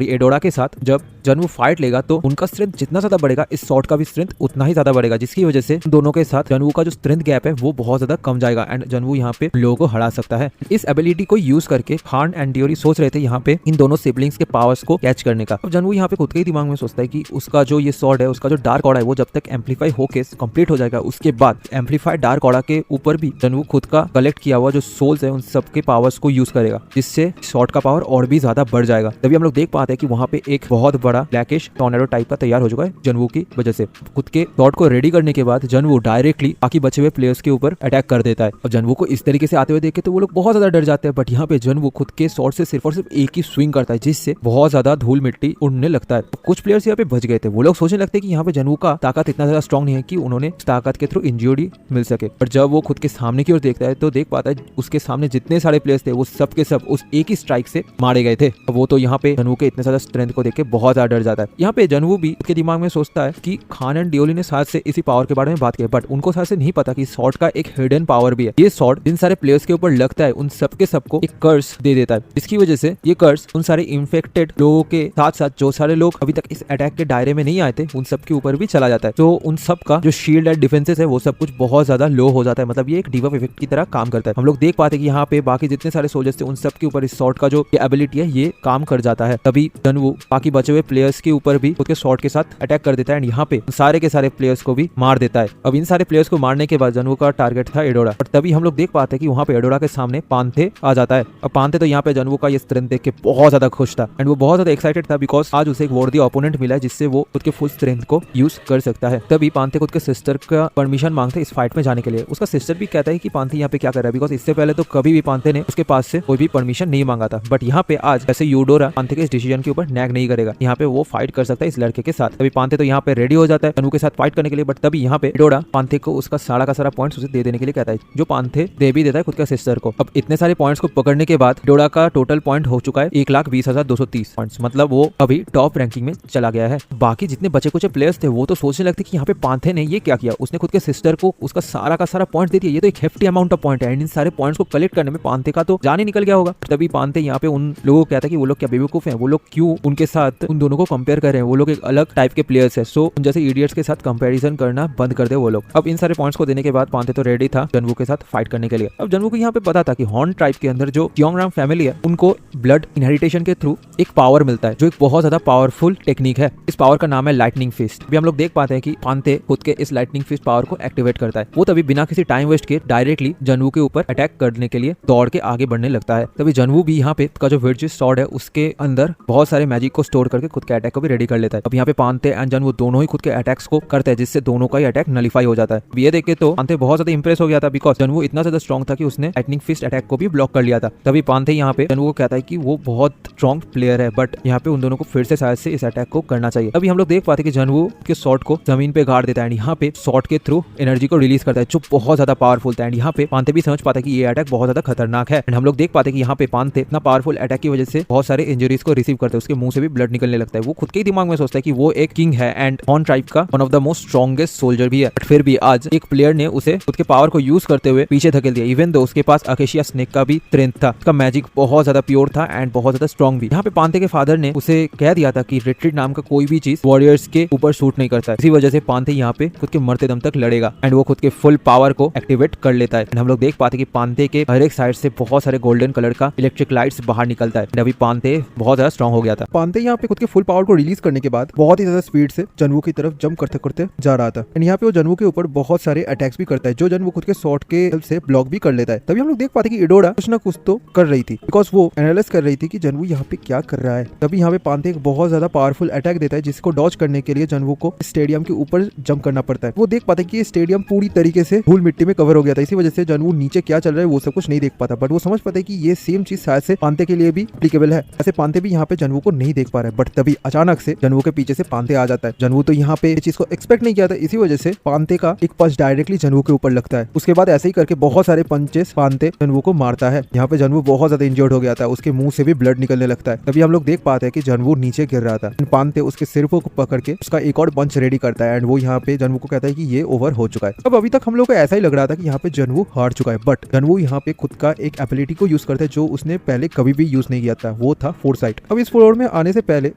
एडोरा के साथ जब जनवू फाइट लेगा तो उनका स्ट्रेंथ जितना ज्यादा बढ़ेगा इस शॉट का भी स्ट्रेंथ उतना ही ज्यादा बढ़ेगा, जिसकी वजह से दोनों के साथ जनवू का जो स्ट्रेंथ गैप है वो बहुत ज्यादा कम जाएगा एंड जनवू यहाँ पे लोगों को हरा सकता है। इस एबिलिटी को यूज करके खान एंड डियोली सोच रहे थे यहाँ पे इन दोनों सिबलिंग्स के पावर्स को कैच करने का। अब जनवू यहाँ पे खुद के ही दिमाग में सोचता है कि उसका जो ये शॉट है उसका जो डार्क ऑरा है वो जब तक एम्पलीफाई होके कंप्लीट हो जाएगा उसके बाद एम्पलीफाइड डार्क ऑरा के ऊपर भी जनवू खुद का कलेक्ट किया हुआ जो सोल्स है उन सबके पावर्स को यूज करेगा जिससे शॉट का पावर और भी ज्यादा बढ़ जाएगा। तभी हम लोग देख पाते हैं कि वहाँ पे एक बहुत बड़ा ब्लैकिश टॉर्नेडो टाइप का तैयार हो चुका है जनवू की वजह से। खुद के शॉट को रेडी करने के बाद जनवू डायरेक्टली बाकी बचे हुए प्लेयर्स के ऊपर अटैक कर देता है और जनवू को इस तरीके से आते हुए देखे तो वो लोग बहुत ज्यादा डर जाते हैं। बट यहाँ पे जनवू खुद के शॉट से सिर्फ और सिर्फ एक ही स्विंग करता है जिससे बहुत ज्यादा धूल मिट्टी उड़ने लगता है। कुछ प्लेयर्स यहाँ पे बच गए थे। वो लोग सोचने लगते हैं कि यहाँ पे जनवू का ताकत इतना ज्यादा स्ट्रॉन्ग नहीं है कि उन्होंने ताकत के थ्रू इंजरी मिल सके। पर जब वो खुद के सामने की ओर देखता है तो देख पाता है उसके सामने जितने सारे प्लेयर्स थे वो सब के सब उस एक ही स्ट्राइक से मारे गए थे। वो तो यहाँ पे जनवू के इतने ज्यादा स्ट्रेंथ को देख के बहुत ज्यादा डर जाता है। यहाँ पे जनवू भी उसके दिमाग में सोचता है कि खान एंड डियोली ने शायद से इसी पावर के बारे में बात की, बट उनको शायद से नहीं पता कि शॉट का एक हिडन पावर भी है। ये शॉट जिन सारे प्लेयर्स के ऊपर लगता है उन सबके सबको एक कर्स दे देता है, जिसकी वजह से ये कर्स उन सारे इन्फेक्टेड लोगों के साथ साथ जो सारे लोग अभी तक इस अटैक के दायरे में नहीं आए थे उन सब के ऊपर भी चला जाता है। तो उन सब का जो शील्ड एंड डिफेंसेस है वो सब कुछ बहुत ज्यादा लो हो जाता है। मतलब ये एक डिबफ इफेक्ट की तरह काम करता है। करता है। हम लोग देख पाते कि यहाँ पे बाकी जितने सारे सोल्जर्स थे उन सब के ऊपर इस शॉट का जो एबिलिटी है ये काम कर जाता है। तभी जनवू बाकी बचे हुए प्लेयर्स के ऊपर भी खुद के शॉट के साथ अटैक कर देता है एंड यहाँ पे सारे के सारे प्लेयर्स को भी मार देता है। अब इन सारे प्लेयर्स को मारने के बाद जनवू का टारगेट था एडोरा, और तभी हम लोग देख पाते हैं कि वहाँ पे एडोरा के सामने पांथे आ जाता है। अब पांथे तो यहाँ पे जनवू का ये स्ट्रेंथ देख के बहुत ज्यादा खुश था एंड वो बहुत ज्यादा एक्साइटेड था बिकॉज आज उसे एक वर्दी ओपोनेंट मिला है जिससे वो खुद के फुल स्ट्रेंथ को यूज कर सकता है। तभी पांथे खुद के सिस्टर का परमिशन मांगते इस फाइट में जाने के लिए। उसका सिस्टर भी कहता है कि पांथे यहाँ पे क्या कर रहा है, बिकॉज इससे पहले तो कभी भी पांथे ने उसके पास से कोई भी परमिशन नहीं मांगा था, बट यहाँ पे आज ऐसे यूडोरा पांथे के इस डिसीजन के ऊपर नैग नहीं करेगा। यहाँ पे वो फाइट कर सकता है इस लड़के के साथ। तभी पांथे तो यहाँ पे रेडी हो जाता है जनवू के साथ फाइट करने के लिए, बट तभी यहाँ पे एडोरा पांथे को उसका सारा का सारा पॉइंट्स उसे दे देने के लिए कहता है, जो पांथे दे भी देता है खुद के सिस्टर को। अब इतने सारे पॉइंट्स को पकड़ने के बाद एडोरा का टोटल पॉइंट हो चुका है 1,20,230 पॉइंट्स, मतलब वो अभी टॉप रैंकिंग में चला गया है। बाकी जितने बचे कुछ प्लेयर्स थे वो तो सोचने लगते कि यहाँ पे पांथे ने ये क्या किया, उसने खुद के सिस्टर को उसका सारा का सारा पॉइंट दे दिया, ये तो एक हेफ्टी अमाउंट ऑफ पॉइंट है एंड इन सारे पॉइंट्स को कलेक्ट करने में पांथे का तो जान ही निकल गया होगा। तभी पांथे यहाँ पे उन लोगों को कहता है कि वो लोग क्या बेवकूफ हैं, वो लोग क्यों उनके साथ उन दोनों को कंपेयर कर रहे हैं, वो लोग एक अलग टाइप के प्लेयर्स है, सो उन जैसे इडियट्स के साथ कंपैरिजन करना बंद कर दे वो लोग। अब इन सारे पॉइंट्स को देने के बाद पांथे तो रेडी था जनवू के साथ फाइट करने के लिए। अब जनवू को यहाँ पे पता था कि हॉर्न ट्राइब के अंदर जो क्योंगराम फैमिली है उनको ब्लड इनहेरिटेशन के थ्रू एक पावर मिलता है जो एक बहुत ज्यादा पावरफुल टेक्निक है। इस पावर का नाम है लाइटनिंग फिस्ट। अभी हम लोग देख पाते हैं कि पांथे खुद के इस लाइटनिंग फिस्ट पावर को एक्टिवेट करता है। वो तभी बिना किसी टाइम वेस्ट के डायरेक्टली जनवू के ऊपर अटैक करने के लिए दौड़ के आगे बढ़ने लगता है। तभी जनवू भी यहाँ पे का जो वर्जिस स्वॉर्ड है उसके अंदर बहुत सारे मैजिक को स्टोर करके खुद के अटैक को भी रेडी कर लेता है। अब यहाँ पे पांथे एंड जनवू दोनों ही खुद के अटैक्स को करते हैं जिससे दोनों का ही अटैक नलिफाई हो जाता है। ये देख के तो पांथे बहुत ज्यादा इंप्रेस हो गया था बिकॉज जनवू इतना ज्यादा स्ट्रॉन्ग था कि उसने लाइटनिंग फिस्ट अटैक को भी ब्लॉक कर लिया था। तभी पांथे यहाँ पे जनवू को कहता है कि वो बहुत स्ट्रॉन्ग प्लेयर है, बट यहाँ पे उन दोनों को फिर से शायद से इस अटैक को करना चाहिए। अभी हम लोग देख पाते कि जनवू के शॉट को जमीन पे गाड़ देता है एंड यहाँ पे शॉट के थ्रू एनर्जी को रिलीज करता है जो बहुत ज्यादा पावरफुल था एंड यहाँ पे पांथे भी समझ पाता है कि ये अटैक बहुत ज्यादा खतरनाक है एंड हम लोग देख पाते कि यहाँ पे पांथे इतना पावरफुल अटैक की वजह से बहुत सारे इंजरीज को रिसीव करते हैं, उसके मुंह से भी ब्लड निकलने लगता है। वो खुद के ही दिमाग में सोचता है कि वो एक किंग है एंड हॉर्न ट्राइब का one of the most strongest soldier भी है, बट फिर भी आज एक प्लेयर ने उसे खुद के पावर को यूज करते हुए पीछे धकेल दिया। इवन दो उसके पास अकेशिया स्नेक का भी स्ट्रेंथ था, उसका मैजिक बहुत ज्यादा प्योर था एंड बहुत ज्यादा स्ट्रॉन्ग भी। यहाँ पे पांथे के फादर ने उसे कह दिया था कि रिट्रीट नाम का कोई भी चीज वॉरियर्स के ऊपर सूट नहीं करता है, इसी वजह से पांथे यहाँ पे खुद के मरते दम तक लड़ेगा एंड वो खुद के फुल पावर को एक्टिवेट कर लेता है। हम लोग देख पाते कि पांथे के हर एक साइड से बहुत सारे गोल्डन कलर का इलेक्ट्रिक लाइट्स बाहर निकलता है। अभी पांथे बहुत ज्यादा स्ट्रॉन्ग हो गया था। पांथे यहाँ पे खुद के फुल पावर को रिलीज करने के बाद बहुत ही ज्यादा स्पीड से जनवू की तरफ जंप करते करते जा रहा था एंड यहाँ पे वो जनवू के ऊपर बहुत सारे अटैक्स भी करता है जो जनवू खुद के शॉट के हेल्प से ब्लॉक भी कर लेता है। तभी हम लोग देख पाते कि एडोरा कुछ ना कुछ तो कर रही थी बिकॉज वो एनालाइज कर रही थी कि जनवू यहाँ पे क्या कर रहा है। तभी यहाँ पे पांथे एक बहुत ज्यादा पावरफुल अटैक देता है जिसको डॉज करने के लिए जनवू को स्टेडियम के ऊपर जंप करना पड़ता है। वो देख पाते कि ये स्टेडियम पूरी तरीके से धूल मिट्टी में कवर हो गया था, इसी वजह से जनवू नीचे क्या चल रहा है वो सब कुछ नहीं देख पाता, बट वो समझ पाता है कि ये सेम चीज शायद से पांथे के लिए भी एप्लीकेबल है। ऐसे पांथे भी यहाँ पे जनवू को नहीं देख पा रहा है, बट तभी अचानक से जनवू के पीछे से पांथे आ जाता है। जनवू तो यहाँ पे इस चीज को एक्सपेक्ट नहीं किया था, इसी वजह से पांथे का एक पंच डायरेक्टली जनवू के ऊपर लगता है। उसके बाद ऐसे ही करके बहुत सारे पंचेस पांथे जनवू को मारता है। यहाँ पे जनवू बहुत ज्यादा इंजर्ड हो गया था, उसके मुंह से भी ब्लड निकलने लगता है। तभी हम लोग देख पाते हैं कि जनवू नीचे गिर रहा था, पांथे उसके सिर को पकड़ के उसका एक और पंच रेडी करता है एंड वो यहाँ पे जनवू को कहता है कि ये ओवर हो चुका है। अब अभी तक हम लोग को ऐसा ही लग रहा था कि यहाँ पे जनवू हार चुका है, बट जनवू यहाँ पे खुद का एक एबिलिटी को यूज करता है जो उसने पहले कभी भी यूज नहीं किया था, वो था फोरसाइट। अब इस फ्लोर में आने से पहले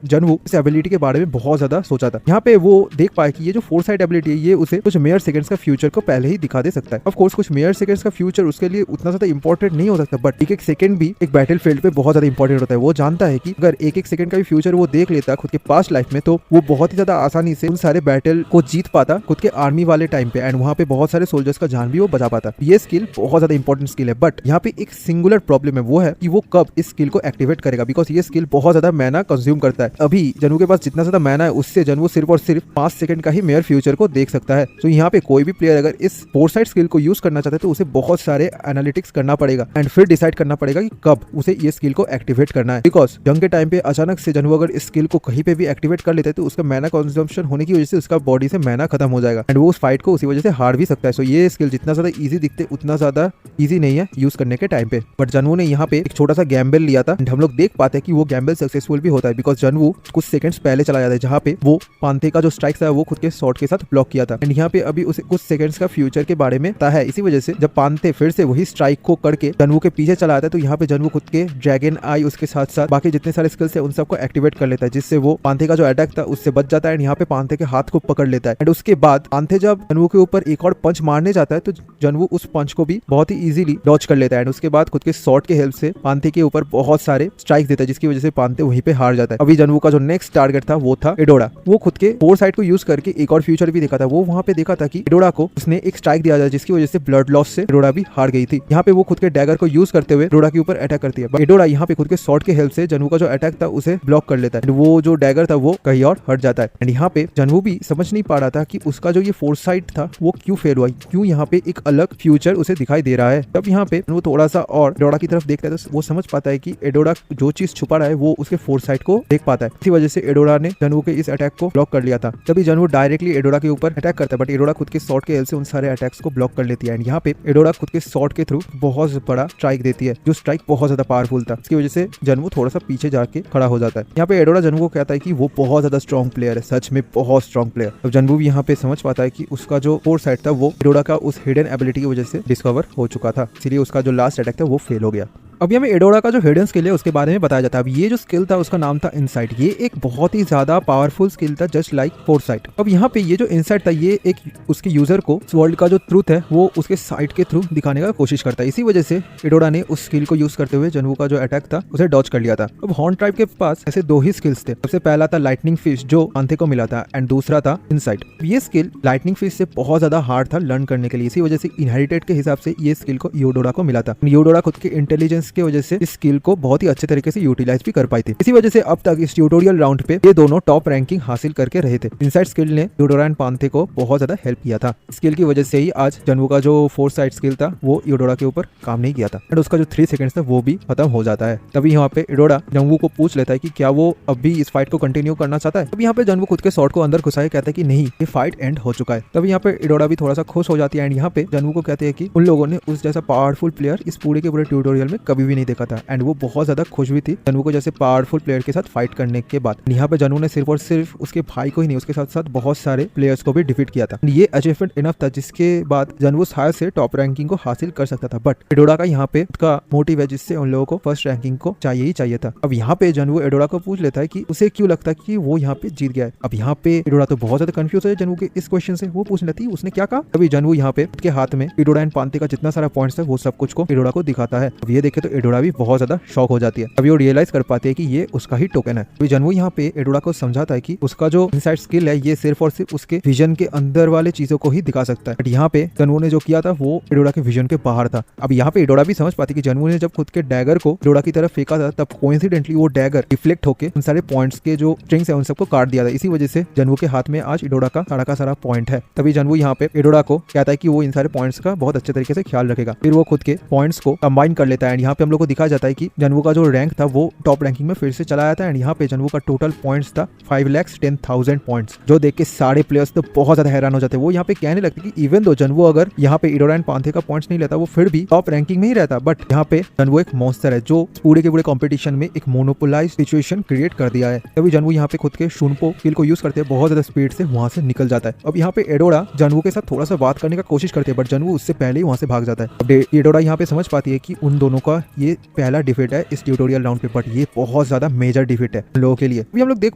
जनवू इस एबिलिटी के बारे में बहुत ज्यादा सोचा था। यहाँ पे वो देख पाए कि ये जो फोरसाइट एबिलिटी है ये उसे कुछ मेयर सेकंड्स का फ्यूचर को पहले ही दिखा दे सकता है। ऑफ कोर्स कुछ मेयर सेकंड्स का फ्यूचर उसके लिए उतना ज्यादा इंपॉर्टेंट नहीं हो सकता, बट एक एक सेकंड भी एक बैटल फील्ड पे बहुत ज्यादा इंपॉर्टेंट होता है। वो जानता है कि अगर एक एक सेकंड का भी फ्यूचर वो देख लेता खुद के पास्ट लाइफ में तो वो बहुत ही ज्यादा आसानी से उन सारे बैटल को जीत पाता खुद के आर्मी वाले टाइम पे एंड वहाँ पे बहुत सारे सोल्जर्स का जान भी वो बचा पाता। ये स्किल बहुत ज्यादा इंपॉर्टेंट स्किल है, बट यहाँ पे एक सिंगुलर प्रॉब्लम है, वो है कि वो कब इस स्किल को एक्टिवेट करेगा, बिकॉज ये स्किल बहुत ज्यादा मैना कंज्यूम करता है। अभी जनवू के पास जितना ज्यादा मैना है उससे जनवू सिर्फ और सिर्फ 5 सेकंड का ही मेयर फ्यूचर को देख सकता है। तो यहाँ पे कोई भी प्लेयर अगर इस फोरसाइट स्किल को यूज करना चाहता है तो उसे बहुत सारे एनालिटिक्स करना पड़ेगा एंड फिर डिसाइड करना पड़ेगा कि कब उसे ये स्किल को एक्टिवेट करना है। बिकॉज जंग के टाइम पे अचानक से जनवू अगर इस स्किल को कहीं पे भी एक्टिवेट कर लेता है तो उसका मैना कंजम्पशन होने की वजह से उसका बॉडी से मैना खत्म हो जाएगा एंड वो उस फाइट को उसी वजह से हार भी सकता है। सो ये स्किल जितना ज्यादा इजी दिखते उतना ज्यादा इजी नहीं है यूज करने के टाइम पे, बट जनवू ने यहाँ पे एक छोटा सा गैम्बल लिया था एंड हम लोग देख पाते हैं कि वो गैम्बल सक्सेसफुल भी होता है बिकॉज जनवू कुछ सेकंड्स पहले चला जाता है जहाँ पे वो पांथे का जो स्ट्राइक था वो खुद के शॉट के साथ ब्लॉक किया था एंड यहाँ पे अभी उसे कुछ सेकंड्स का फ्यूचर के बारे में पता है। इसी वजह से जब पांथे फिर से वही स्ट्राइक को करके जनवू के पीछे चला आता है तो यहाँ पे जनवू खुद के ड्रैगन आई उसके साथ साथ बाकी जितने सारे स्किल्स है उन सबको एक्टिवेट कर लेता है जिससे वो पांथे का जो अटैक था उससे बच जाता है एंड यहाँ पे पांथे के हाथ को पकड़ लेता है एंड उसके बाद पांथे जब जनवू के ऊपर एक और पंच मारने जाता है तो जनवू उस पंच को भी बहुत बहुत ही इजीली डॉच कर लेता है एंड उसके बाद खुद के शॉट के हेल्प से पांथे के ऊपर बहुत सारे स्ट्राइक देता है, जिसकी वजह से पांथे वहीं पे हार जाता है। अभी जनवू का जो नेक्स्ट टारगेट था वो था एडोरा। वो खुद के फोर साइड को यूज करके एक और फ्यूचर भी देखा था। वो वहां पे देखा था कि एडोरा को उसने एक स्ट्राइक दिया जाए, जिसकी वजह से ब्लड लॉस से एडोरा भी हार गई थी। यहाँ पे वो खुद के डैगर को यूज करते हुए एडोरा के ऊपर अटैक करती है, बट एडोरा यहाँ पे खुद के शॉट के हेल्प से जनवू का जो अटैक था उसे ब्लॉक कर लेता है। वो जो डैगर था वो कहीं और हट जाता है एंड यहाँ पे जनवू भी समझ नहीं पा रहा था कि उसका जो ये फोर साइड था वो क्यों फेल हुआ, क्यों यहाँ पे एक अलग फ्यूचर उसे दिखाई दे रहा है। तब यहाँ पे वो थोड़ा सा और एडोरा की तरफ देखता है तो वो समझ पाता है कि एडोरा जो चीज छुपा रहा है वो उसके फोर साइड को देख पाता है। इसी वजह से एडोरा ने जनवू के इस अटैक को ब्लॉक कर लिया था। तभी जनवू डायरेक्टली एडोरा के ऊपर अटैक करता है, बट एडोरा खुद के शॉट के हेल्प से उन सारे अटैक्स को ब्लॉक कर लेती है एंड यहाँ पे एडोरा खुद के शॉट के थ्रू बहुत बड़ा स्ट्राइक देती है, जो स्ट्राइक बहुत ज्यादा पावरफुल था। इसकी वजह से जनवू थोड़ा सा पीछे जाके खड़ा हो जाता है। यहाँ पे एडोरा जनवू को कहता है कि वो बहुत ज्यादा स्ट्रॉन्ग प्लेयर है, सच में बहुत स्ट्रॉन्ग प्लेयर। अब जनवू भी यहाँ पे समझ पाता है कि उसका जो फोर साइड था वो एडोरा का उस हिडन एबिलिटी की वजह से डिस्कवर हो चुका था, इसलिए उसका जो लास्ट अटैक था वो फेल हो गया। अब हमें एडोरा का जो हिडन स्किल है उसके बारे में बताया जाता है। अब ये जो स्किल था उसका नाम था इनसाइट। ये एक बहुत ही ज्यादा पावरफुल स्किल था, जस्ट लाइक फोरसाइट। अब यहाँ पे ये जो इनसाइट था ये एक उसके यूजर को वर्ल्ड का जो ट्रूथ है वो उसके साइट के थ्रू दिखाने का कोशिश करता है। इसी वजह से एडोरा ने उस स्किल को यूज करते हुए जनवू का जो अटैक था उसे डॉच कर लिया था। अब हॉर्न ट्राइब के पास ऐसे दो ही स्किल्स थे। सबसे पहला था लाइटनिंग फिश जो पांथे को मिला था एंड दूसरा था इनसाइट। ये स्किल लाइटनिंग फिश से बहुत ज्यादा हार्ड था लर्न करने के लिए, इसी वजह से इनहेरिटेड के हिसाब से ये स्किल को यूडोरा को मिला था। यूडोरा खुद के इंटेलिजेंस की वजह से इस स्किल को बहुत ही अच्छे तरीके से यूटिलाइज भी कर पाई थी। इसी वजह से अब तक इस ट्यूटोरियल राउंड पे ये दोनों टॉप रैंकिंग हासिल करके रहे थे। इनसाइड स्किल ने यूडोरा एंड पांथे को बहुत ज्यादा हेल्प किया था। स्किल की वजह से ही आज जनवू का जो फोर साइड स्किल था वो यूडोरा के ऊपर काम नहीं किया था एंड उसका जो 3 सेकंड्स था वो भी खत्म हो जाता है। तभी यहाँ पे यूडोरा जनवू को पूछ लेता है कि क्या वो अब भी इस फाइट को कंटिन्यू करना चाहता है। तभी यहाँ पे जनवू खुद के शॉट को अंदर घुसाए कहता है कि नहीं, ये फाइट एंड हो चुका है। तभी यहाँ पे यूडोरा भी थोड़ा सा खुश हो जाती है एंड यहाँ पे जनवू को कहते हैं कि उन लोगों ने उस जैसा पावरफुल प्लेयर इस पूरे के पूरे ट्यूटोरियल में कभी भी नहीं देखा था एंड वो बहुत ज्यादा खुश भी थी जनवू को जैसे पावरफुल प्लेयर के साथ फाइट करने के बाद। यहाँ पे जनवू ने सिर्फ और सिर्फ उसके भाई को ही नहीं उसके साथ साथ बहुत सारे प्लेयर्स को भी डिफीट किया था। ये अचीवमेंट इनफ था जिसके बाद जनवू शायद से टॉप रैंकिंग को हासिल कर सकता था, बट एडोरा का यहाँ पे उसका मोटिव है जिससे उन लोगों को फर्स्ट रैंकिंग को चाहिए ही चाहिए था। अब यहाँ पे जनवू एडोरा को पूछ लेता है कि उसे क्यों लगता है कि वो यहाँ पे जीत गया है। अब यहाँ पे एडोरा तो बहुत ज्यादा कंफ्यूज है जनवू के इस क्वेश्चन से। वो पूछ लेती है उसने क्या कहा। अभी जनवू यहाँ पे उसके हाथ में एडोरा एंड पांथे का जितना सारा पॉइंट्स है वो सब कुछ को एडोरा को दिखाता है। अब ये देखे तो एडोरा भी बहुत ज्यादा शॉक हो जाती है। अभी वो रियलाइज कर पाती है कि ये उसका ही टोकन है। अभी जनवू यहाँ पे एडोरा को समझाता है कि उसका जो इनसाइड स्किल है ये सिर्फ और सिर्फ उसके विजन के अंदर वाले चीजों को ही दिखा सकता है, बट यहाँ पे जनवू ने जो किया था वो एडोरा के विजन के बाहर था। अब यहाँ पे एडोरा भी समझ पाती कि जनवू ने जब खुद के डैगर को एडोरा की तरफ फेंका था तब कोइंसिडेंटली वो डैगर रिफ्लेक्ट होके उन सारे पॉइंट्स के जो स्ट्रिंग्स है उन सबको काट दिया था। इसी वजह से जनवू के हाथ में आज एडोरा का सारा पॉइंट है। तभी जनवू यहाँ पे एडोरा को कहता है कि वो इन सारे पॉइंट्स का बहुत अच्छे तरीके से ख्याल रखेगा। फिर वो खुद के पॉइंट्स को कंबाइन कर लेता है एंड यहाँ पे हम लोग को दिखाया जाता है कि जनवू का जो रैंक था वो टॉप रैंकिंग में फिर से चला आया था एंड यहाँ पे जनवू का टोटल पॉइंट्स था 5,10,000 पॉइंट्स, जो देख के सारे प्लेयर्स तो बहुत ज्यादा हैरान हो जाते हैं। वो यहाँ पे कहने लगते कि इवन दो जनवू अगर यहाँ पे एडोरा एंड पांथे का पॉइंट्स नहीं लेता वो फिर भी टॉप रैंकिंग में ही रहता, बट यहाँ पे जनवू एक मॉन्स्टर है जो पूरे के पूरे कंपटीशन में एक मोनोपोलाइज सिचुएशन क्रिएट कर दिया है। तभी जनवू यहाँ पे खुद के शुनपो स्किल को यूज करते हैं, बहुत ज्यादा स्पीड से वहां से निकल जाता है। अब यहाँ पे एडोरा जनवू के साथ थोड़ा सा बात करने का कोशिश करते हैं, बट जनवू उससे पहले ही वहां से भाग जाता है। अब एडोरा यहाँ पे समझ पाती है कि उन दोनों का ये पहला डिफीट है इस ट्यूटोरियल राउंड पे, बट ये बहुत ज्यादा मेजर डिफीट है लोगों के लिए। अभी हम लोग देख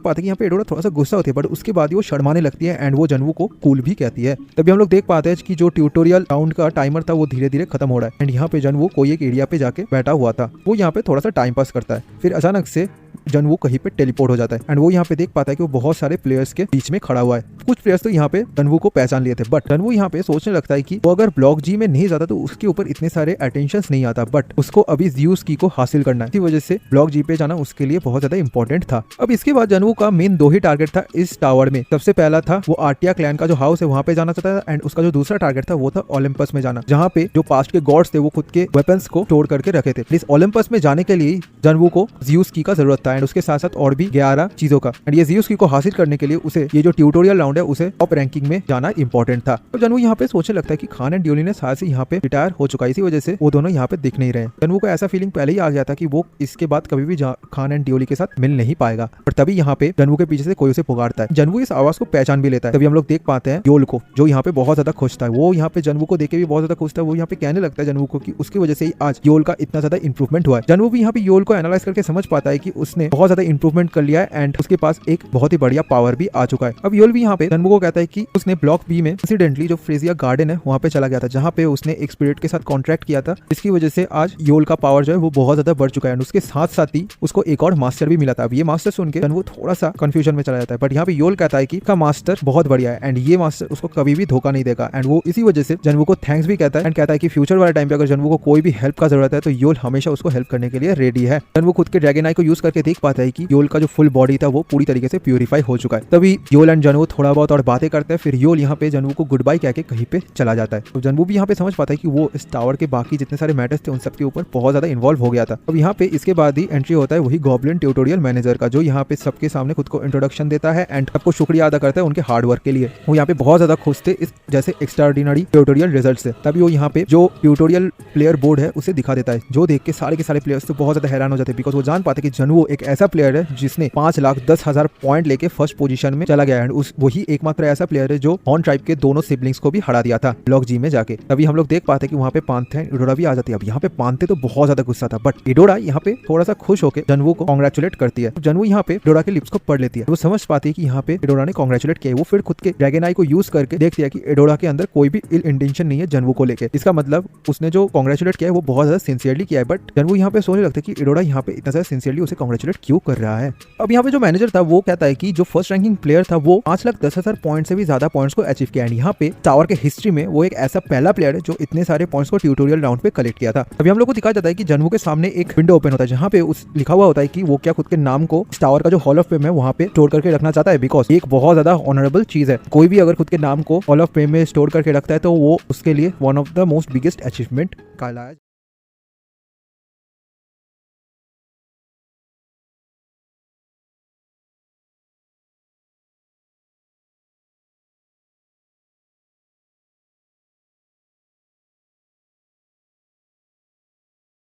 पाते हैं कि यहाँ पे एडोरा थोड़ा सा गुस्सा होती है, बट उसके बाद वो शर्माने लगती है एंड वो जनवू को कूल भी कहती है। तभी हम लोग देख पाते हैं कि जो ट्यूटोरियल राउंड का टाइमर था वो धीरे धीरे खत्म हो रहा है एंड यहाँ पे जनवू कोई एक एरिया पे जाके बैठा हुआ था। वो यहाँ पे थोड़ा सा टाइम पास करता है, फिर अचानक से जनवू कहीं पे टेलीपोर्ट हो जाता है एंड वो यहाँ पे देख पाता है कि वो बहुत सारे प्लेयर्स के बीच में खड़ा हुआ है। कुछ प्लेयर्स तो यहाँ पे जनवू को पहचान लिए थे, बट जनवू यहाँ पे सोचने लगता है कि वो अगर ब्लॉक जी में नहीं जाता तो उसके ऊपर इतने सारे अटेंशन नहीं आता, बट उसको अभी ज़्यूस की को हासिल करना है। इसी वजह से ब्लॉक जी पे जाना उसके लिए बहुत ज्यादा इंपॉर्टेंट था। अब इसके बाद जनवू का मेन 2 ही टारगेट था इस टावर में। सबसे पहला था वो आर्टिया क्लैन का जो हाउस है वहां पे जाना चाहता था एंड उसका जो दूसरा टारगेट था वो था ओलंपस में जाना, जहाँ पे जो पास्ट के गॉड्स थे वो खुद के वेपन्स को स्टोर करके रखे थे। इस ओलंपस में जाने के लिए जनवू को ज़्यूस की का जरूरत था एंड उसके साथ साथ और भी 11 चीजों का, एंड ये ज़्यूस की को हासिल करने के लिए उसे ये जो ट्यूटोरियल राउंड है उसे टॉप रैंकिंग में जाना इंपॉर्टेंट था। तो जनवू यहाँ पे सोचने लगता है कि खान एंड ड्यूली ने साथ से यहाँ पे रिटायर हो चुका है, इसी वजह से वो दोनों यहाँ पे दिख नहीं रहे। जनवू को ऐसा फीलिंग पहले ही आ गया था कि वो इसके बाद कभी भी खान एंड ड्यूली के साथ मिल नहीं पाएगा, पर तभी यहाँ पे जनवू के पीछे से कोई उसे पुकारता है। जनवू इस आवाज को पहचान भी लेता है। तभी हम लोग देख पाते हैं योल को, जो यहाँ पे बहुत ज्यादा खुश था। वो यहाँ पे जनवू को देख के भी बहुत ज्यादा खुश था। वो यहाँ पे कहने लगता है जनवू को कि उसकी वजह से ही आज योल का इतना ज्यादा इंप्रूवमेंट हुआ है। जनवू भी यहाँ पे योल को एनालाइज करके समझ पाता है कि उसने ने बहुत ज्यादा इंप्रूवमेंट कर लिया है एंड उसके पास एक बहुत ही बढ़िया पावर भी आ चुका है। अब योल भी यहाँ पे जन्वू को कहता है कि उसने ब्लॉक बी में इंसिडेंटली जो फ्रेजिया गार्डन है वहाँ पे चला गया था, जहाँ पे उसने एक स्पिरिट के साथ कॉन्ट्रैक्ट किया था, जिसकी वजह से आज योल का पावर जो है वो बहुत ज्यादा बढ़ चुका है। उसके साथ साथ ही उसको एक और मास्टर भी मिला था। अब ये मास्टर सुन के जन्वू थोड़ा सा कंफ्यूजन में चला जाता है, बट यहाँ पे योल कहता है कि इसका मास्टर बहुत बढ़िया है एंड ये मास्टर उसको कभी भी धोखा नहीं देगा एंड वो इसी वजह से जन्वू को थैंक्स भी कहता है एंड कहता है कि फ्यूचर वाले टाइम पे अगर जन्वू को कोई भी हेल्प का जरूरत है तो योल हमेशा उसको हेल्प करने के लिए रेडी है। जन्वू खुद के ड्रैगन आई को यूज करके देख पाता है कि योल का जो फुल बॉडी था वो पूरी तरीके से प्यूरिफाई हो चुका है। तभी योल एंड जन्वू थोड़ा बहुत और बातें करते हैं, फिर योल यहाँ पे जन्वू को गुड बाय कह के कहीं पे चला जाता है। तो जन्वू भी यहाँ पे समझ पाता है कि वो इस टावर के बाकी जितने सारे मैटर्स थे उन सब के ऊपर बहुत ज्यादा इन्वॉल्व हो गया था। अब यहाँ पे इसके बाद ही एंट्री होता है वही गॉब्लिन ट्यूटोरियल मैनेजर का, जो यहाँ पे सबके सामने खुद को इंट्रोडक्शन देता है एंड सबको शुक्रिया अदा करता है उनके हार्ड वर्क के लिए। वो यहाँ पे बहुत ज्यादा खुश थे इस जैसे एक्स्ट्राऑर्डिनरी ट्यूटोरियल रिजल्ट से। तभी वो यहाँ पे जो ट्यूटोरियल प्लेयर बोर्ड है उसे दिखा देता है, जो देख के सारे प्लेयर्स तो बहुत ज्यादा हैरान हो जाते हैं, बिकॉज वो जान पाते कि जन्वू एक ऐसा प्लेयर है जिसने 5,10,000 पॉइंट लेके फर्स्ट पोजीशन में चला गया है। वही एकमात्र ऐसा प्लेयर है जो हॉर्न ट्राइब के दोनों सिबलिंग्स को भी हरा दिया था ब्लॉक जी में जाके। तभी हम लोग देख पाते कि वहाँ पे पांथे एंड इडोरा भी आ जाती है। अब यहाँ पे पांथे तो बहुत ज्यादा गुस्सा था, बट इडोरा यहाँ पे थोड़ा सा खुश होकर जन्वू को कांग्रेचुलेट करती है। जन्वू यहाँ पे इडोरा के लिप्स को पढ़ लेती है, वो समझ पाती है कि यहाँ पे इडोरा ने कांग्रेचुलेट किया। वो फिर खुद के ड्रैगन आई को यूज करके देखती है कि इडोरा के अंदर कोई भी इल इंटेंशन नहीं है जन्वू को लेके। इसका मतलब उसने जो कांग्रेचुलेट किया है वो बहुत ज्यादा सिंसियरली किया है, बट जन्वू यहाँ पे सोचने लगता है कि इडोरा यहाँ पे इतना ज्यादा सिंसियरली उसे कांग्रेचुलेट क्यों कर रहा है। अब यहाँ पे जो मैनेजर था वो कहता है कि जो फर्स्ट रैंकिंग प्लेयर था वो 5,10,000 पॉइंट से भी ज्यादा पॉइंट्स को अचीव किया है। यहाँ पे टावर के हिस्ट्री में वो एक ऐसा पहला प्लेयर है जो इतने सारे पॉइंट्स को ट्यूटोरियल राउंड पे कलेक्ट किया था। अभी हम लोग को दिखाया जाता है कि जन्वू के सामने एक विंडो ओपन होता है, जहाँ पे उस लिखा हुआ होता है कि वो क्या खुद के नाम को टावर का जो हॉल ऑफ फेम है वहाँ पे स्टोर करके रखना चाहता है, बिकॉज एक बहुत ज्यादा ऑनरेबल चीज है। कोई भी अगर खुद के नाम को हॉल ऑफ फेम में स्टोर करके रखता है तो वो उसके लिए one of the most biggest achievement कहलाया।